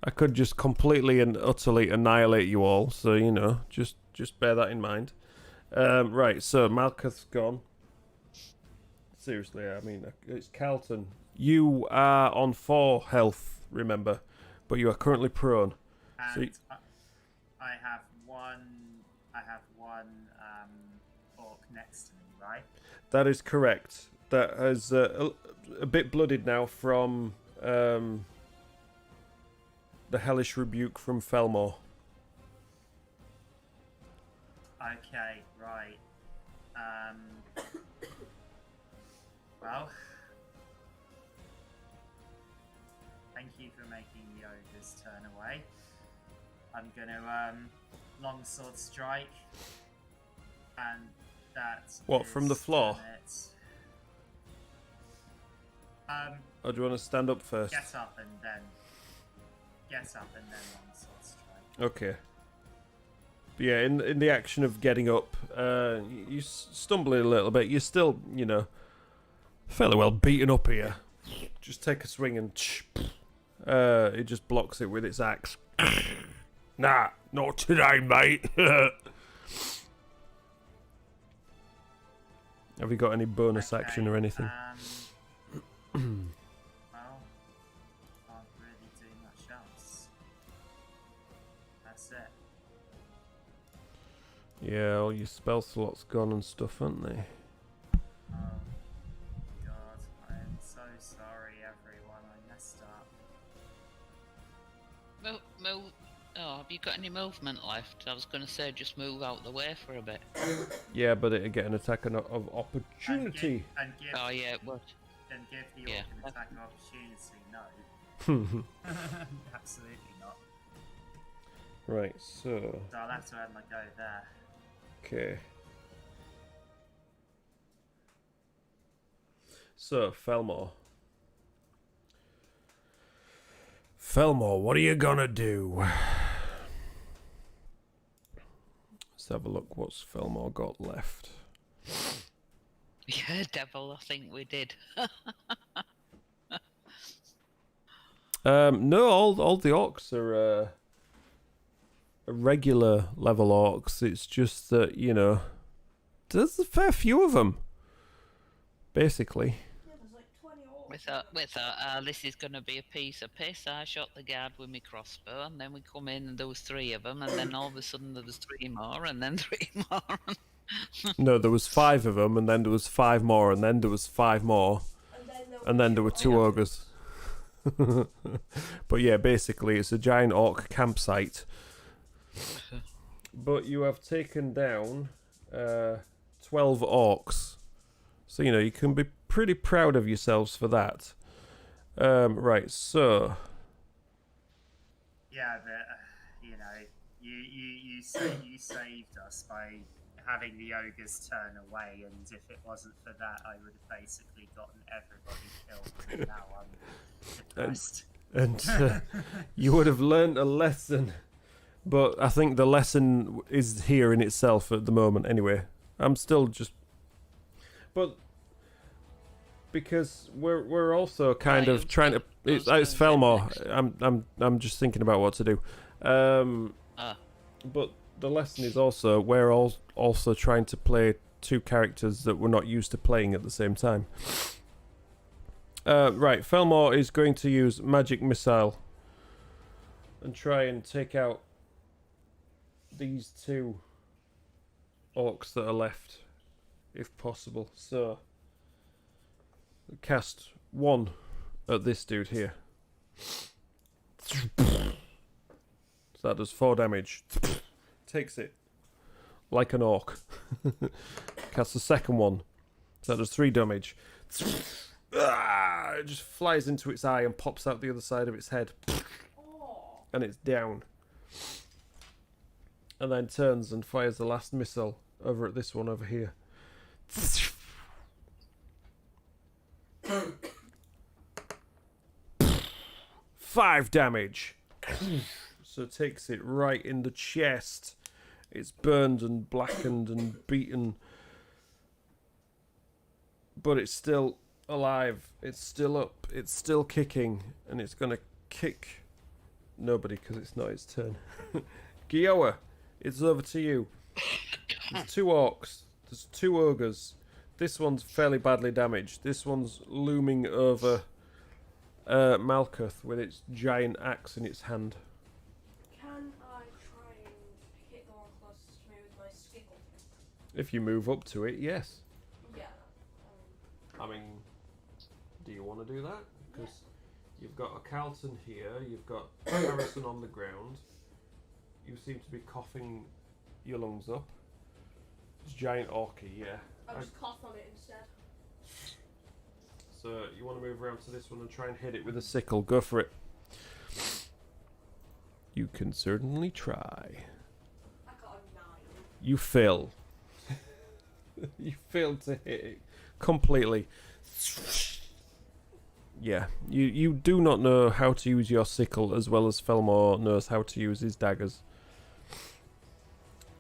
I could just completely and utterly annihilate you all, so you know, just bear that in mind. Right, so Malketh's gone. Seriously, I mean, it's Carlton. You are on 4 health, remember, but you are currently prone. So And I have one. Orc next to me, right? that is correct. That has a bit blooded now from the hellish rebuke from Felmore. Okay, right. Well, thank you for making the ogres turn away. I'm gonna longsword strike, and that. What, from the floor? it. Or do you want to stand up first? Get up and then longsword strike. Okay. But yeah, in the action of getting up, you stumbling a little bit. You're still, you know, fairly well beaten up here. Just take a swing and it just blocks it with its axe. Nah, not today, mate. Have you got any bonus action or anything? Well, can't really do much else. That's it. Yeah, all your spell slots gone and stuff, aren't they? Oh, God, I am so sorry, everyone. I messed up. Oh, have you got any movement left? I was going to say just move out the way for a bit. Yeah, but it'd get an attack of opportunity. And give Oh yeah, it would. the orc Yeah. an attack of opportunity. No, absolutely not. Right, so So I'll have to end my go there. okay. So Felmore. Felmore, what are you gonna do? Let's have a look. What's Felmore got left? Yeah, devil, I think we did. No, all the orcs are regular level orcs. It's just that, you know, there's a fair few of them, basically. Yeah, there's like 20 orcs. We thought, this is going to be a piece of piss. I shot the guard with my crossbow, and then we come in and there was 3 of them, and then all of a sudden there was 3 more, and then 3 more. No, there was 5 of them, and then there was 5 more, and then there was 5 more, and then there were 2 ogres. But yeah, basically it's a giant orc campsite. But you have taken down 12 orcs. So, you know, you can be pretty proud of yourselves for that. Right, so... Yeah, but, you know, you saved us by having the ogres turn away, and if it wasn't for that, I would have basically gotten everybody killed, and now I'm depressed. And you would have learned a lesson. But I think the lesson is here in itself at the moment anyway. I'm still just... But... Because we're also kind of trying to... It's Felmore. I'm just thinking about what to do. But the lesson is also we're all also trying to play 2 characters that we're not used to playing at the same time. Right, Felmore is going to use Magic Missile and try and take out these 2 orcs that are left, if possible. So, cast 1 at this dude here. So that does 4 damage. Takes it like an orc. Cast the second one. So that does 3 damage. It just flies into its eye and pops out the other side of its head. And it's down. And then turns and fires the last missile over at this one over here. 5 damage. So it takes it right in the chest. It's burned and blackened and beaten. But it's still alive. It's still up. It's still kicking. And it's going to kick nobody because it's not its turn. Guilla, it's over to you. There's 2 orcs. There's 2 ogres. This one's fairly badly damaged. This one's looming over Malketh with its giant axe in its hand. Can I try and hit the one closest to me with my skickle? If you move up to it, yes. Yeah. I mean, do you want to do that? Because you've got a Carlton here, you've got Harrison on the ground. You seem to be coughing your lungs up. It's giant orky, yeah. I'll just cough on it instead. So you want to move around to this one and try and hit it with a sickle. Go for it. You can certainly try. I got a 9. You fail. You failed to hit it completely. Yeah, you do not know how to use your sickle as well as Felmore knows how to use his daggers.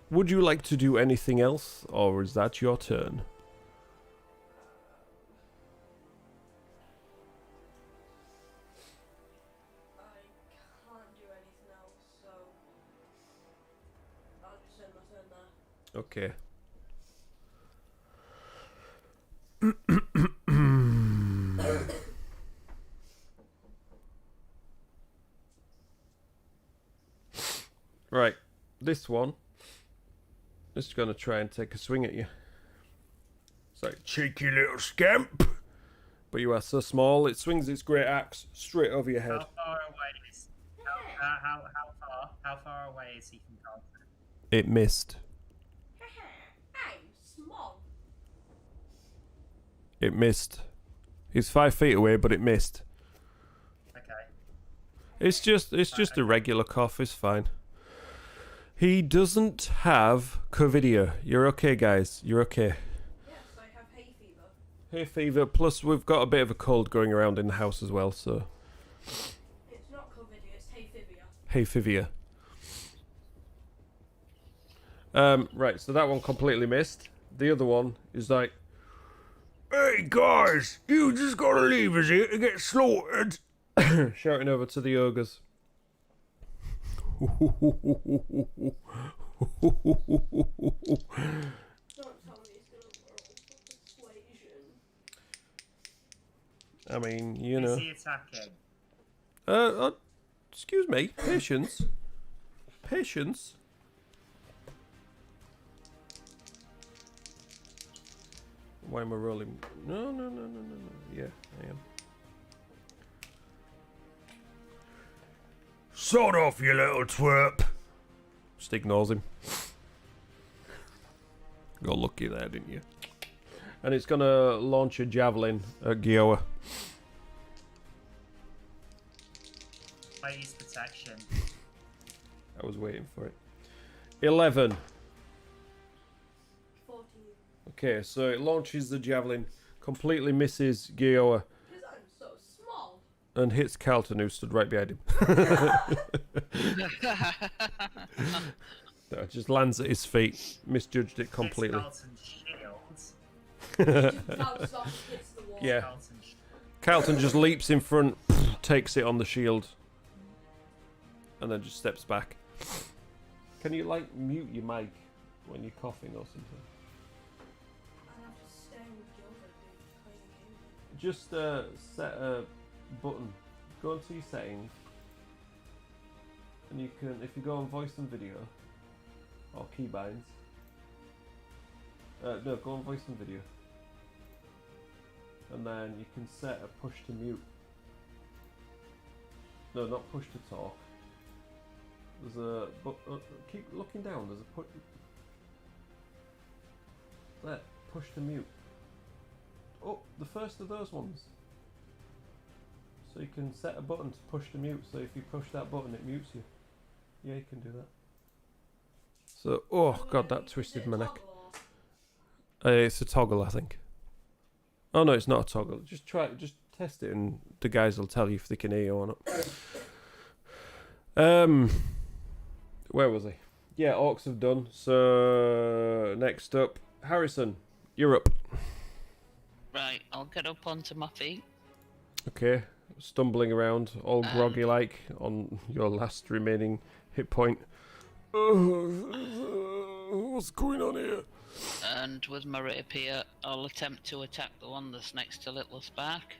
Would you like to do anything else, or is that your turn? I can't do anything else, so I'll just end my turn there. Okay. Right, this one is going to try and take a swing at you. It's like, cheeky little scamp! But you are so small, it swings its great axe straight over your head. How far away is how far away is he from Carlton? It missed. I'm small. It missed. He's 5 feet away, but it missed. Okay. It's just a regular cough, it's fine. He doesn't have Covidia. You're okay, guys. You're okay. Yes, I have hay fever. Hay fever, plus we've got a bit of a cold going around in the house as well, so... It's not Covidia, it's hay fivia. Hay fivia. Right, so that one completely missed. The other one is like... Hey, guys! You just gotta leave us here to get slaughtered! Shouting over to the ogres. Don't tell me he's gonna roll for persuasion. I mean, you Is know. he attacking? Excuse me. Patience. Patience. Why am I rolling? No. Yeah, I am. Sod off, you little twerp. Just ignores him. Got lucky there, didn't you? And it's gonna launch a javelin at Guilla. I use protection. I was waiting for it. 11. 14. Okay, so it launches the javelin, completely misses Guilla, Because I'm so small. and hits Carlton, who stood right behind him. No, it just lands at his feet. Misjudged it completely. Carlton's shields. Bounce off, hits the wall. Yeah. Carlton's shield. Carlton just leaps in front, takes it on the shield, and then just steps back. Can you, like, mute your mic when you're coughing or something? I have to stay with Gilbert playing Just set a button. Go into your settings, and you can, if you go on voice and video, or keybinds. No, go on voice and video. And then you can set a push to mute. No, not push to talk. There's a... keep looking down, there's a push... There, push to mute. Oh, the first of those ones. So you can set a button to push to mute, so if you push that button it mutes you. Yeah, you can do that. So, oh god, that twisted my neck. It's a toggle, I think. Oh no, it's not a toggle. Just test it, and the guys will tell you if they can hear you or not. Where was I? Yeah, Orcs have done. So next up, Harrison, you're up. Right, I'll get up onto my feet. Okay, stumbling around, all groggy like, on your last remaining hit point. What's going on here? And with my rapier, I'll attempt to attack the one that's next to Little Spark.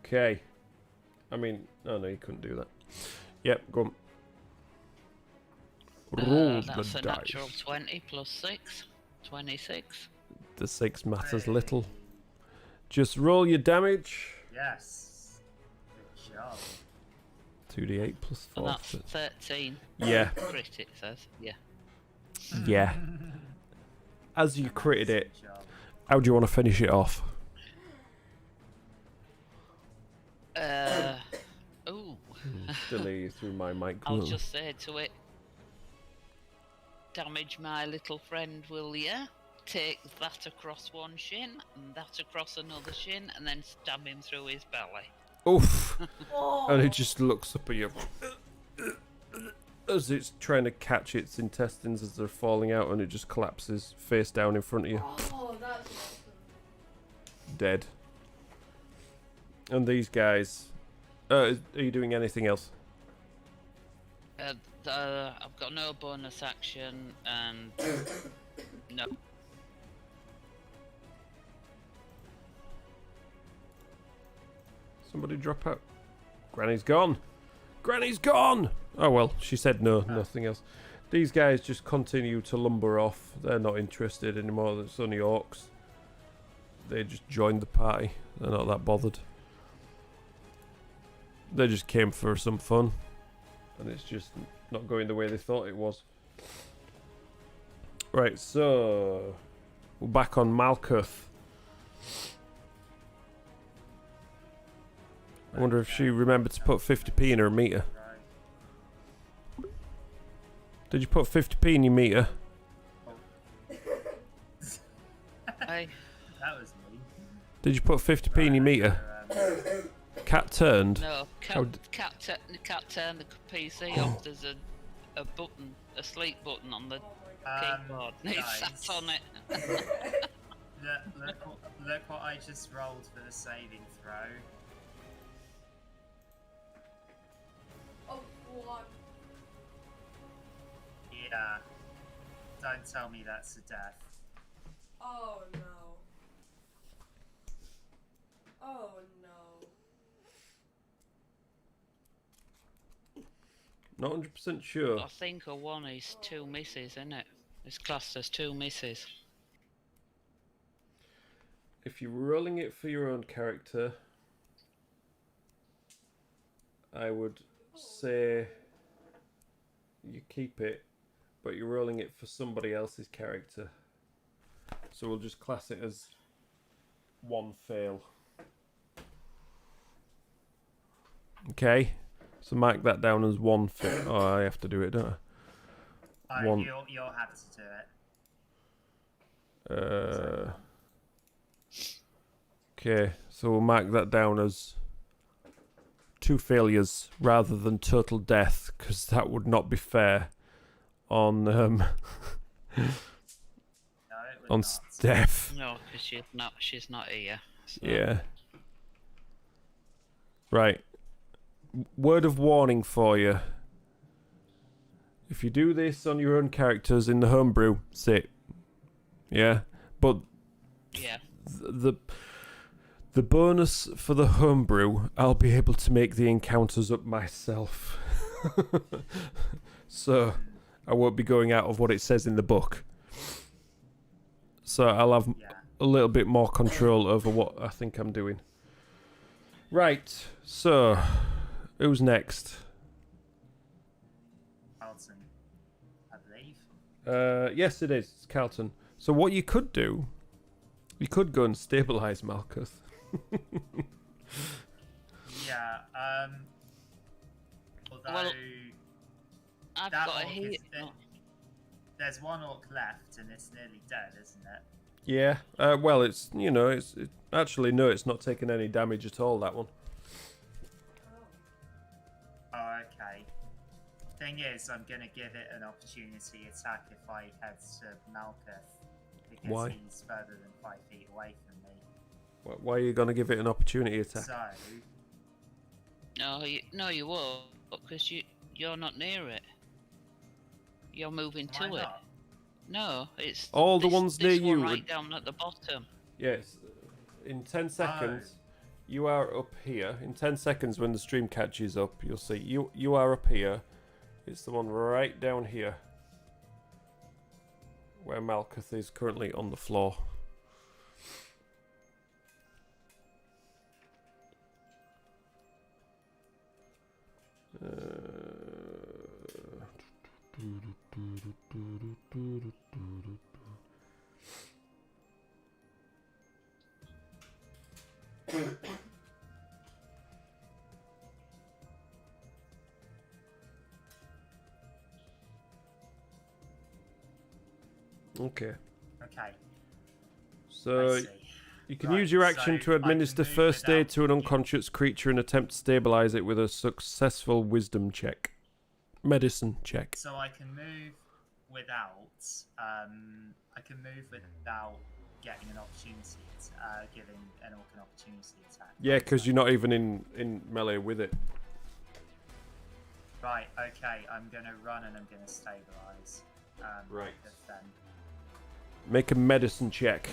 Okay. I mean, oh no, you couldn't do that. Yep, go on. Roll That's the a dice. natural 20 plus 6. 26. The 6 matters little. Just roll your damage. Yes. Good job. 2d8 plus 4. And that's 13. Yeah. Crit, it says. Yeah. Yeah. As you critted it, Good job. how do you want to finish it off? Ooh. Delay through my mic. I'll just say to it, damage my little friend, will ya? Take that across one shin, and that across another shin, and then stab him through his belly. Oof. Oh. And it just looks up at you as it's trying to catch its intestines as they're falling out, and it just collapses face down in front of you, Oh, that's awesome. dead. And these guys, are you doing anything else? I've got no bonus action, and no. Somebody drop out. Granny's gone. Granny's gone. Oh well, she said no, nothing else. These guys just continue to lumber off. They're not interested anymore. It's only Orcs. They just joined the party. They're not that bothered. They just came for some fun, and it's just not going the way they thought it was. Right, so we're back on Malketh. I wonder if she remembered to put 50p in her meter. Right. Did you put 50p in your meter? Hey, That was me. Did you put 50p in your meter? Cat turned. no, How cat turned the PC off. There's a button, a sleep button on the keyboard. And it Guys. sat on it. Look what I just rolled for the saving throw. Oh, one. Yeah. Don't tell me that's a death. Oh no. Oh no. Not 100% sure. I think a 1 is 2 misses, isn't it? It's classed as 2 misses. If you're rolling it for your own character, I would say you keep it, but you're rolling it for somebody else's character. So we'll just class it as 1 fail. Okay, so mark that down as 1 fail. Oh, I have to do it, don't I? Oh, you'll have to do it. Okay, so we'll mark that down as 2 failures rather than total death, because that would not be fair on No, it would on not. Steph. No, because she's not here. So. Yeah. Right. Word of warning for you. If you do this on your own characters in the homebrew, sit. Yeah, but Yeah. the bonus for the homebrew, I'll be able to make the encounters up myself. So I won't be going out of what it says in the book. So I'll have a little bit more control over what I think I'm doing. Right, so who's next? Carlton, I believe. Yes, it is. It's Carlton. So what you could do, you could go and stabilize Malketh. Yeah. Although Well, I've that got a orc heat. is- there's 1 orc left, and it's nearly dead, isn't it? Yeah. Well, it's actually no, it's not taking any damage at all. That one. Oh, okay. Thing is, I'm gonna give it an opportunity attack if I head to Malketh, because Why? he's further than 5 feet away from me. Why are you gonna give it an opportunity attack? So, No, you won't, because you're not near it. You're moving am I to it. not? No, it's All the this- ones this near one you right would- down at the bottom. Yes. In 10 seconds, you are up here. In 10 seconds, when the stream catches up, you'll see you are up here. It's the one right down here, where Malketh is currently on the floor. Okay. Okay. So I see. you can Right, use your action so to I administer can move first aid without to an you. unconscious creature and attempt to stabilize it with a successful wisdom check. Medicine check. So I can move without. I can move without getting an opportunity, giving an orc an opportunity attack. Yeah, because you're not even in melee with it. Right. Okay. I'm gonna run and I'm gonna stabilize. Right. Then. Make a medicine check.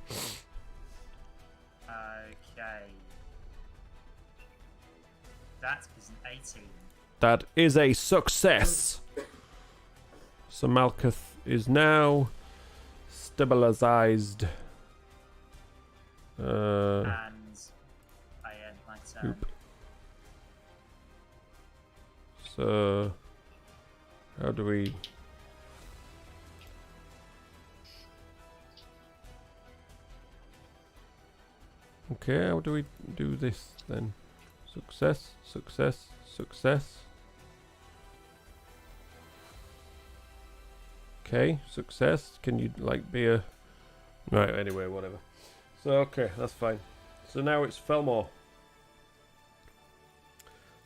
Okay. That is an 18. That is a success. So Malketh is now stabilized. And I end my turn. Oop. So how do we? Okay, how do we do this then? Success, success, success. Okay, success. Can you like be a... Right, anyway, whatever. So, okay, that's fine. So now it's Felmore.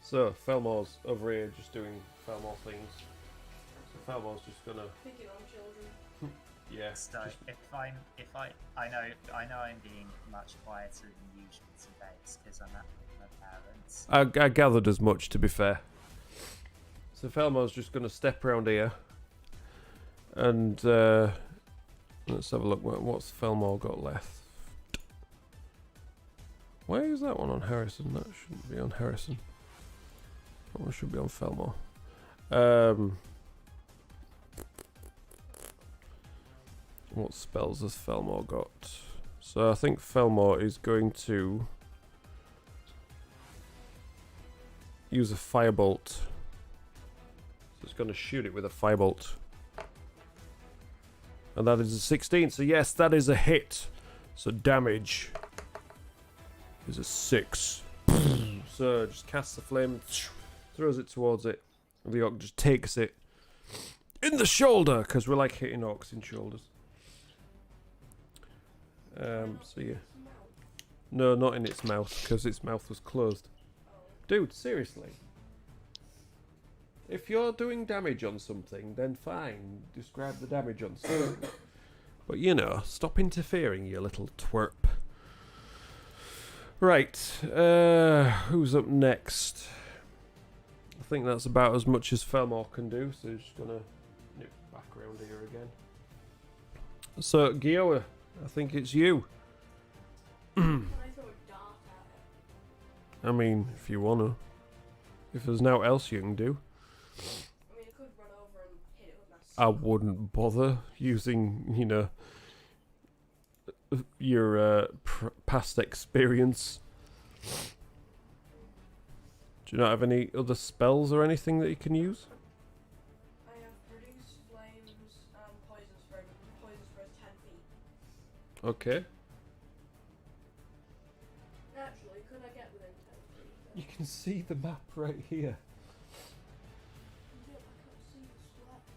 So, Felmore's over here just doing Felmore things. So Felmore's just gonna... Picking on children. Yeah, So just- I know I'm being much quieter than usual today. It's because I'm at my parents. I gathered as much, to be fair. So Felmore's just going to step around here. And let's have a look. What's Felmore got left? Why is that one on Harrison? That shouldn't be on Harrison. That one should be on Felmore. What spells has Felmore got? So I think Felmore is going to use a firebolt. So it's going to shoot it with a firebolt. And that is a 16. So yes, that is a hit. So damage is a 6. So just casts the flame, throws it towards it. And the orc just takes it in the shoulder, because we like hitting orcs in shoulders. So yeah. No, not in its mouth, because its mouth was closed. Dude, seriously. If you're doing damage on something, then fine. Describe the damage on something. But you know, stop interfering, you little twerp. Right, who's up next? I think that's about as much as Felmore can do, so just gonna nip back around here again. So, Guilla, I think it's you. Can I throw a dart at it? I mean, if you wanna. If there's no else you can do. I mean, I could run over and hit it with my I sword. wouldn't bother using, you know, your past experience. Do you not have any other spells or anything that you can use? I have reduce flames and poison spread. Poison spread 10 feet. Okay. Actually, could I get within 10 feet? You can see the map right here. Yeah, I can't see the sweats.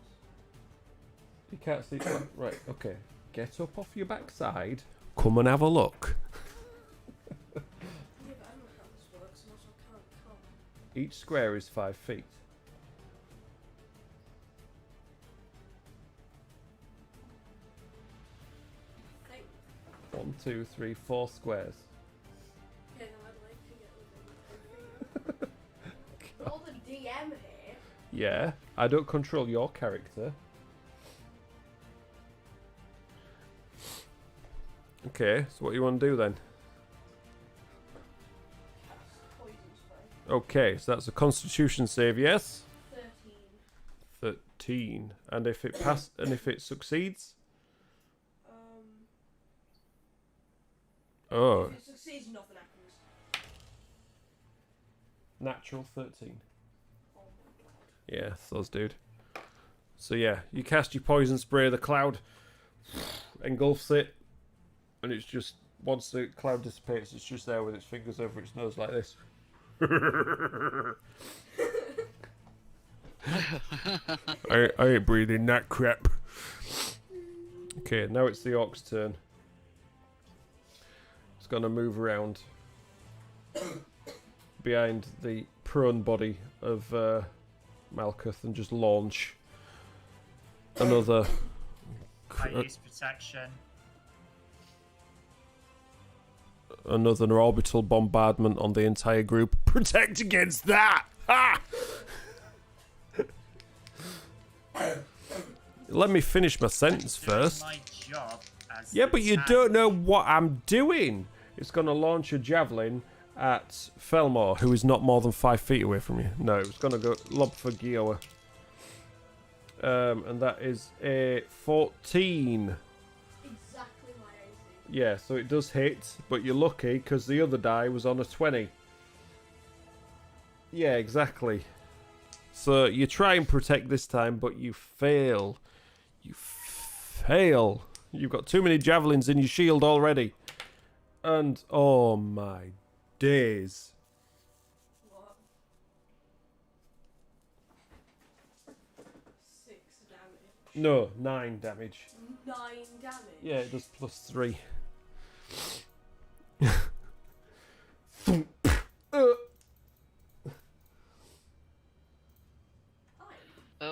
You can't see it. Right, okay. Get up off your backside. Come and have a look. Yeah, but I don't know how this works, and also I can't come. Each square is 5 feet. Thank 1, 2, 3, 4 squares. Okay, then I'd like to get within 10 feet. All the DM here. Yeah, I don't control your character. Okay, so what do you want to do then? Cast poison spray. Okay, so that's a Constitution save, yes? 13. 13. And if it if it succeeds? Oh, If it succeeds, nothing happens. natural 13. Oh my god. Yeah, those dude. So yeah, you cast your poison spray, the cloud engulfs it, and it's just, once the cloud dissipates, it's just there with its fingers over its nose like this. I ain't breathing that crap. Okay, now it's the orc's turn. It's gonna move around behind the prone body of Malketh and just launch another. I use protection. Another orbital bombardment on the entire group. Protect against that! Ha! Let me finish my sentence first. My job as Yeah, the but you tank. don't know what I'm doing. It's going to launch a javelin at Felmore, who is not more than 5 feet away from you. No, it's going to go lob for Guilla. And that is a 14. Exactly my AC. Yeah, so it does hit, but you're lucky because the other die was on a 20. Yeah, exactly. So you try and protect this time, but you fail. You fail. You've got too many javelins in your shield already. And, oh my days. What? 6 damage. No, 9 damage. 9 damage? Yeah, it does +3.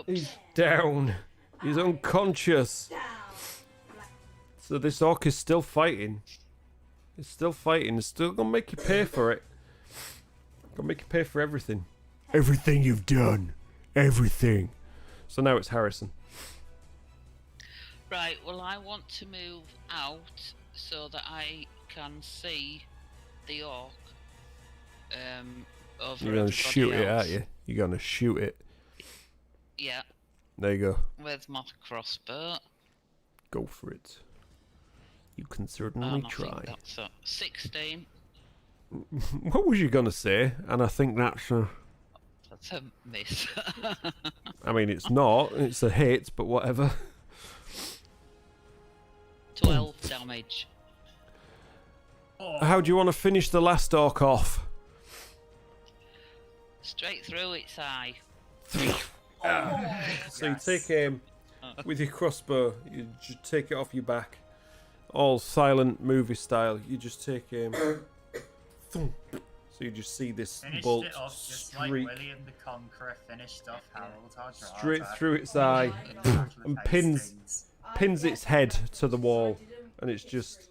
He's down. He's unconscious. Down. So this orc is still fighting. He's still fighting. It's still gonna make you pay for it. Gonna make you pay for everything. Everything you've done. Everything. So now it's Harrison. Right, well, I want to move out so that I can see the orc. Over You're gonna everybody shoot it, else. aren't you? You're gonna shoot it. Yeah, There you go. with my crossbow. Go for it. You can And certainly I try. think that's 16. What was you gonna say? And I think that's a... That's a miss. I mean, it's not. It's a hit, but whatever. 12 damage. How do you want to finish the last orc off? Straight through its eye. So you take aim with your crossbow. You just take it off your back, all silent movie style. You just take aim. So you just see this Finished bolt it off just like streak William the Conqueror finished off Harold Hardrada. straight through its eye and pins its head to the wall, and it's just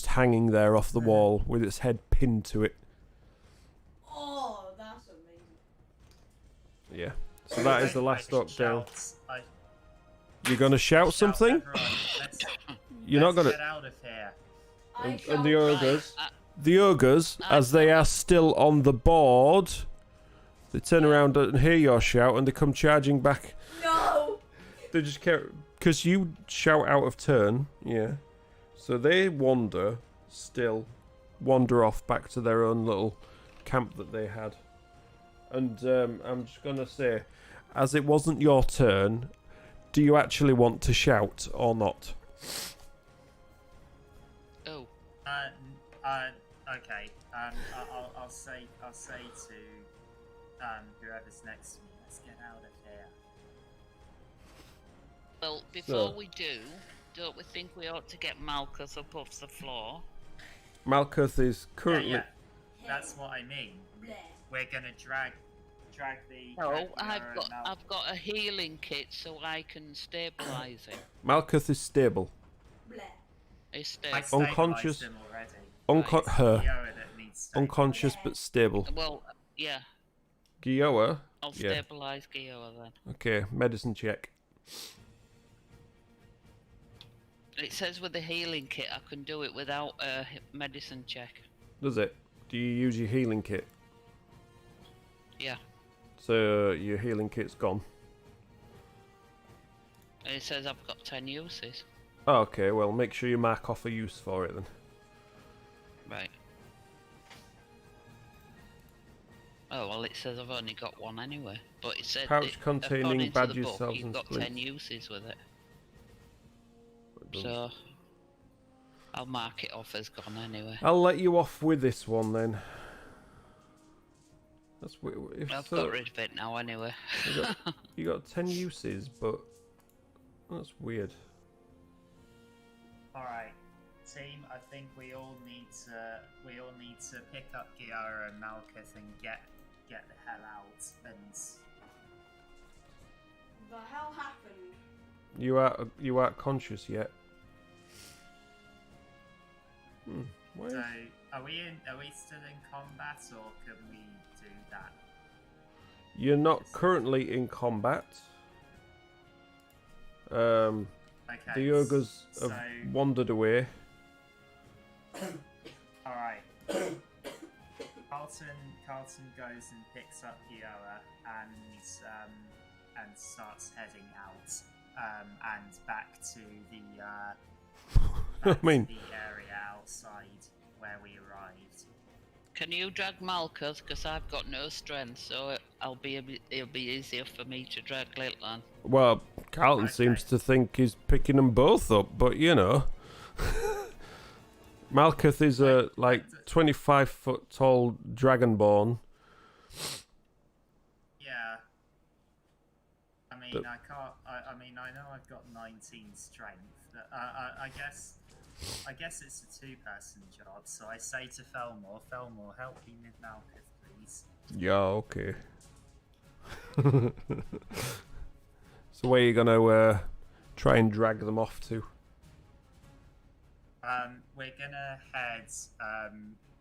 hanging there off the wall with its head pinned to it. Oh, that's amazing. Yeah. So that is the last orc down. I You're gonna shout shout something? everyone, You're not gonna. Get out of here. And the ogres. The ogres, as they are still on the board, they turn around and hear your shout, and they come charging back. No! They just care because you shout out of turn, yeah. So they wander off back to their own little camp that they had. And I'm just gonna say, as it wasn't your turn, do you actually want to shout or not? Oh. Okay. I'll say to whoever's next to me, let's get out of here. Well, before we do, don't we think we ought to get Malketh up off the floor? Malketh is currently. Yeah. That's what I mean. We're gonna drag the. No, I've got a healing kit so I can stabilize him. Malketh is stable. He's I stable. Unconscious. Him already. Unconscious but stable. Well, yeah, Guilla. I'll Yeah. stabilize Guilla then. Okay, medicine check. It says with the healing kit I can do it without a medicine check. Does it? Do you use your healing kit? Yeah. So your healing kit's gone. And it says I've got 10 uses. Oh, okay, well make sure you mark off a use for it then. Right. Oh, well it says I've only got one anyway. But it said Pouch containing according to badges, the book, salves you've and got splints. 10 uses with it. So I'll mark it off as gone anyway. I'll let you off with this one then. That's if I've so, got rid of it now anyway. you got 10 uses, but that's weird. Alright, team, I think we all need to pick up Guilla and Malketh and get the hell out and The hell happened? You aren't conscious yet. Why? so are we still in combat or can we do that? You're not currently in combat. Okay. The ogres have wandered away. Alright. Carlton goes and picks up Guilla and starts heading out and back to the I mean, the area outside where we arrived. Can you drag Malketh? Because I've got no strength, so it'll be easier for me to drag Litlan. well, Carlton Okay. seems to think he's picking them both up, but you know. Malketh is a 25-foot tall dragonborn. Yeah. I mean, I can't. I know I've got 19 strength. I guess it's a two-person job. So I say to Felmore, help me with Malketh, please. Yeah, okay. So where are you gonna try and drag them off to? We're gonna head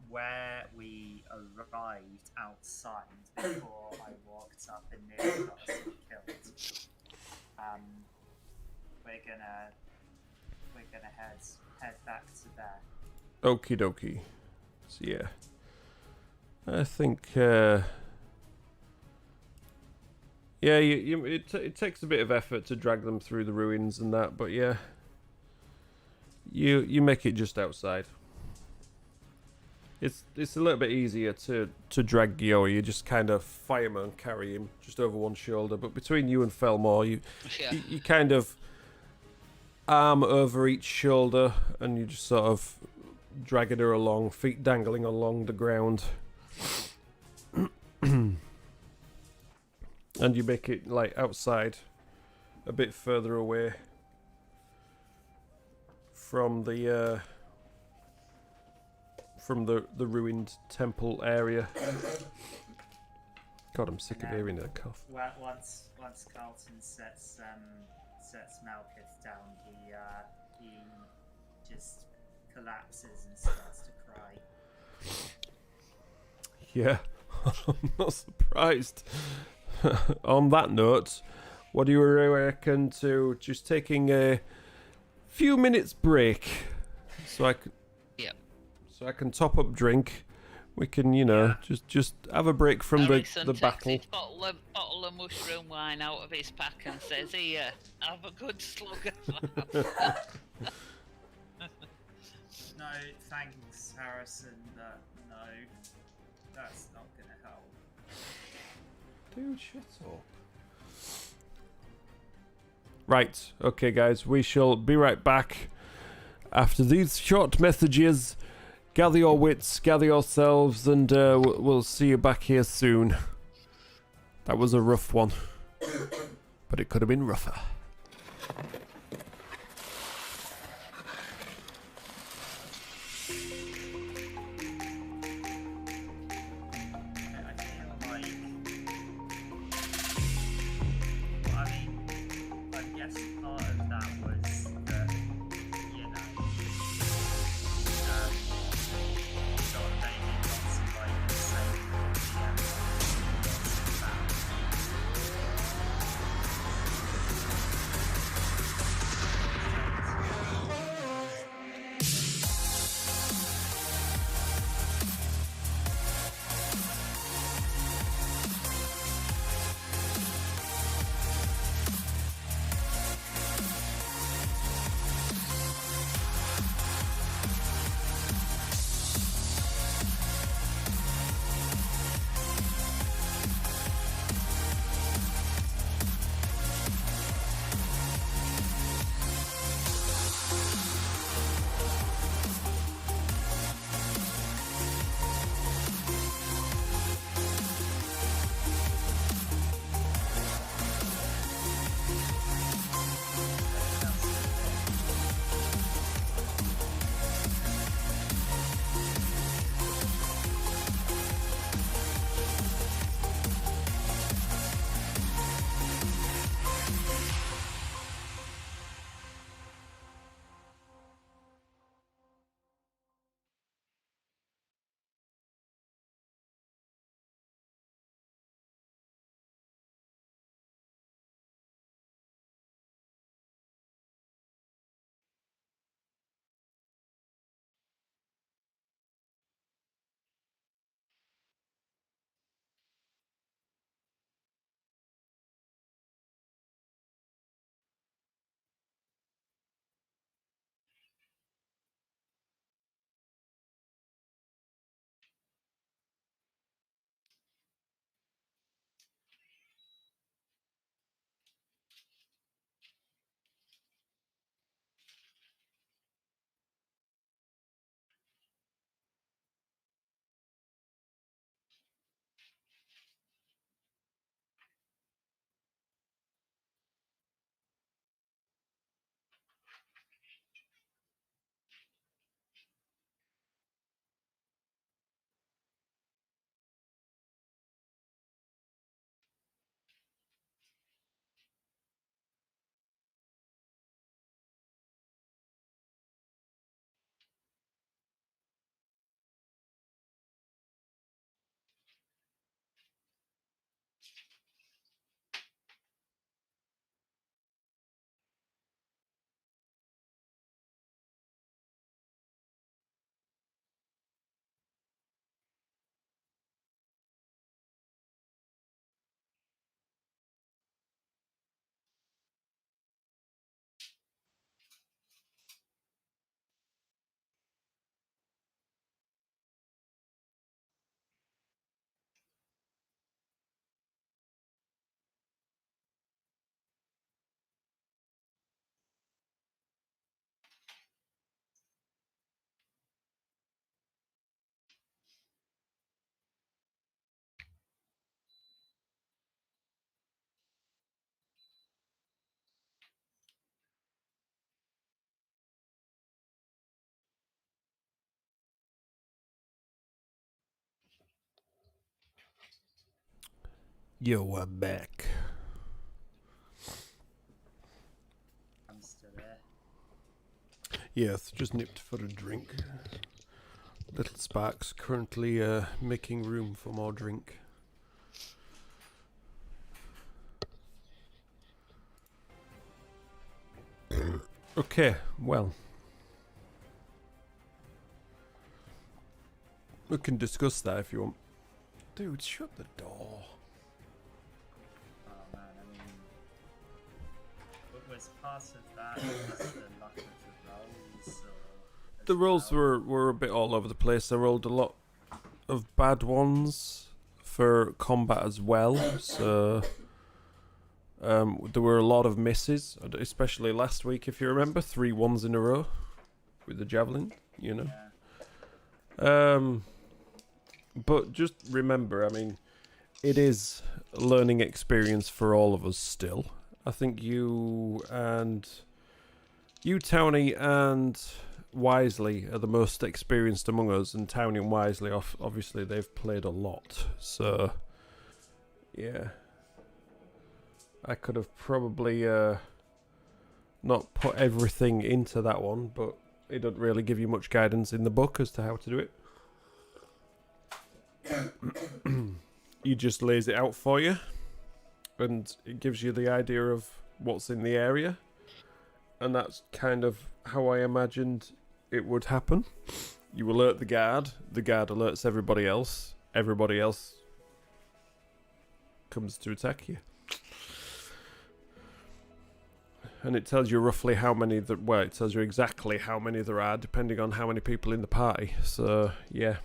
where we arrived outside before I walked up and nearly got us killed. We're gonna head back to there. Okie dokie. So yeah, I think Yeah, it takes a bit of effort to drag them through the ruins and that, but yeah, you make it just outside. It's a little bit easier to drag Guilla. You just kind of fireman carry him just over one shoulder, but between you and Felmore, you kind of arm over each shoulder, and you just sort of dragging her along, feet dangling along the ground. And you make it like outside, a bit further away from the ruined temple area. God, I'm sick of hearing that cough. Once Carlton sets Malketh down, he just collapses and starts to cry. Yeah, I'm not surprised. On that note, what do you reckon to just taking a few minutes break so I can top up drink? We can, just have a break from the battle. Takes a bottle of mushroom wine out of his pack and says, "Here, have a good slug of that." No, thanks, Harrison. No, that's not gonna help. Dude, shut up. Right, okay guys, we shall be right back after these short messages. Gather your wits, gather yourselves, and we'll see you back here soon. That was a rough one, but it could have been rougher. You are back. I'm still there. Yes, just nipped for a drink. Little Spark's currently making room for more drink. Okay, well. We can discuss that if you want. Dude, shut the door. Oh man, I mean, what was part of that was the luck of the rolls? Or The rolls were a bit all over the place. I rolled a lot of bad ones for combat as well, so there were a lot of misses, especially last week, if you remember, 3 1s in a row with the javelin, you know. Yeah. But just remember, I mean, it is a learning experience for all of us still. I think you, Townie, and Wisely are the most experienced among us, and Townie and Wisely, obviously, they've played a lot. So, yeah. I could have probably not put everything into that one, but it doesn't really give you much guidance in the book as to how to do it. He just lays it out for you, and it gives you the idea of what's in the area, and that's kind of how I imagined it would happen. You alert the guard alerts everybody else comes to attack you, and it tells you roughly how many it tells you exactly how many there are depending on how many people in the party. So yeah.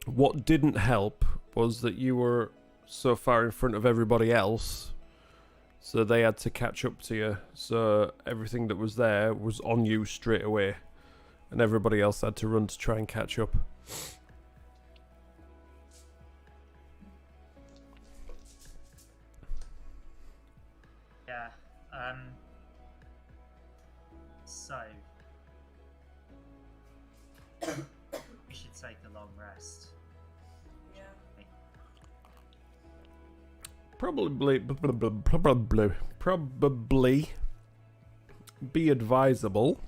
What didn't help was that you were so far in front of everybody else, so they had to catch up to you. So everything that was there was on you straight away, and everybody else had to run to try and catch up. Yeah. So we should take a long rest. Yeah. Probably be advisable.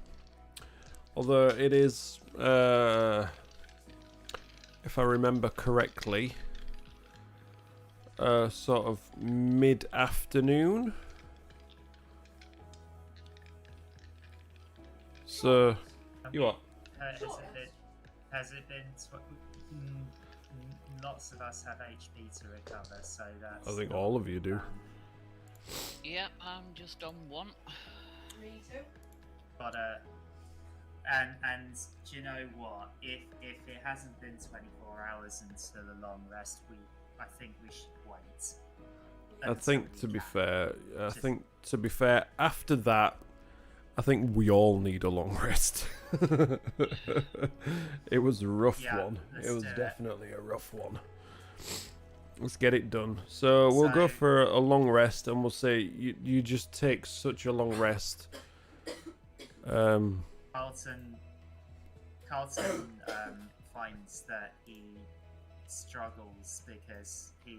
Although it is, if I remember correctly, sort of mid-afternoon. So, you what? Has it been? Lots of us have HP to recover, so that's. I think all of you do. Yeah, I'm just on 1. Me too. But and do you know what? If it hasn't been 24 hours until the long rest, I think we should wait. I think to be fair, after that, I think we all need a long rest. It was a rough one. It was definitely a rough one. Let's get it done. So we'll go for a long rest, and we'll say you just take such a long rest. Carlton finds that he struggles because he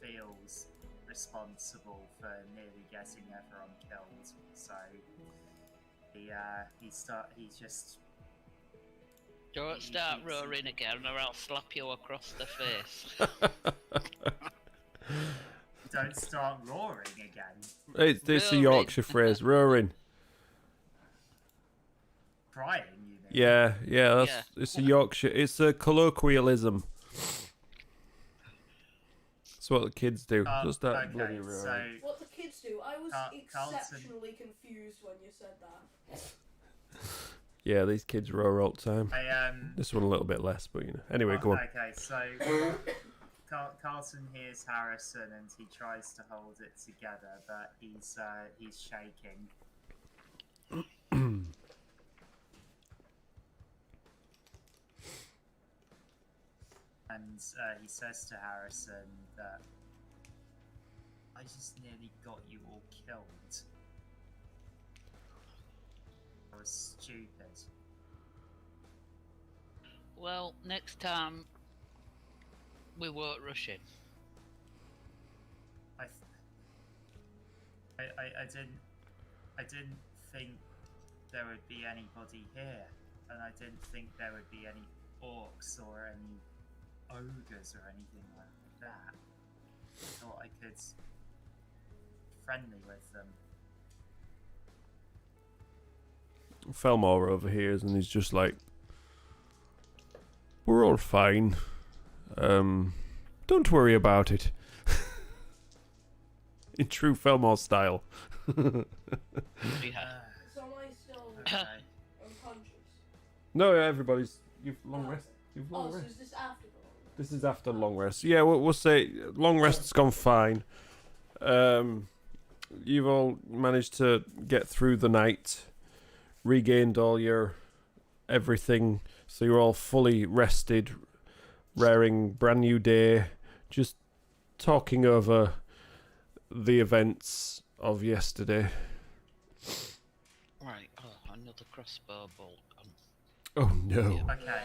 feels responsible for nearly getting everyone killed. So he just. Don't start roaring again, or I'll slap you across the face. Don't start roaring again. It's a Yorkshire phrase, roaring. Crying, you mean? Yeah. It's a Yorkshire. It's a colloquialism. That's what the kids do. Just that bloody roaring. So What the kids do? I was exceptionally confused when you said that. Yeah, these kids roar all the time. This one a little bit less, but you know. Anyway, go on. Okay, so Carlton hears Harrison and he tries to hold it together, but he's shaking. And he says to Harrison that I just nearly got you all killed. I was stupid. Well, next time we won't rush in. I didn't think there would be anybody here, and I didn't think there would be any orcs or any ogres or anything like that. I thought I could be friendly with them. Felmore overhears and he's just like, we're all fine. Don't worry about it. In true Felmore style. Yeah. So am I still Okay. unconscious? No, everybody's... You've long rest. You've long So rest. is this after the long rest? This is after long rest. Yeah, we'll say long rest's gone fine. You've all managed to get through the night, regained all your everything, so you're all fully rested, raring brand new day, just talking over the events of yesterday. Right. Oh, another crossbow bolt. Oh no. Okay.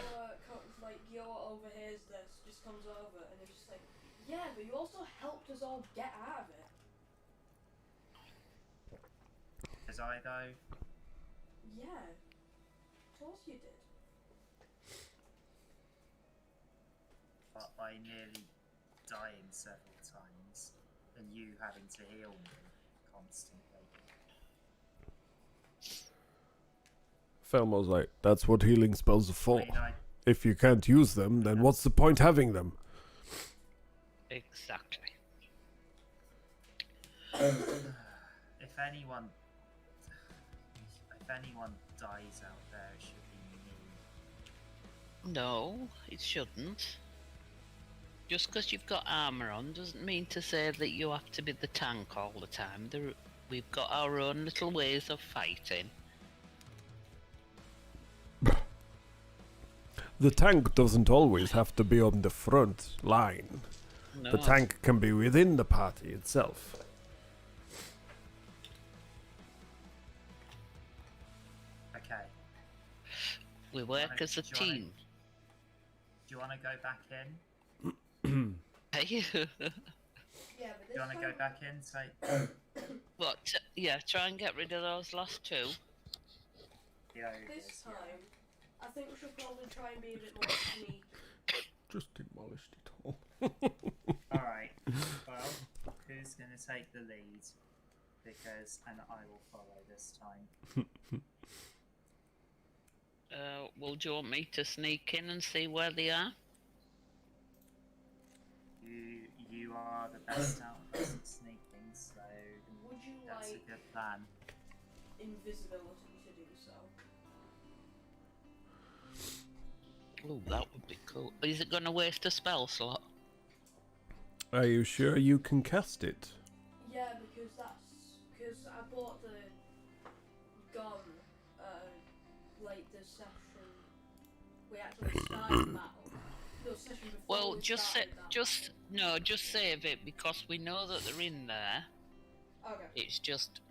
Like, Guilla overhears this, just comes over, and it's just like, yeah, but you also helped us all get out of it. Was I though? Yeah. Of course you did. But by nearly dying several times, and you having to heal me constantly. Felmore's like, that's what healing spells are for. I mean, If you can't use them, then what's the point having them? Exactly. if anyone dies out there, it should be me. No, it shouldn't. Just because you've got armour on doesn't mean to say that you have to be the tank all the time. We've got our own little ways of fighting. The tank doesn't always have to be on the front line. No, The tank can be within the party itself. Okay. we work as a do you wanna- team. Do you want to go back in? Hey, Yeah, but Do this you want to go time, back in? Say, what? Yeah, try and get rid of those last two. the ogres. this time, I think we should probably try and be a bit more sneaky. Just demolished it all. Alright, well, who's going to take the lead? And I will follow this time. Well, do you want me to sneak in and see where they are? You are the best out of us at sneaking, so Would you that's like a good plan. invisibility to do so? Oh, that would be cool. Is it going to waste a spell slot? Are you sure you can cast it? Yeah, because I bought the gun like the session we actually started the battle. No, session before Well, we just started that. just save it because we know that they're in there. Okay. It's just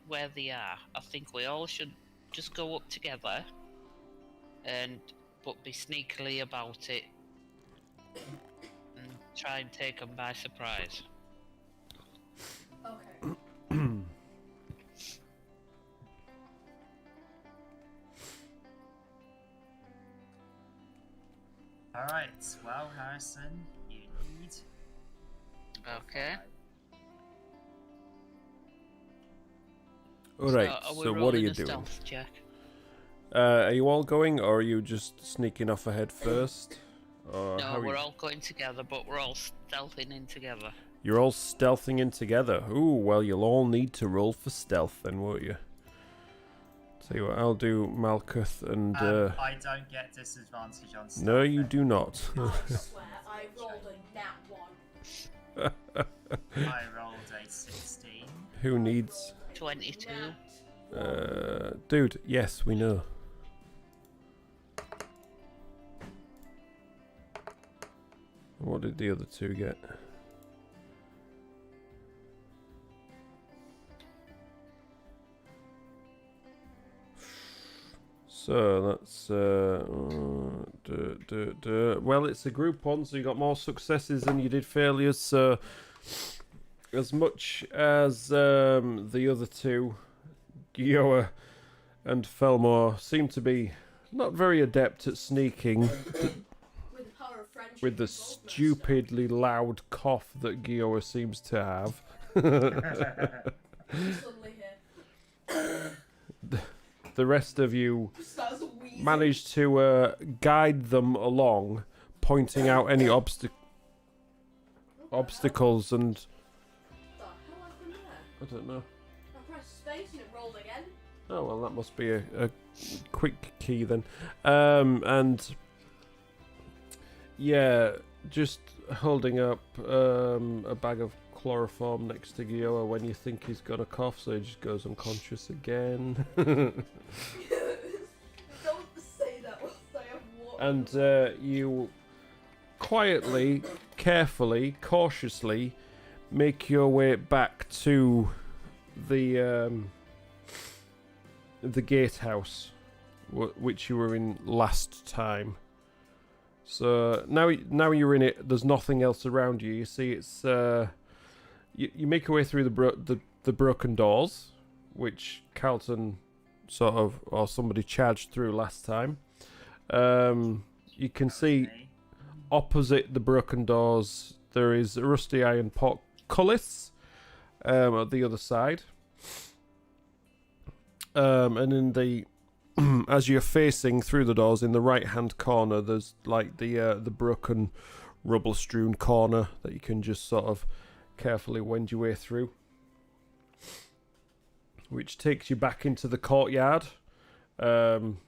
where they are. I think we all should just go up together but be sneakily about it and try and take them by surprise. Okay. Alright, well, Harrison, you need. Okay. Alright, Are we so what are rolling you a doing? stealth check? Are you all going, or are you just sneaking off ahead first? Or how No, are we're you? all going together, but we're all stealthing in together. You're all stealthing in together. Ooh, well, you'll all need to roll for stealth then, won't you? Tell you what, I'll do Malketh and... I don't get disadvantage on stuff. No, you do not. I swear, I rolled a nat 1. I rolled a 16. Who needs... 22. Dude, yes, we know. What did the other two get? So that's well, it's a group one, so you got more successes than you did failures. So as much as the other two, Guilla and Felmore, seem to be not very adept at sneaking, With the power of friendship. with the and boldness. stupidly loud cough that Guilla seems to have. Suddenly here. The rest of you Starts wheezing. managed to guide them along, pointing out any What the obstacles and hell happened there? I don't know. I pressed space and it rolled again. Oh well, that must be a quick key then. And yeah, just holding up a bag of chloroform next to Guilla when you think he's got a cough, so he just goes unconscious again. Don't say that whilst I have water. And you quietly, carefully, cautiously make your way back to the gatehouse, which you were in last time. So now you're in it. There's nothing else around you. You see, it's you make your way through the broken doors, which Carlton sort of or somebody charged through last time. You can see opposite the broken doors there is a rusty iron portcullis at the other side. And in the as you're facing through the doors in the right hand corner, there's like the broken rubble strewn corner that you can just sort of carefully wend your way through, which takes you back into the courtyard,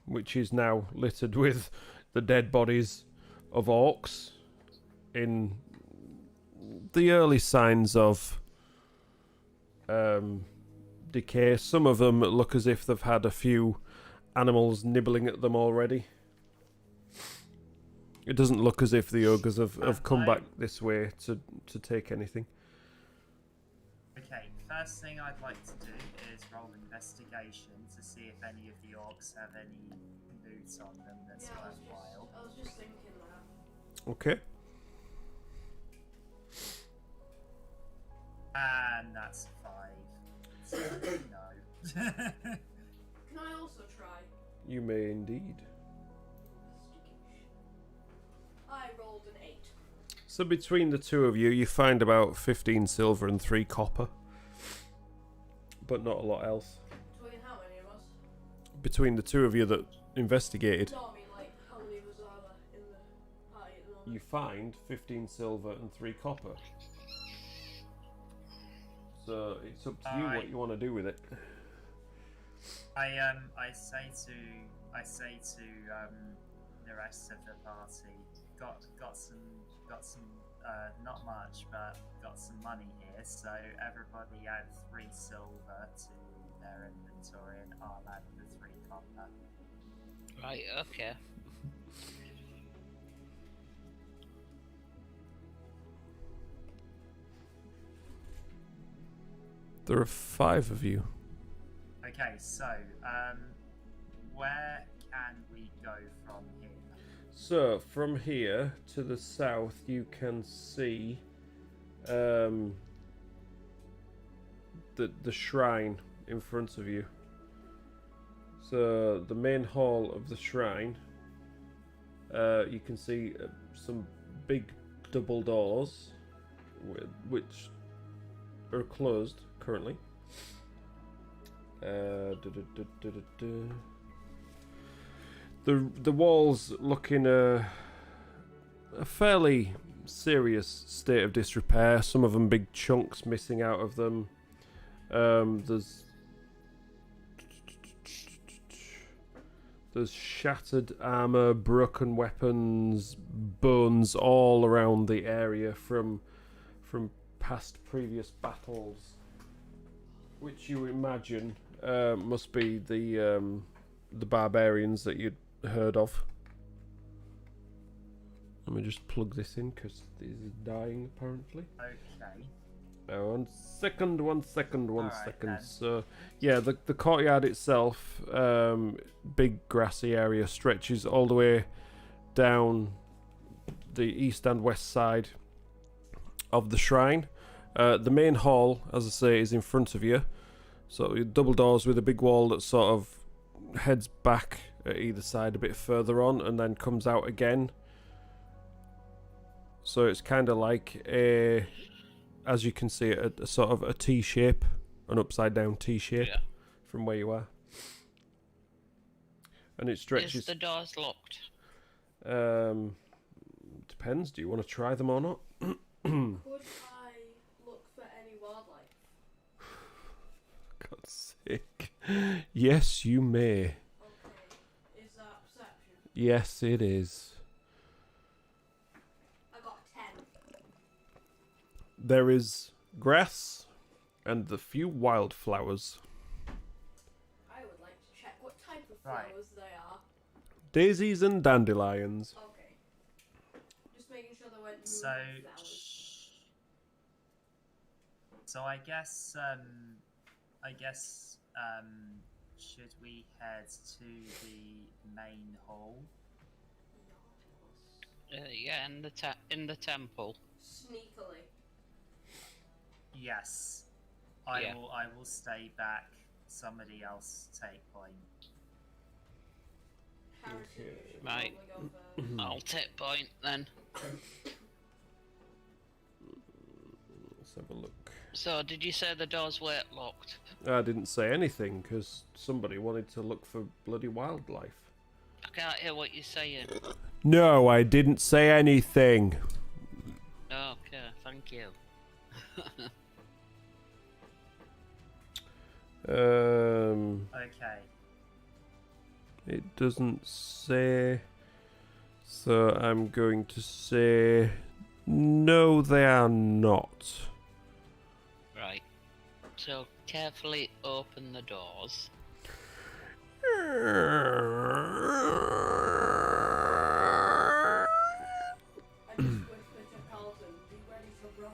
which is now littered with the dead bodies of orcs in the early signs of decay. Some of them look as if they've had a few animals nibbling at them already. It doesn't look as if the ogres have come back this way to take anything. Okay, first thing I'd like to do is roll investigation to see if any of the orcs have any loot on them that's Yeah, worthwhile. I was just thinking that. Okay. And that's 5. So, no. Can I also try? You may indeed. I rolled an 8. So between the two of you find about 15 silver and 3 copper. But not a lot else. Between how many of us? Between the two of you that investigated, No, I mean, like, how many of us are there in the party at the moment? you find 15 silver and 3 copper. So it's up to you what you want to do with it. I say to the rest of the party, got some not much, but got some money here. So everybody add 3 silver to their inventory, and I'll add the 3 copper. Right, okay. There are 5 of you. Okay, so where can we go from here? So from here to the south, you can see the shrine in front of you. So the main hall of the shrine, you can see some big double doors, which are closed currently. The walls look in a fairly serious state of disrepair. Some of them big chunks missing out of them. There's shattered armor, broken weapons, bones all around the area from past previous battles, which you imagine must be the barbarians that you'd heard of. Let me just plug this in because this is dying apparently. Okay. Oh, one second. Alright, then. So, yeah, the courtyard itself, big grassy area, stretches all the way down the east and west side of the shrine. The main hall, as I say, is in front of you. So double doors with a big wall that sort of heads back at either side a bit further on and then comes out again. So it's kind of like a, as you can see, a sort of a T shape, an upside down T shape from where you are. And it stretches. Is the doors locked? Depends. Do you want to try them or not? Could I look for any wildlife? God's sake. Yes, you may. Okay. Is that perception? Yes, it is. I got a 10. There is grass and the few wildflowers. I would like to check what type of Right. flowers they are. Daisies and dandelions. Okay. Just making sure there weren't So, moving flowers. so I guess, should we head to the main hall? Yeah, in the temple. Sneakily. Yes. Yeah. I will stay back. Somebody else take point. Harrison, Okay. you should Right. probably go first. I'll take point then. Let's have a look. So, did you say the doors weren't locked? I didn't say anything because somebody wanted to look for bloody wildlife. I can't hear what you're saying. No, I didn't say anything. Okay, thank you. Okay. It doesn't say. So I'm going to say no, they are not. Right. So, carefully open the doors. I just whispered to Carlton, be ready to run.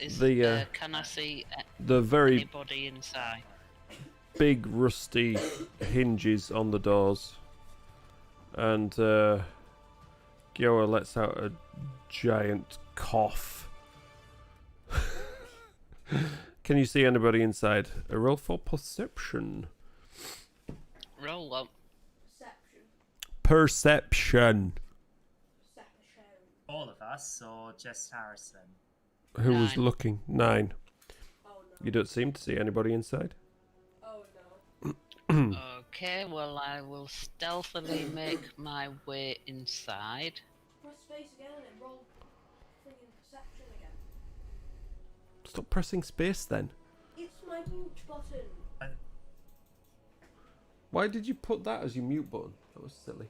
Is The, can I see The very anybody inside? big rusty hinges on the doors, and Guilla lets out a giant cough. Can you see anybody inside? A roll for perception. Roll up. Perception. Perception. Perception. All of us, or just Harrison? Who was 9. looking? 9. Oh no. You don't seem to see anybody inside. Oh no. Okay, well, I will stealthily make my way inside. Press space again and roll friggin' perception again. Stop pressing space then. It's my mute button. Why did you put that as your mute button? That was silly. I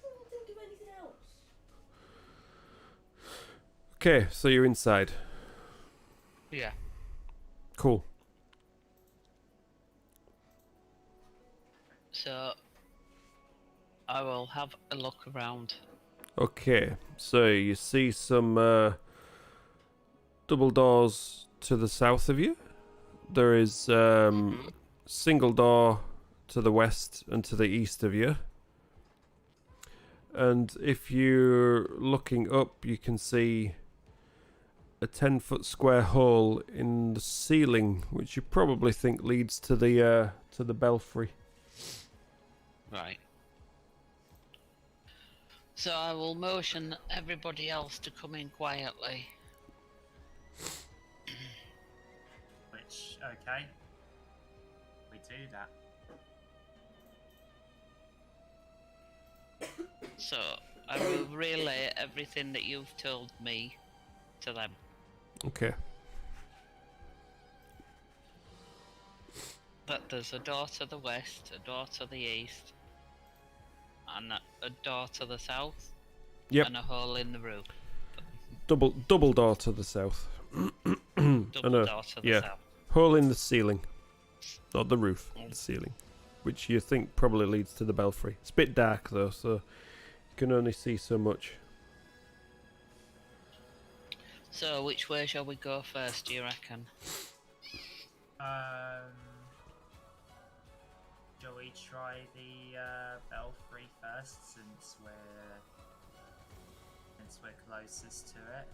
couldn't think of anything else. Okay, so you're inside. Yeah. Cool. So, I will have a look around. Okay, so you see some double doors to the south of you. There is single door to the west and to the east of you. And if you're looking up, you can see a 10-foot square hole in the ceiling, which you probably think leads to the belfry. Right. So I will motion everybody else to come in quietly. Which, okay. We do that. So I will relay everything that you've told me to them. Okay. That there's a door to the west, a door to the east, and a door to the south, Yep. and a hole in the roof. Double door to the south. Double know, door to the yeah. south. Hole in the ceiling. Not the roof, the ceiling. Which you think probably leads to the belfry. It's a bit dark though, so you can only see so much. So which way shall we go first, do you reckon? Shall we try the belfry first, since we're closest to it?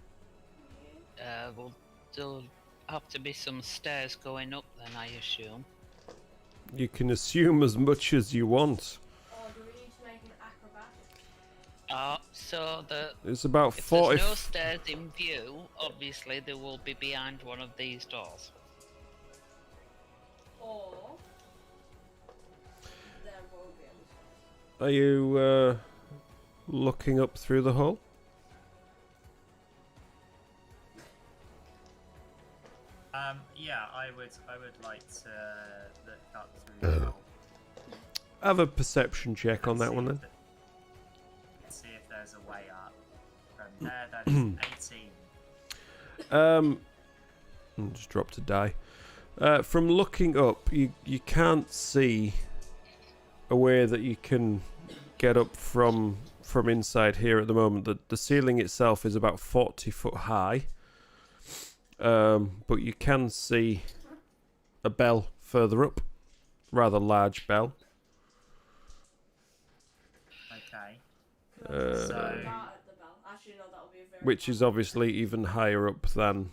Well, there'll have to be some stairs going up then, I assume. You can assume as much as you want. Or do we need to make an acrobatic? So It's about if 40. there's no stairs in view, obviously they will be behind one of these doors. Or there won't be any stairs. Are you looking up through the hole? Yeah, I would like to look up through the hole. Have a perception check on and that see one then. See if there's a way up. From there, that is 18. I'll just dropped a die. From looking up, you can't see a way that you can get up from inside here at the moment. The ceiling itself is about 40 foot high. But you can see a bell further up, rather large bell. Okay. Can I just start at the bell? Actually, no, that'll be a very Which is obviously even higher up than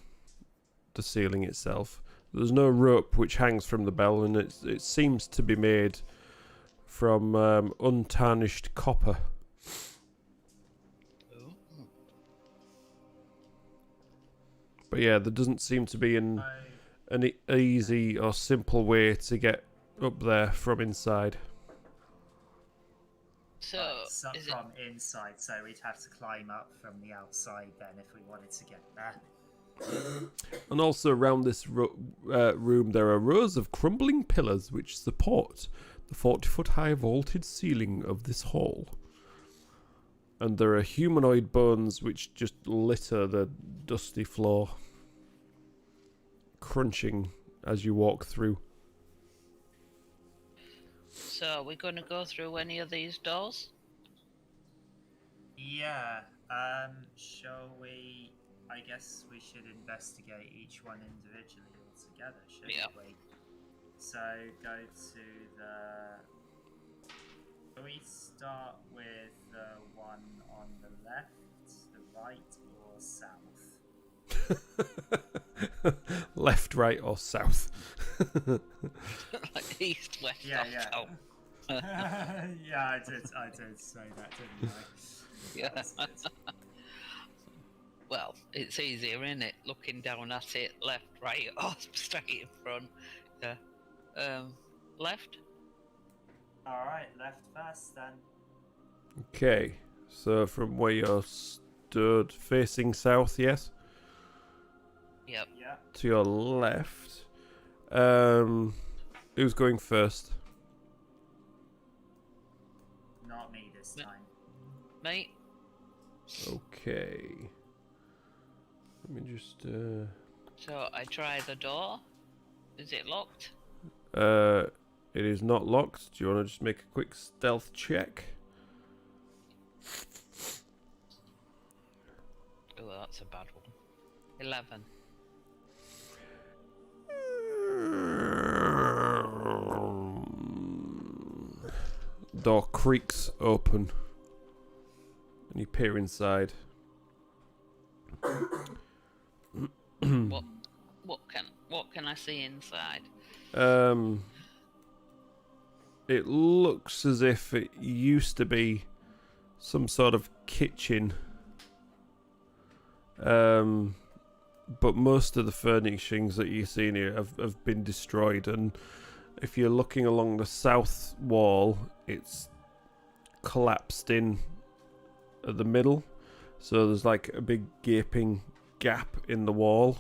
the ceiling itself. There's no rope which hangs from the bell, and it seems to be made from untarnished copper. But yeah, there doesn't seem to be an easy or simple way to get up there from inside. So, is from inside, so we'd have to climb up from the outside then if we wanted to get there. And also around this room there are rows of crumbling pillars which support the 40-foot high vaulted ceiling of this hall. And there are humanoid bones which just litter the dusty floor, crunching as you walk through. So, are we going to go through any of these doors? Yeah, shall we... I guess we should investigate each one individually altogether, shouldn't we? So, go to the... Can we start with the one on the left, the right, or south? Left, right, or south? Like east, west, Yeah, north, yeah. south. Yeah, I did say that, didn't I? Yeah. That's good. Well, it's easier, isn't it? Looking down at it, left, right, or straight in front. Left? Alright, left first then. Okay, so from where you're stood, facing south, yes? Yep. Yeah. To your left. Who's going first? Not me this time. Mate? Okay. Let me just So, I try the door. Is it locked? it is not locked. Do you want to just make a quick stealth check? Oh, that's a bad one. 11. Door creaks open, and you peer inside. What can I see inside? It looks as if it used to be some sort of kitchen. But most of the furnishings that you see in here have been destroyed, and if you're looking along the south wall, it's collapsed in at the middle, so there's like a big gaping gap in the wall,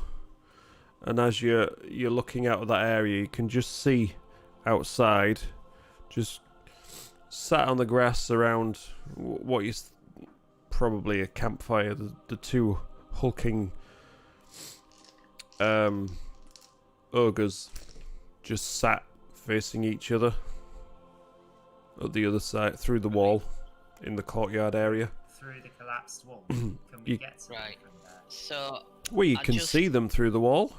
and as you're looking out of that area, you can just see outside, just sat on the grass around what is probably a campfire, the two hulking ogres just sat facing each other at the other side, through the wall in the courtyard area. Through the collapsed wall. Can we get to them from there? So, Well, you I can just- see them through the wall.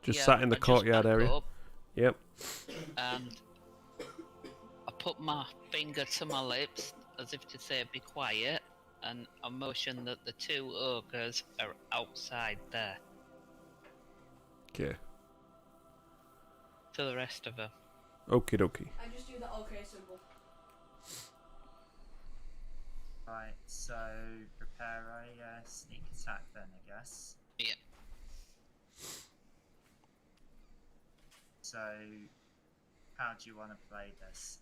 Just yeah, sat in the I just courtyard back area. up Yep. and I put my finger to my lips as if to say, be quiet. and a motion that the 2 ogres are outside there Okay. to the rest of them. Okie dokie. I just do the okay symbol. Right, so prepare a sneak attack then, I guess. Yeah. So, how do you want to play this?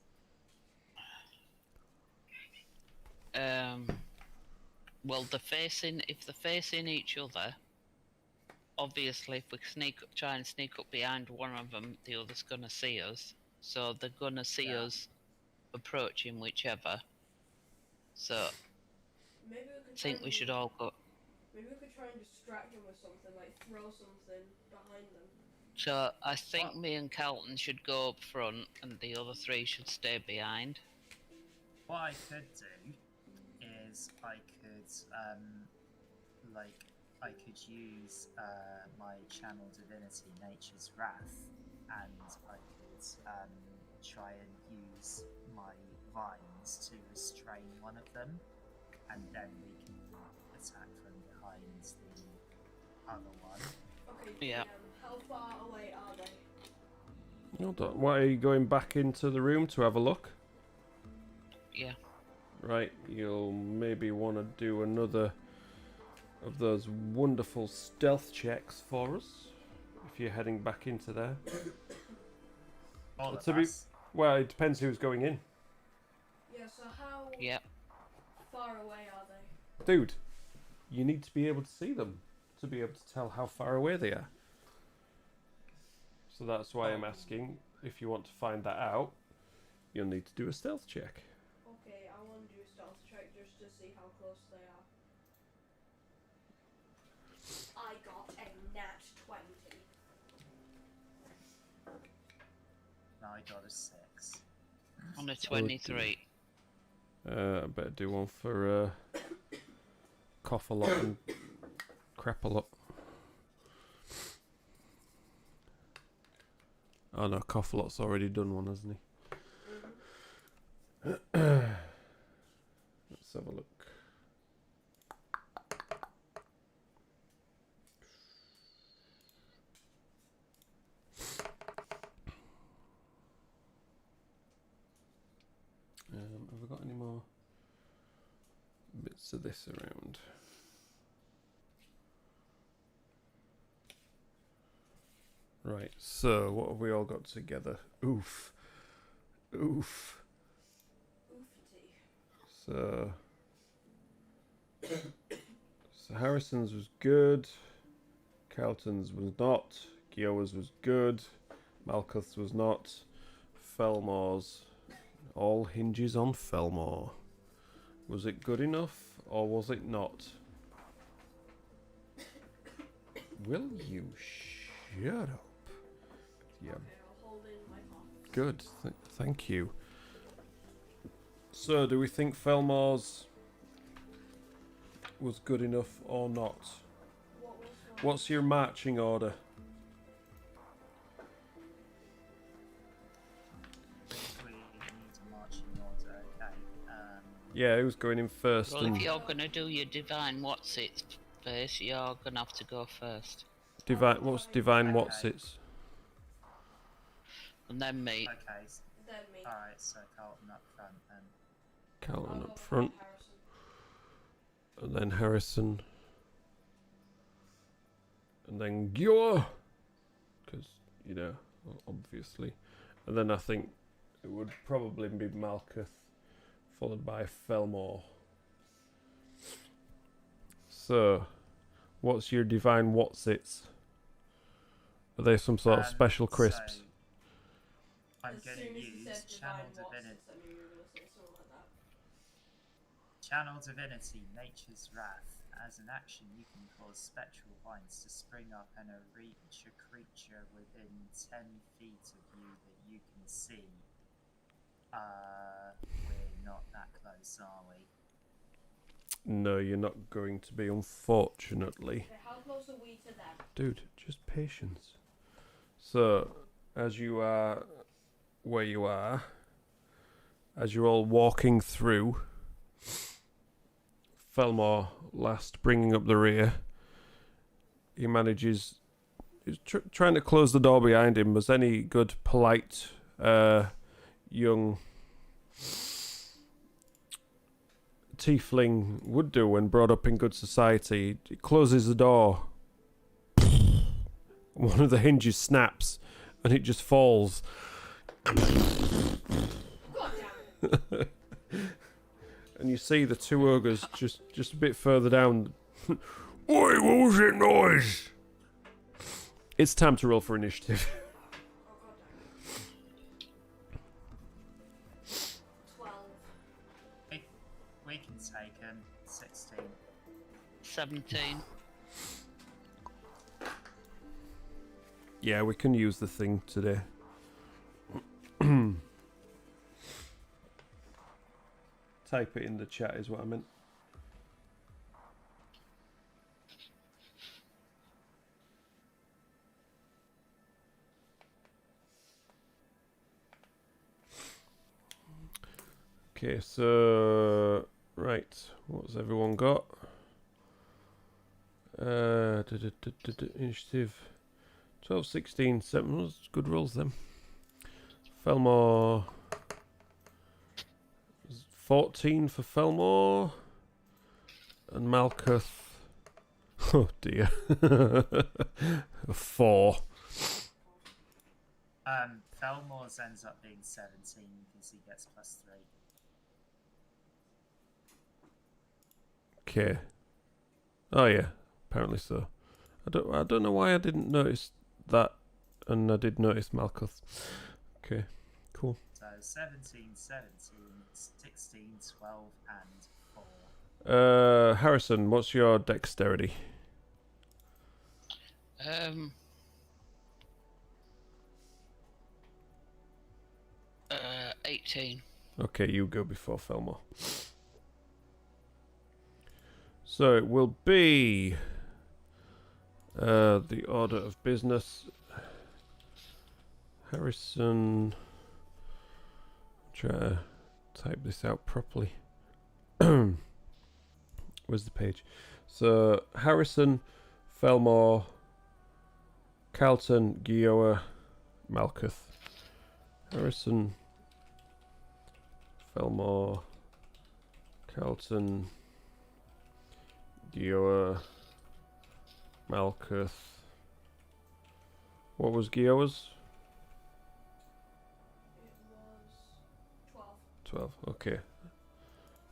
Well, if they're facing each other, obviously if we try and sneak up behind one of them, the other's gonna see us. So they're gonna see us approaching whichever. So Maybe we could I think we should all go. Maybe we could try and distract them with something, like throw something behind them. So I think me and Carlton should go up front, and the other 3 should stay behind. What I could do is I could use my channel divinity, Nature's Wrath, and I could try and use my vines to restrain one of them, and then we can attack from behind the other one. Okay, Yeah. how far away are they? Hold on. Why are you going back into the room to have a look? Yeah. Right, you'll maybe want to do another of those wonderful stealth checks for us if you're heading back into there. All of To be- us. Well, it depends who's going in. Yeah, so how Yep. far away are they? Dude, you need to be able to see them to be able to tell how far away they are. So that's why I'm asking, if you want to find that out, you'll need to do a stealth check. Okay, I want to do a stealth check just to see how close they are. I got a nat 20. I got a 6. On a 23. I better do one for cough a lot and crap a lot. Oh no, cough a lot's already done one, hasn't he? Let's have a look. Have we got any more bits of this around? Right, so what have we all got together? Oof. Oof. Oofty. So Harrison's was good. Carlton's was not. Guilla's was good. Malketh's was not. Felmore's all hinges on Felmore. Was it good enough or was it not? Will you shut up? Yeah. Okay, I'll hold in my cough. Good. Thank you. So, do we think Felmore's was good enough or not? What was one? What's your marching order? We need a marching order, okay. Yeah, who's going in first? Well, And if you're gonna do your divine what's it first, you're gonna have to go first. divine. What's divine? Okay. What's it? And then me. Okay, Then me. alright, so Carlton up front then. Carlton I'll up go front, Harrison. and then Harrison, and then Guilla, because you know, obviously, and then I think it would probably be Malketh, followed by Felmore. So, what's your divine what's-its? Are they some sort of special crisps? So I'm As going soon to as you use said Channel divine Divinity. what's-its, I knew you were going to say something like that. Channel Divinity, Nature's Wrath. As an action, you can cause spectral vines to spring up and reach a creature within 10 feet of you that you can see. We're not that close, are we? No, you're not going to be, unfortunately. Okay, how close are we to them? Dude, just patience. So, as you are where you are, as you're all walking through, Felmore last, bringing up the rear. He manages... He's trying to close the door behind him, as any good, polite, young tiefling would do when brought up in good society. He closes the door. One of the hinges snaps, and it just falls. And you see the two ogres just a bit further down. Oi, what was that noise? It's time to roll for initiative. 12. We can take him. 16. 17. Yeah, we can use the thing today. Type it in the chat is what I meant. Okay, so right, what's everyone got? Initiative 12, 16, 7. Those good rolls then. Felmore 14 for Felmore, and Malketh. Oh dear, 4. Felmore's ends up being 17 because he gets +3. Okay. Oh yeah, apparently so. I don't know why I didn't notice that, and I did notice Malketh. Okay, cool. So 17, 17, 16, 12, and 4. Harrison, what's your dexterity? 18. Okay, you go before Felmore. So it will be the order of business. Harrison, try to type this out properly. Where's the page? So Harrison, Felmore, Carlton, Guilla, Malketh. Harrison, Felmore, Carlton, Guilla, Malketh. What was Guilla's? It was 12. Okay.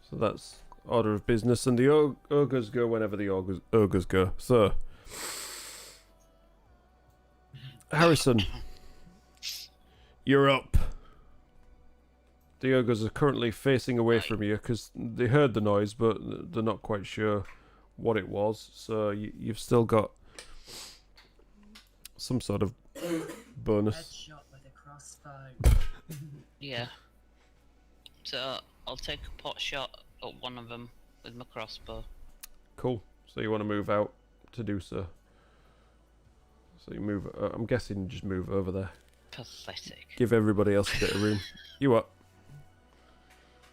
So that's order of business, and the ogres go whenever the ogres go. So, Harrison, you're up. The ogres are currently facing away from you because they heard the noise, but they're not quite sure what it was. So you've still got some sort of bonus. Headshot with a crossbow. Yeah. So I'll take a pot shot at one of them with my crossbow. Cool. So you want to move out to do so. So you move. I'm guessing just move over there. Pathetic. Give everybody else a bit of room. You what?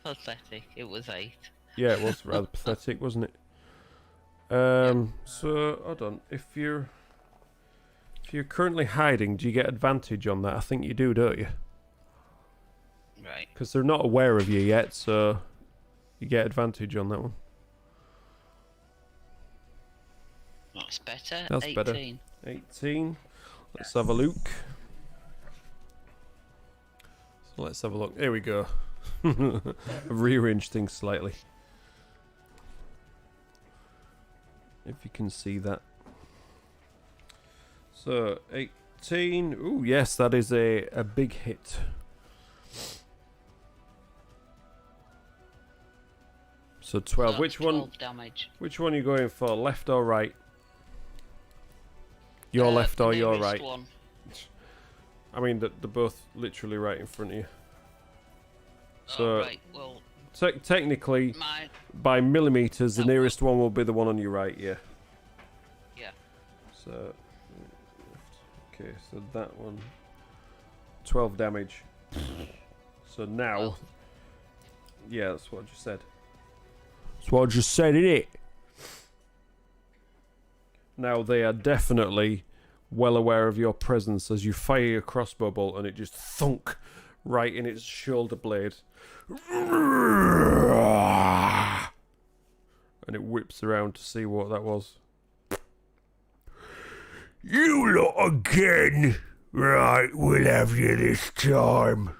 Pathetic. It was 8. Yeah, it was rather pathetic, wasn't it? So hold on. If you're currently hiding, do you get advantage on that? I think you do, don't you? Right. Because they're not aware of you yet, so you get advantage on that one. That's better. That's 18. better. 18. Let's have a look. So let's have a look. Here we go. I've rearranged things slightly. If you can see that. So 18. Ooh, yes, that is a big hit. So 12. So Which 12 one? damage. Which one are you going for? Left or right? Your left or your right? One. I mean, they're both literally right in front of you. So Oh, right. Well, technically, my by millimeters, the Oh, nearest one will be the one on your right. Yeah. yeah. So, okay, so that one, 12 damage. So now, Well. yeah, that's what I just said. That's what I just said, innit? Now they are definitely well aware of your presence as you fire your crossbow bolt and it just thunk right in its shoulder blade. And it whips around to see what that was. You lot again! Right, we'll have you this time.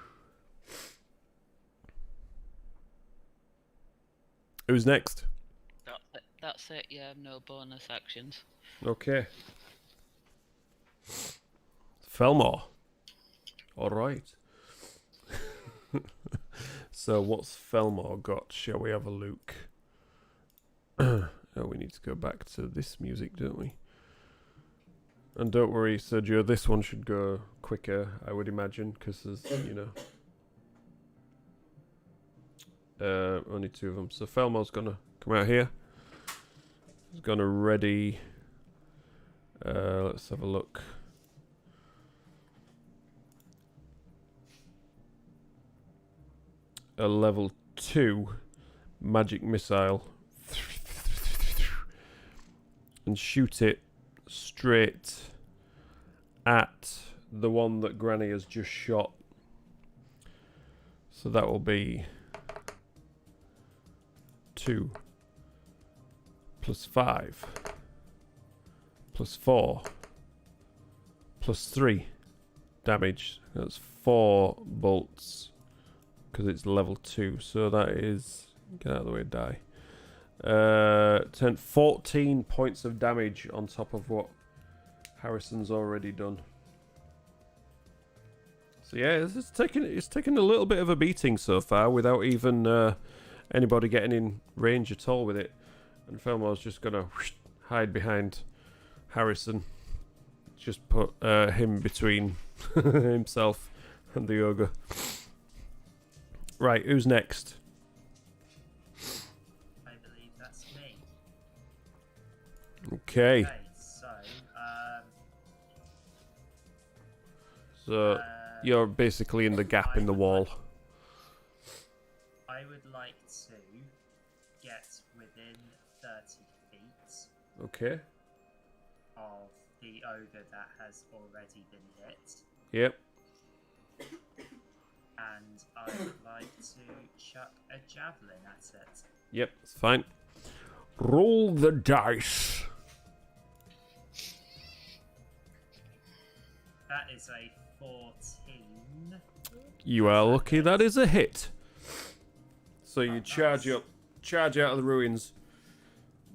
Who's next? That's it, yeah, no bonus actions. Okay. Felmore. Alright. So what's Felmore got? Shall we have a look? Oh, we need to go back to this music, don't we? And don't worry, Sergio, this one should go quicker, I would imagine, because there's, you know, only two of them. So Felmore's gonna come out here. He's gonna ready. Let's have a look. A level 2 magic missile and shoot it straight at the one that Granny has just shot. So that will be 2 plus 5 plus 4 plus 3 damage. That's 4 bolts because it's level 2. So that is, get out of the way, die. 14 points of damage on top of what Harrison's already done. So yeah, it's taken a little bit of a beating so far without even anybody getting in range at all with it. And Felmore's just gonna hide behind Harrison. Just put him between himself and the ogre. Right, who's next? I believe that's me. Okay. Okay, So you're basically in the gap in the wall. I would like to get within 30 feet Okay. of the ogre that has already been hit, Yep. and I would like to chuck a javelin at it. Yep, it's fine. Roll the dice. That is a 14. You are lucky that is a hit. So you charge out of the ruins,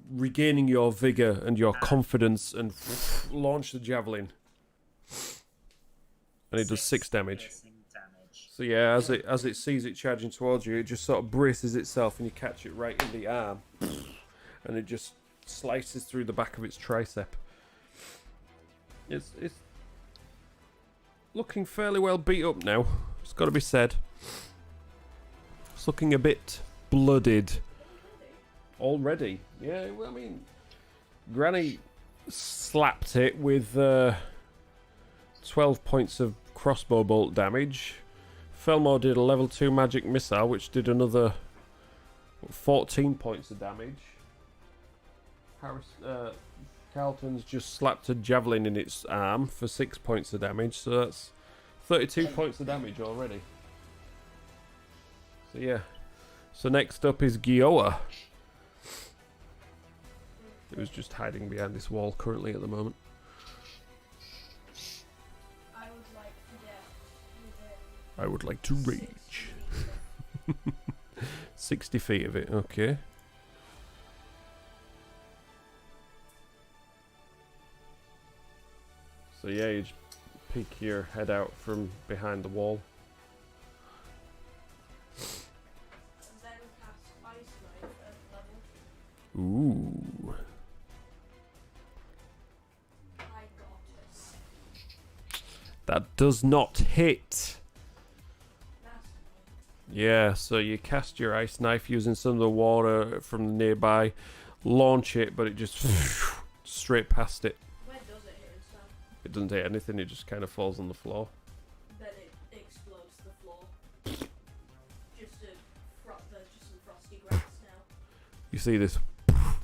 regaining your vigor and your confidence, and launch the javelin. And it does 6 damage. Piercing damage. So yeah, as it sees it charging towards you, it just sort of braces itself, and you catch it right in the arm, and it just slices through the back of its tricep. It's looking fairly well beat up now. It's got to be said. It's looking a bit blooded already. Yeah, well, I mean, Granny slapped it with 12 points of crossbow bolt damage. Felmore did a level 2 magic missile, which did another 14 points of damage. Carlton's just slapped a javelin in its arm for 6 points of damage, so that's 32 points of damage already. So yeah. So next up is Guilla, who's just hiding behind this wall currently at the moment. I would like to get within I would like to rage. 60 feet of it, okay. So yeah, you just peek your head out from behind the wall. and then cast Ice Knife at level. Ooh. I got it. That does not hit. That's Yeah, so you cast your ice knife using some of the water from nearby, launch it, but it just straight past it. where does it hit instead? It doesn't hit anything, it just kind of falls on the floor. Then it explodes the floor. Just some frosty grass now. You see this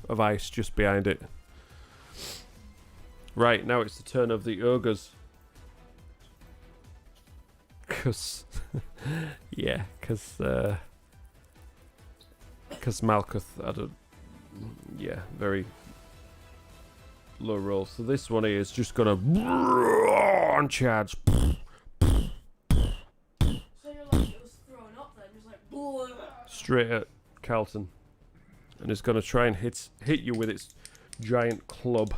of ice just behind it. Right, now it's the turn of the ogres. Because Malketh had a very low roll. So this one here is just gonna and charge. So you're like, it was thrown up then, just like, Straight at Carlton. And it's gonna try and hit you with its giant club.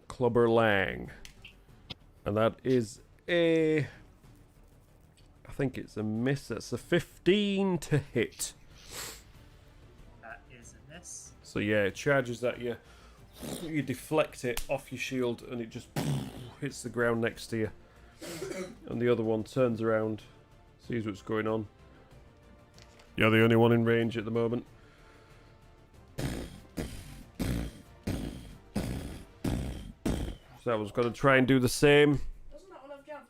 Clubber Lang. And that is I think it's a miss. That's a 15 to hit. That is a miss. So yeah, it charges at you. You deflect it off your shield and it just hits the ground next to you. And the other one turns around, sees what's going on. You're the only one in range at the moment. So I was going to try and do the same. Doesn't that one have javelins?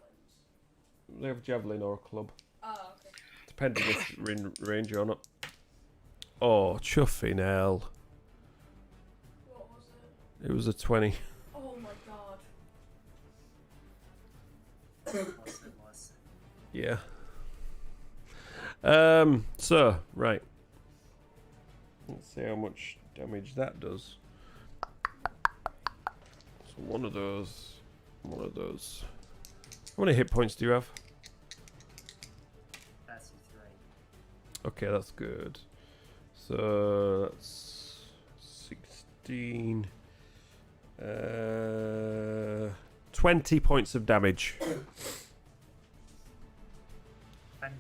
They have javelin or a club. Oh, okay. Depending if you're in range or not. Oh, chuffing hell. What was it? It was a 20. Oh my god. It was. Yeah. So, right. Let's see how much damage that does. So one of those. How many hit points do you have? 33. Okay, that's good. So that's 16. 20 points of damage. 20.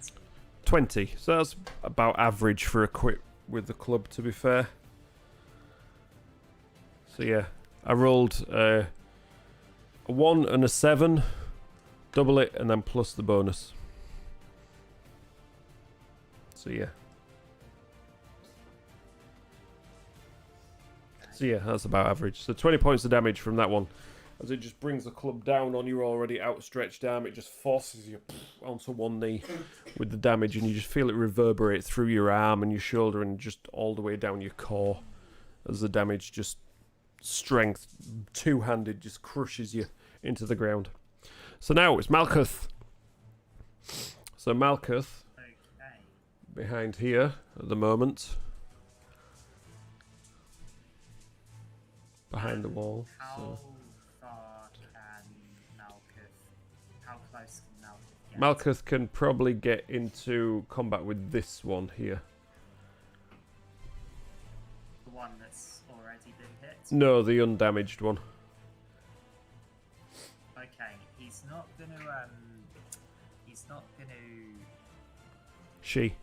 20. So that's about average for a quit with the club, to be fair. So yeah, I rolled a 1 and a 7. Double it and then plus the bonus. So yeah. So yeah, that's about average. So 20 points of damage from that one. As it just brings the club down on your already outstretched arm, it just forces you onto one knee with the damage, and you just feel it reverberate through your arm and your shoulder and just all the way down your core as the damage just strength, two-handed, just crushes you into the ground. So now it's Malketh. So Malketh, Okay. behind here at the moment. Behind the wall. How So. far can Malketh? How close can Malketh get? Malketh can probably get into combat with this one here. The one that's already been hit. No, the undamaged one. Okay, he's not gonna. She.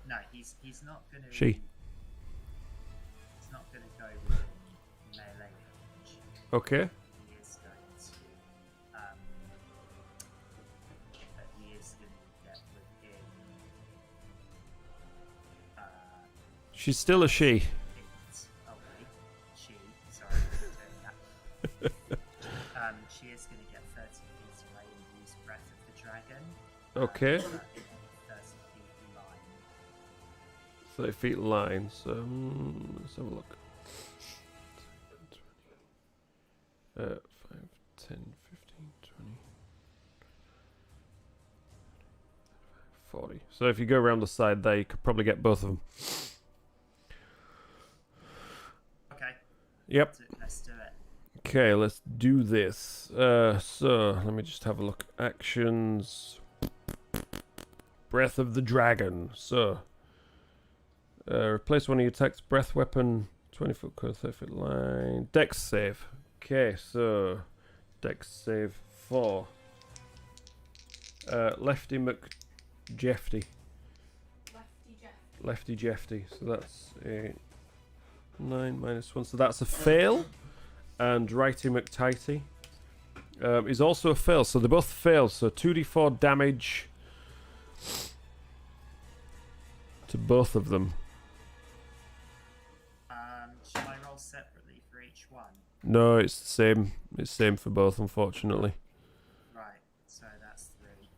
No, he's not gonna. She. He's not gonna go within melee range. Okay. He is going to. But he is going to get within. She's still a she. Feet away. She. Sorry, I'm doing that. She is going to get 30 feet away and use Breath of the Dragon. Okay. 30 feet line. 30 feet line. So let's have a look. 5, 10, 15, 20, 40. So if you go around the side there, you could probably get both of them. Okay. Yep. Let's do it. Okay, let's do this. So let me just have a look. Actions. Breath of the Dragon. So replace one of your attacks. Breath weapon. 20 foot cone, 30 foot line. Dex save. Okay, so Dex save 4. Lefty McJefty. Lefty Jefty. So that's a 9 minus 1. So that's a fail. And Righty McTighty is also a fail. So they both fail. So 2d4 damage to both of them. Shall I roll separately for each one? No, it's the same. It's the same for both, unfortunately. Right, so that's 3.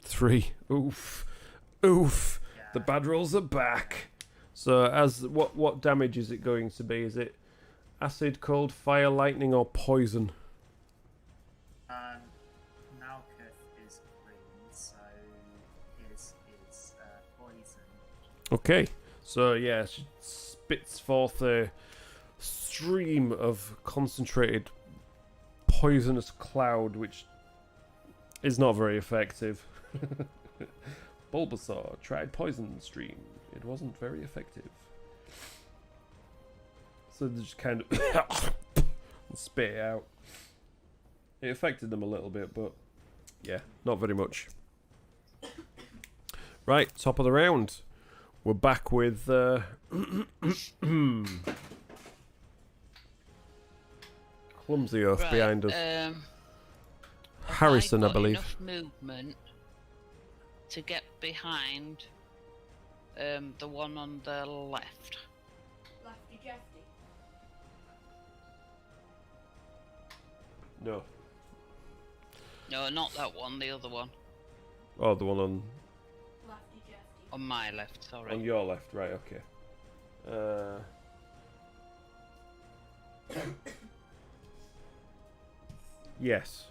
3. Oof. Oof. Yeah. The bad rolls are back. So as what damage is it going to be? Is it acid, cold, fire, lightning, or poison? Malketh is green, so his is poison. Okay. So yeah, she spits forth a stream of concentrated poisonous cloud, which is not very effective. Bulbasaur tried poison stream. It wasn't very effective. So they just kind of spit it out. It affected them a little bit, but yeah, not very much. Right, top of the round. We're back with Clumsy Earth behind us. Harrison, I believe. Enough movement to get behind the one on the left. Lefty Jefty. No. No, not that one. The other one Oh, the one on Lefty Jefty. on my left. Sorry. on your left, right? Okay. Yes.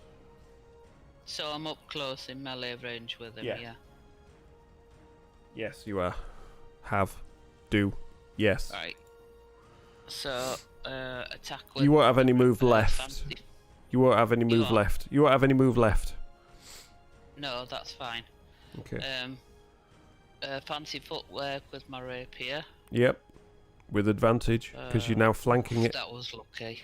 So I'm up close in melee range with him. Yeah. Yeah. Yes, you are. Have. Do. Yes. Right. So attack with. You won't have any move left. fancy- You won't have any You move are. left. You won't have any move left. No, that's fine. Okay. Fancy footwork with my rapier. Yep. With advantage, because you're now flanking it. That was lucky.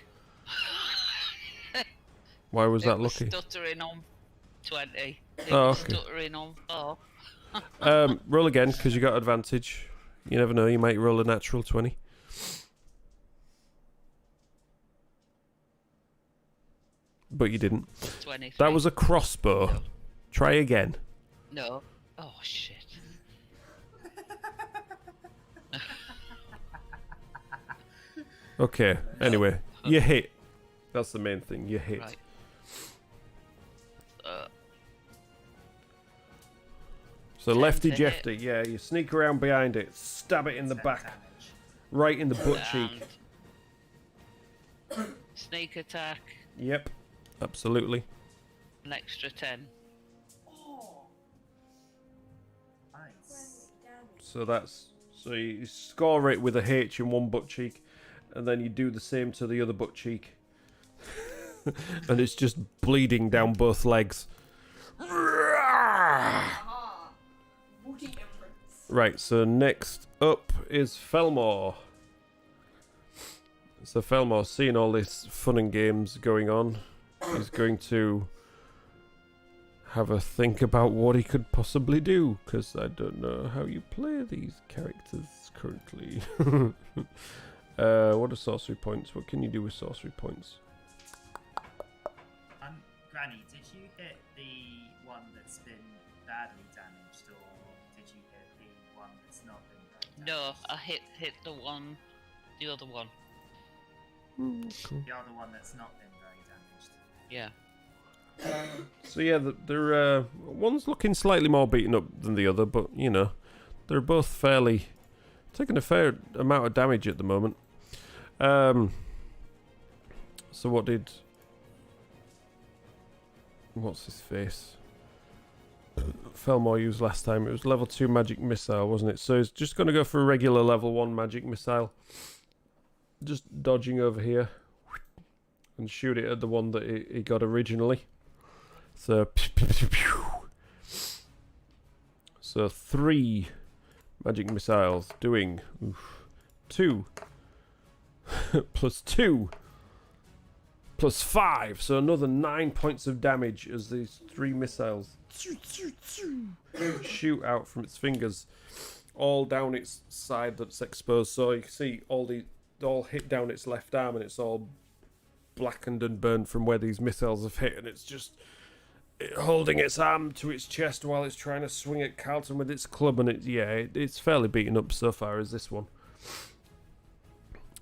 Why was that It was lucky? stuttering on 20. It Oh, was okay. stuttering on 4. Roll again, because you got advantage. You never know, you might roll a natural 20. But you didn't. 23. That was a crossbow. No. Try again. No. Oh shit. Okay, anyway. You hit. That's the main thing, you hit. Right. So 10 lefty to hit. jefty, yeah, you sneak around behind it, stab it in the 10 back, damage. right in the butt cheek. And sneak attack, Yep, absolutely. an extra 10. Oh. Nice. So you score it with a H in one butt cheek, and then you do the same to the other butt cheek. And it's just bleeding down both legs. Aha! Woody difference. Right, so next up is Felmore. So Felmore, seeing all this fun and games going on, is going to have a think about what he could possibly do, because I don't know how you play these characters currently. What are sorcery points? What can you do with sorcery points? Granny, did you hit the one that's been badly damaged, or did you hit the one that's not been very No, damaged? I hit the other one. Cool. The other one that's not been very damaged. Yeah. So yeah, they're one's looking slightly more beaten up than the other, but you know, they're both fairly taking a fair amount of damage at the moment. So what's his face? Felmore used last time. It was level 2 magic missile, wasn't it? So he's just going to go for a regular level 1 magic missile. Just dodging over here and shoot it at the one that he got originally. So 3 magic missiles doing 2 plus 2 plus 5, so another 9 points of damage as these 3 missiles shoot out from its fingers all down its side that's exposed. So you can see all hit down its left arm, and it's all blackened and burned from where these missiles have hit, and it's just holding its arm to its chest while it's trying to swing at Carlton with its club, and it's fairly beaten up so far as this one.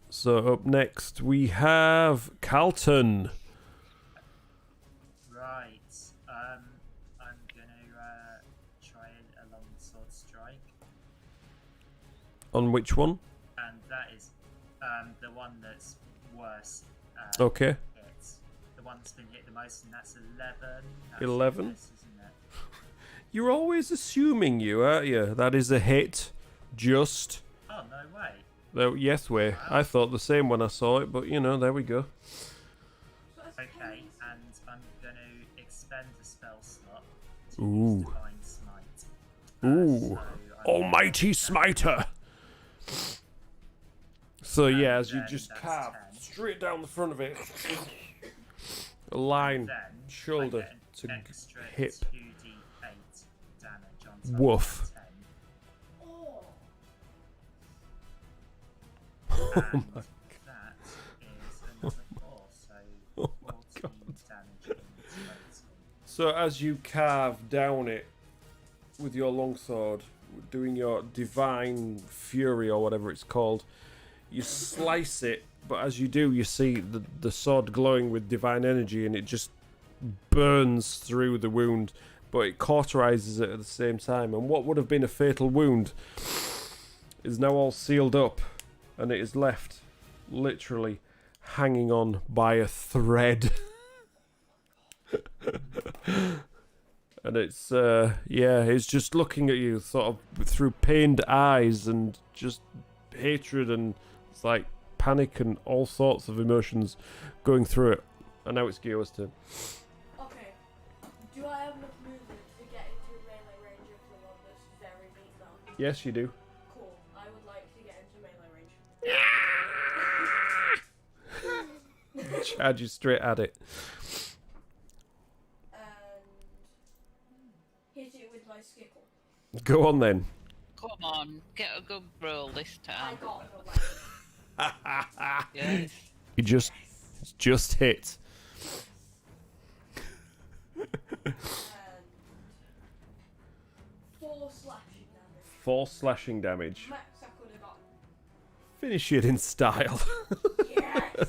So up next we have Carlton. Right. I'm gonna try a long sword strike. On which one? And that is the one that's worse. Okay. Hit. The one that's been hit the most, and that's 11. That's 11? This, isn't it? You're always assuming you, aren't you? That is a hit. Just. Oh, no way. Yes, way. I thought the same when I saw it, but there we go. Okay, and I'm going to expend a spell slot to Ooh. use Divine Smite. Ooh. So Almighty Smiter! So, yeah, as you then just that's carve 10. straight down the front of it, a line, Then shoulder I get to an extra hip. 2d8 damage on top Woof. of the 10. Oh. And that is another 4, so Oh 14 damage in total. So as you carve down it with your longsword, doing your divine fury or whatever it's called, you slice it, but as you do, you see the sword glowing with divine energy, and it just burns through the wound, but it cauterizes it at the same time, and what would have been a fatal wound is now all sealed up, and it is left literally hanging on by a thread. And it's it's just looking at you sort of through pained eyes and just hatred, and it's like panic and all sorts of emotions going through it. And now it's Guilla's turn. Okay. Do I have enough movement to get into melee range of the one that's very beat down? Yes, you do. Cool. I would like to get into melee range. Charges straight at it. And hit it with my skickle. Go on then. Come on, get a good roll this I time. got the Yes. You just hit. and 4 slashing damage. 4 slashing damage. Max I could have gotten. Finish it in style. Yes!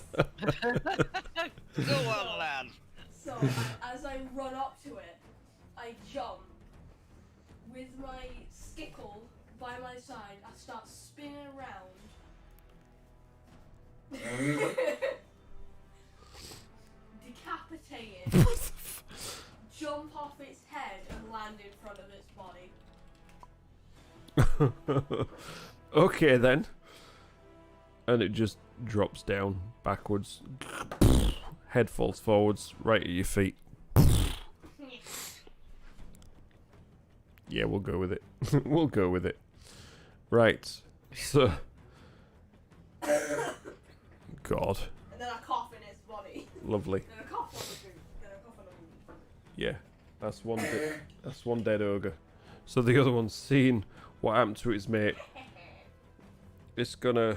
Go on, lad. So, as I run up to it, I jump. With my skickle by my side, I start spinning around. Decapitate it, jump off its head, and land in front of its body. Okay then. And it just drops down backwards. Head falls forwards, right at your feet. Yeah, we'll go with it. We'll go with it. Right. So. God. And then I cough in its body. Lovely. Then I cough on the boot. Then I cough on the boot. Yeah. That's one dead ogre. So the other one's seen what happened to its mate. It's gonna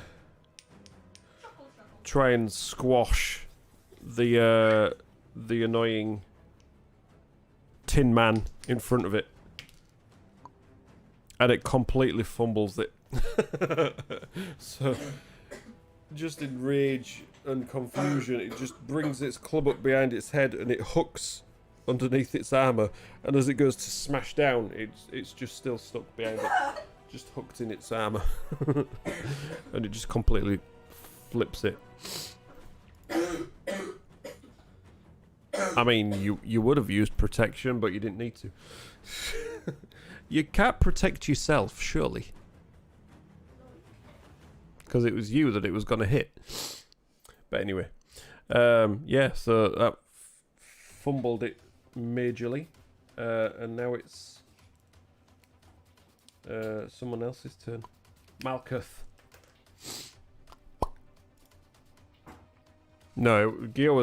Chuckle, chuckle. try and squash the annoying tin man in front of it, and it completely fumbles it. So just in rage and confusion, it just brings its club up behind its head and it hooks underneath its armor, and as it goes to smash down, it's just still stuck behind it, just hooked in its armor. And it just completely flips it. I mean, you would have used protection, but you didn't need to. You can't protect yourself, surely. Because it was you that it was going to hit. But anyway. Yeah, so that fumbled it majorly. And now it's someone else's turn. Malketh. No, Guilla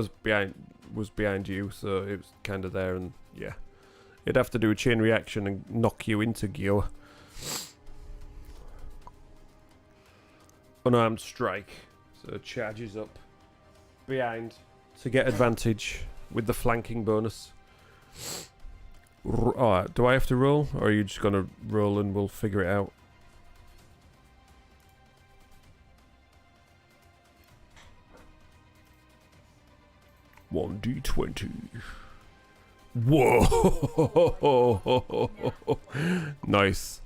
was behind you, so it was kind of there, and yeah. It'd have to do a chain reaction and knock you into Guilla. Unarmed strike. So charges up behind to get advantage with the flanking bonus. Alright, do I have to roll? Or are you just going to roll and we'll figure it out? $1d20. Whoa! Nice.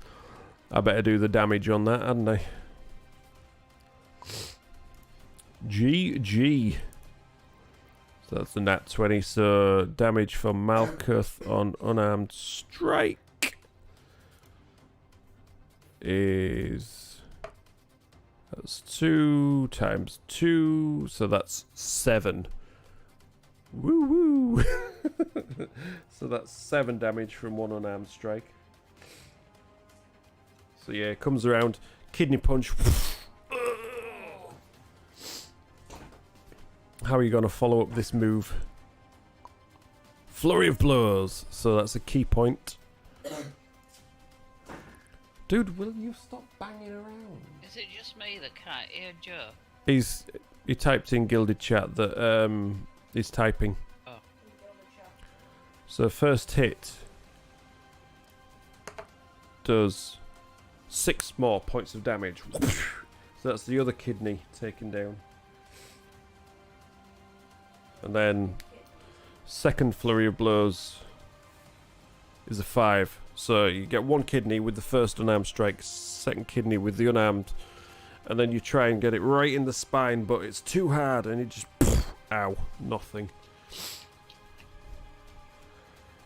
I better do the damage on that, hadn't I? GG. So that's the nat 20. So damage from Malketh on unarmed strike is... That's 2 times 2. So that's 7. Woo woo. So that's 7 damage from one unarmed strike. So yeah, it comes around. Kidney punch. How are you going to follow up this move? Flurry of blows. So that's a key point. Dude, will you stop banging around? Is it just me that can't hear Joe? He typed in Gilded Chat that he's typing. Oh. So first hit does 6 more points of damage. So that's the other kidney taken down. And then second flurry of blows is a 5. So you get 1 kidney with the first unarmed strike, second kidney with the unarmed, and then you try and get it right in the spine, but it's too hard and it just ow, nothing.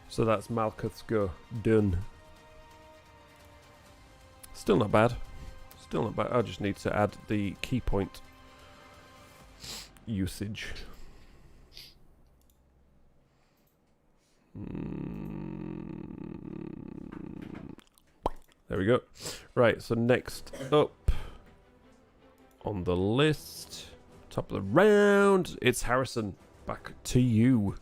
So that's Malketh's go. Done. Still not bad. Still not bad. I just need to add the key point usage. There we go. Right, so next up on the list, top of the round, it's Harrison. Back to you.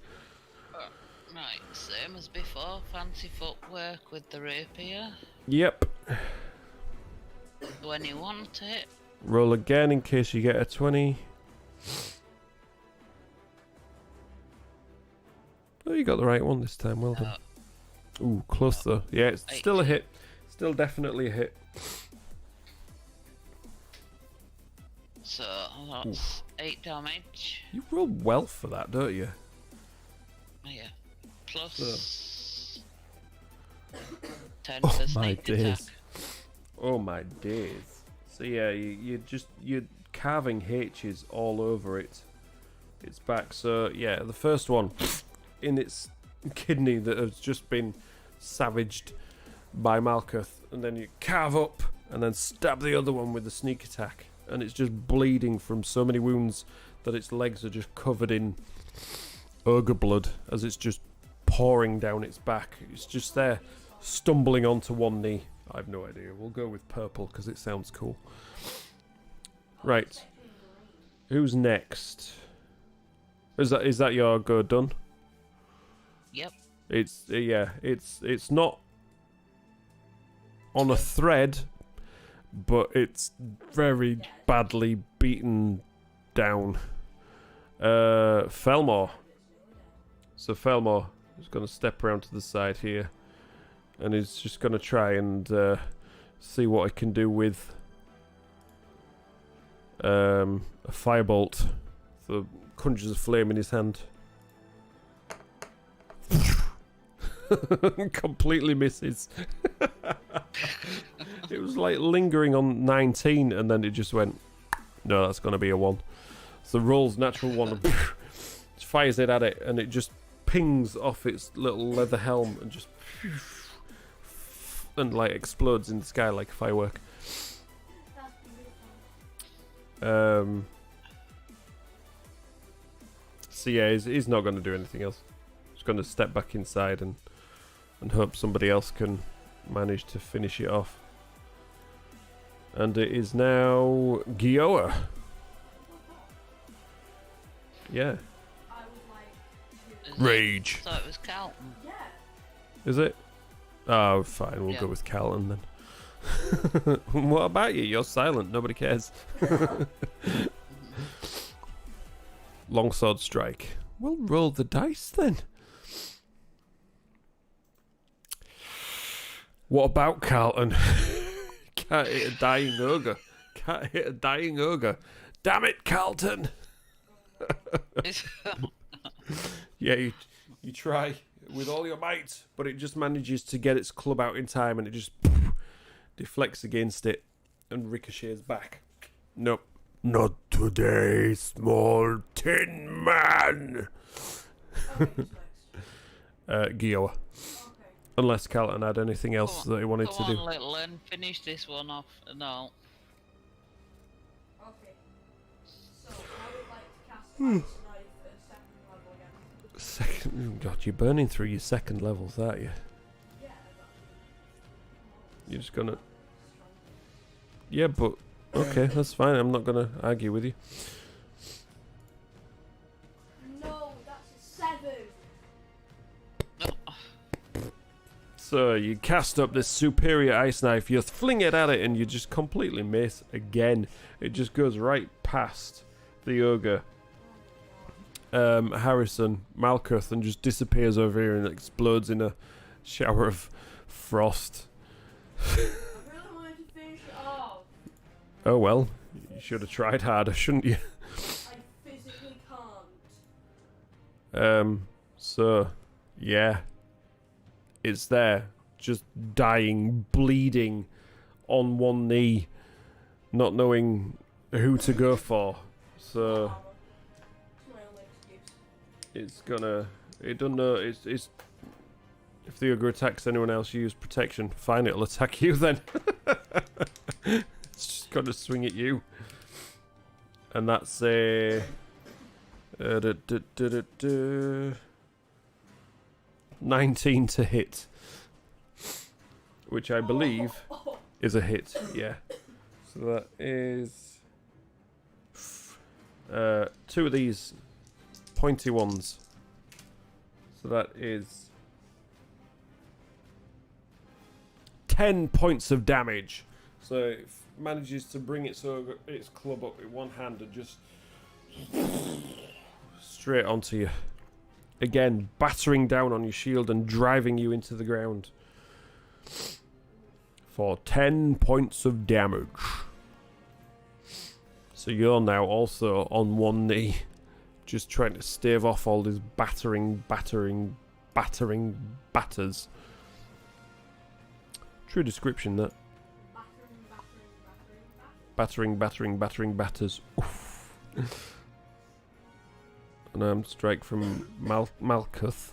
Right, same as before. Fancy footwork with the rapier. Yep. When you want it. Roll again in case you get a 20. Oh, you got the right one this time. Well done. Ooh, close though. Yeah, it's still a hit. Still definitely a hit. So that's 8 damage. You roll well for that, don't you? Yeah. Plus 10 Oh for my sneak attack. days. Oh my days. So yeah, you're carving H's all over its back. So yeah, the first one in its kidney that has just been savaged by Malketh, and then you carve up and then stab the other one with the sneak attack, and it's just bleeding from so many wounds that its legs are just covered in ogre blood as it's just pouring down its back. It's just there stumbling onto one knee. I have no idea. We'll go with purple because it sounds cool. Right, who's next? Is that your go done? Yep. It's not on a thread, but it's very badly beaten down. Felmore. So Felmore is going to step around to the side here, and he's just going to try and see what I can do with a firebolt. So conjures a flame in his hand. Completely misses. It was like lingering on 19, and then it just went, no, that's going to be a 1. So rolls natural 1, fires it at it, and it just pings off its little leather helm and just and like explodes in the sky like a firework. So yeah, he's not going to do anything else. He's going to step back inside and hope somebody else can manage to finish it off. And it is now Guilla. Yeah. Rage. I thought it was Carlton. Yeah. Is it? Oh, fine. We'll Yeah. go with Carlton then. What about you? You're silent. Nobody cares. Longsword strike. We'll roll the dice then. What about Carlton? Can't hit a dying ogre. Can't hit a dying ogre. Damn it, Carlton! Yeah, you try with all your might, but it just manages to get its club out in time, and it just deflects against it and ricochets back. Nope, Not today, small tin man. Okay, who's next? Guilla. Okay. Unless Carlton had anything else that he wanted to Come do. on, little Len, finish this one off and all. Okay. So, I would like to cast Ice Knife at 2nd level again. Second, God, you're burning through your second levels, aren't you? Yeah, You're just gonna. Yeah, but okay, that's fine. I'm not gonna argue with you. No, that's a 7. So you cast up this superior ice knife, you fling it at it, and you just completely miss again. It just goes right past the ogre, Harrison, Malketh, and just disappears over here and explodes in a shower of frost. I really wanted to finish it off. Oh well, you should have tried harder, shouldn't you? I physically can't. So yeah. It's there, just dying, bleeding, on one knee, not knowing who to go for. So It's my only excuse. it's gonna. It don't know. It's. If the ogre attacks anyone else, you use protection. Fine, it'll attack you then. It's just gonna swing at you, and that's a. 19 to hit, which I believe is a hit. Yeah. So that is 2 of these pointy ones. So that is 10 points of damage. So it manages to bring its club up with one hand and just straight onto you. Again, battering down on your shield and driving you into the ground. For 10 points of damage. So you're now also on one knee. Just trying to stave off all these battering batters. True description, that. Battering batters. Oof. An strike from Malketh.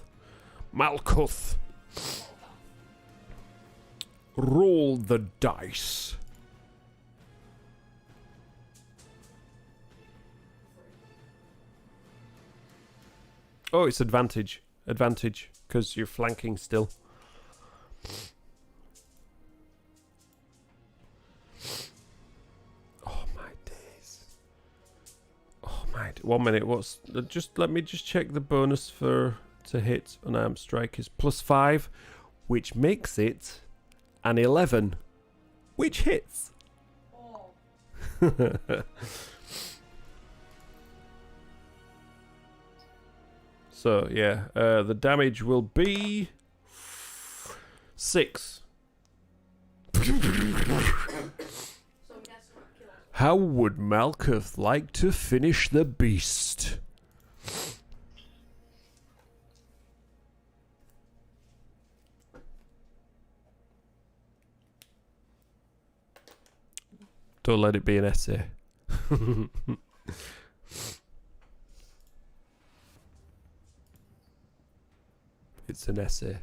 Roll the dice. Oh, it's advantage. Advantage, because you're flanking still. Oh my days. Oh my. 1 minute. What's let me check the bonus for to hit unarmed strike is +5, which makes it an 11, which hits. Oh. So yeah, the damage will be 6. So we get killed. How would Malketh like to finish the beast? Don't let it be an essay. It's an essay.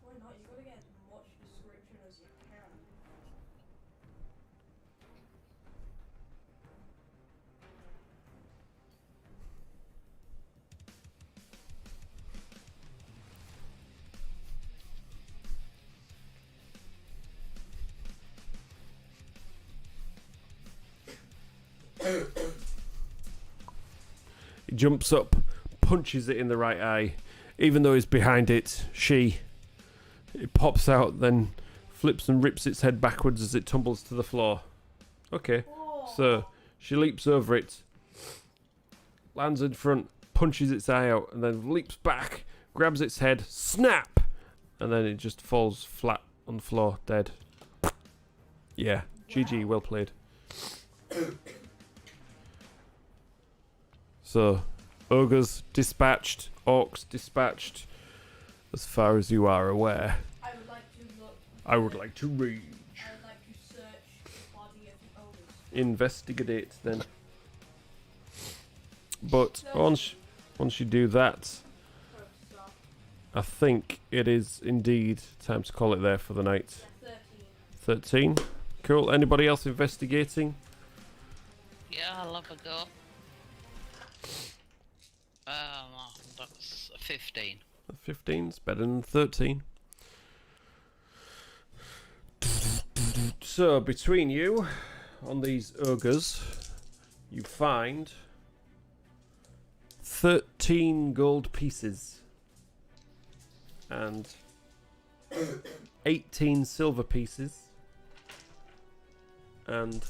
Why not? You gotta get as much description as you can. He jumps up, punches it in the right eye. Even though he's behind it, it pops out, then flips and rips its head backwards as it tumbles to the floor. Okay, so she leaps over it, lands in front, punches its eye out, and then leaps back, grabs its head, snap, and then it just falls flat on the floor, dead. Yeah, GG, well played. So, ogres dispatched, orcs dispatched, as far as you are aware. I would like to look. I would like to rage. I would like to search investigate then. But once you do that, I think it is indeed time to call it there for the night. 13. Cool. Anybody else investigating? Yeah, I'll have a go. That's a 15. 15's better than 13. So between you, on these ogres, you find 13 gold pieces and 18 silver pieces and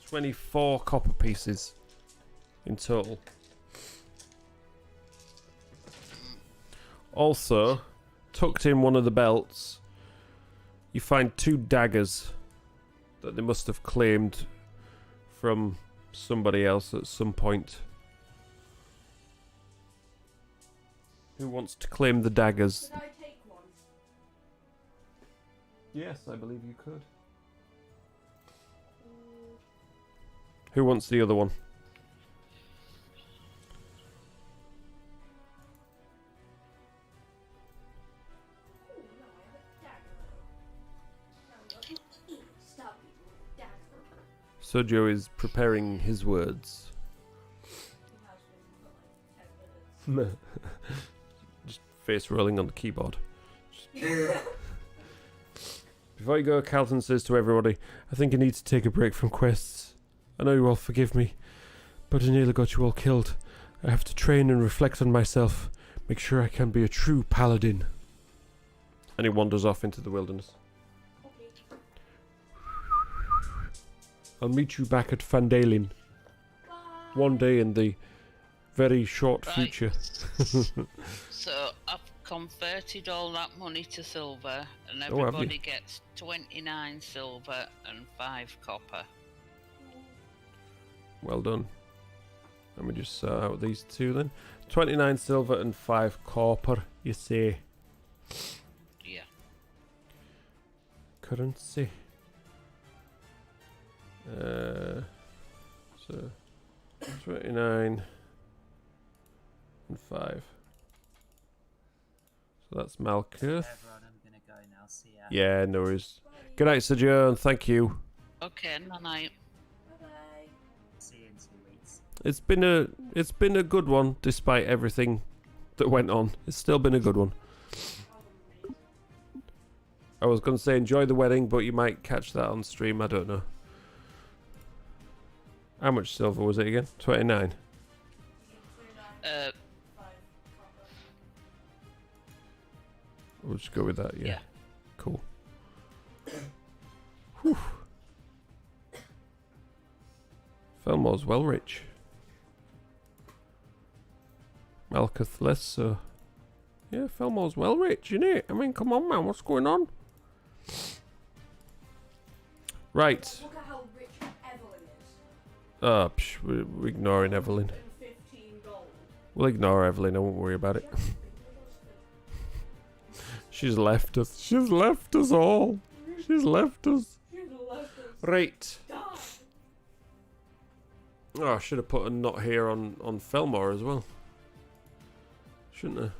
24 copper pieces in total. Also, tucked in one of the belts, you find 2 daggers that they must have claimed from somebody else at some point. Who wants to claim the daggers? Could I take one? Yes, I believe you could. Who wants the other one? Oh, no, I have a dagger. No, stop it, dagger. Sergio is preparing his words. He has been for like 10 minutes. Just face rolling on the keyboard. Before you go, Carlton says to everybody, I think I need to take a break from quests. I know you all forgive me, but I nearly got you all killed. I have to train and reflect on myself, make sure I can be a true paladin. And he wanders off into the wilderness. Okay. I'll meet you back at Fandalin Bye. one day in the very short Right. future. So I've converted all that money to silver, and Oh, have you? everybody gets 29 silver and 5 copper. Well done. Let me just sort out these two then. 29 silver and 5 copper, you say. Yeah. Currency. So 29 and 5. So that's Malketh. Everyone, I'm gonna go now. See ya. Yeah, no worries. Good night, Sergio, and thank you. Okay, night. Bye-bye. See you in 2 weeks. It's been a good one despite everything that went on. It's still been a good one. I was going to say enjoy the wedding, but you might catch that on stream. I don't know. How much silver was it again? 29. We'll just go with that. Yeah. Yeah. Cool. Whew. Felmore's well rich. Malketh less so. Yeah, Felmore's well rich, isn't it? I mean, come on, man. What's going on? Right. Look at how rich Evelyn is. Oh, we're ignoring Evelyn. 115 gold. We'll ignore Evelyn. I won't worry about it. She's left us. She's left us all. She's left us. She's left us. Right. Die. Oh, I should have put a knot here on Felmore as well. Shouldn't I?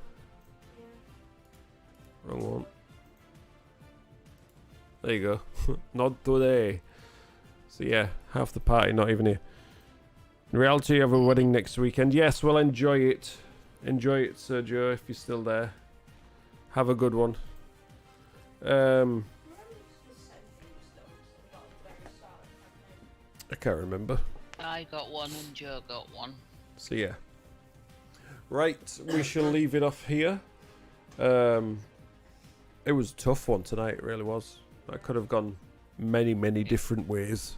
Wrong one. There you go. Not today. So yeah, half the party not even here. In reality, you have a wedding next weekend. Yes, well, enjoy it. Enjoy it, Sergio, if you're still there. Have a good one. I can't remember. I got one and Joe got one. So yeah. Right, we shall leave it off here. It was a tough one tonight, it really was. I could have gone many, many different ways.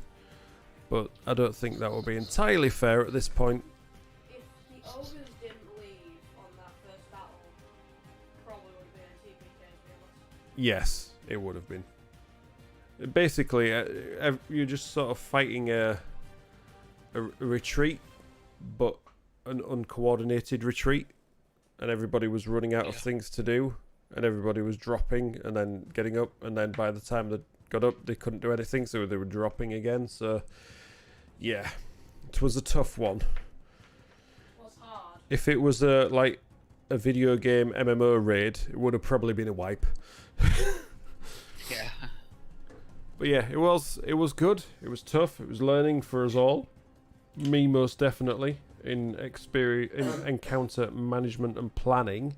But I don't think that would be entirely fair at this point. If the Ogres didn't leave on that first battle, probably would have been a TPK, to be honest. Yes, it would have been. Basically, you're just sort of fighting a retreat, but an uncoordinated retreat. And everybody was running out of things to do. and everybody was dropping and then getting up, and then by the time they got up, they couldn't do anything, so they were dropping again. So, yeah, it was a tough one. What's hard? If it was a video game MMO raid, it would have probably been a wipe. Yeah. But yeah, it was good. It was tough. It was learning for us all. Me most definitely in encounter management and planning.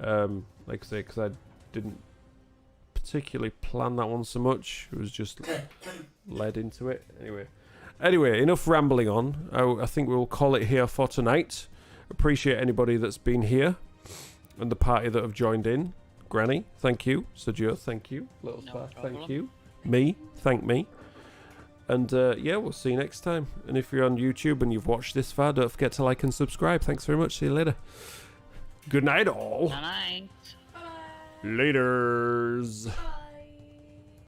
Like I say, because I didn't particularly plan that one so much. It was just led into it. Anyway, enough rambling on. I think we'll call it here for tonight. Appreciate anybody that's been here and the party that have joined in. Granny, thank you. Sergio, thank you. Little Spark, thank you. Me, thank me. And yeah, we'll see you next time. And if you're on YouTube and you've watched this far, don't forget to like and subscribe. Thanks very much. See you later. Good night, all. Good night. Laters.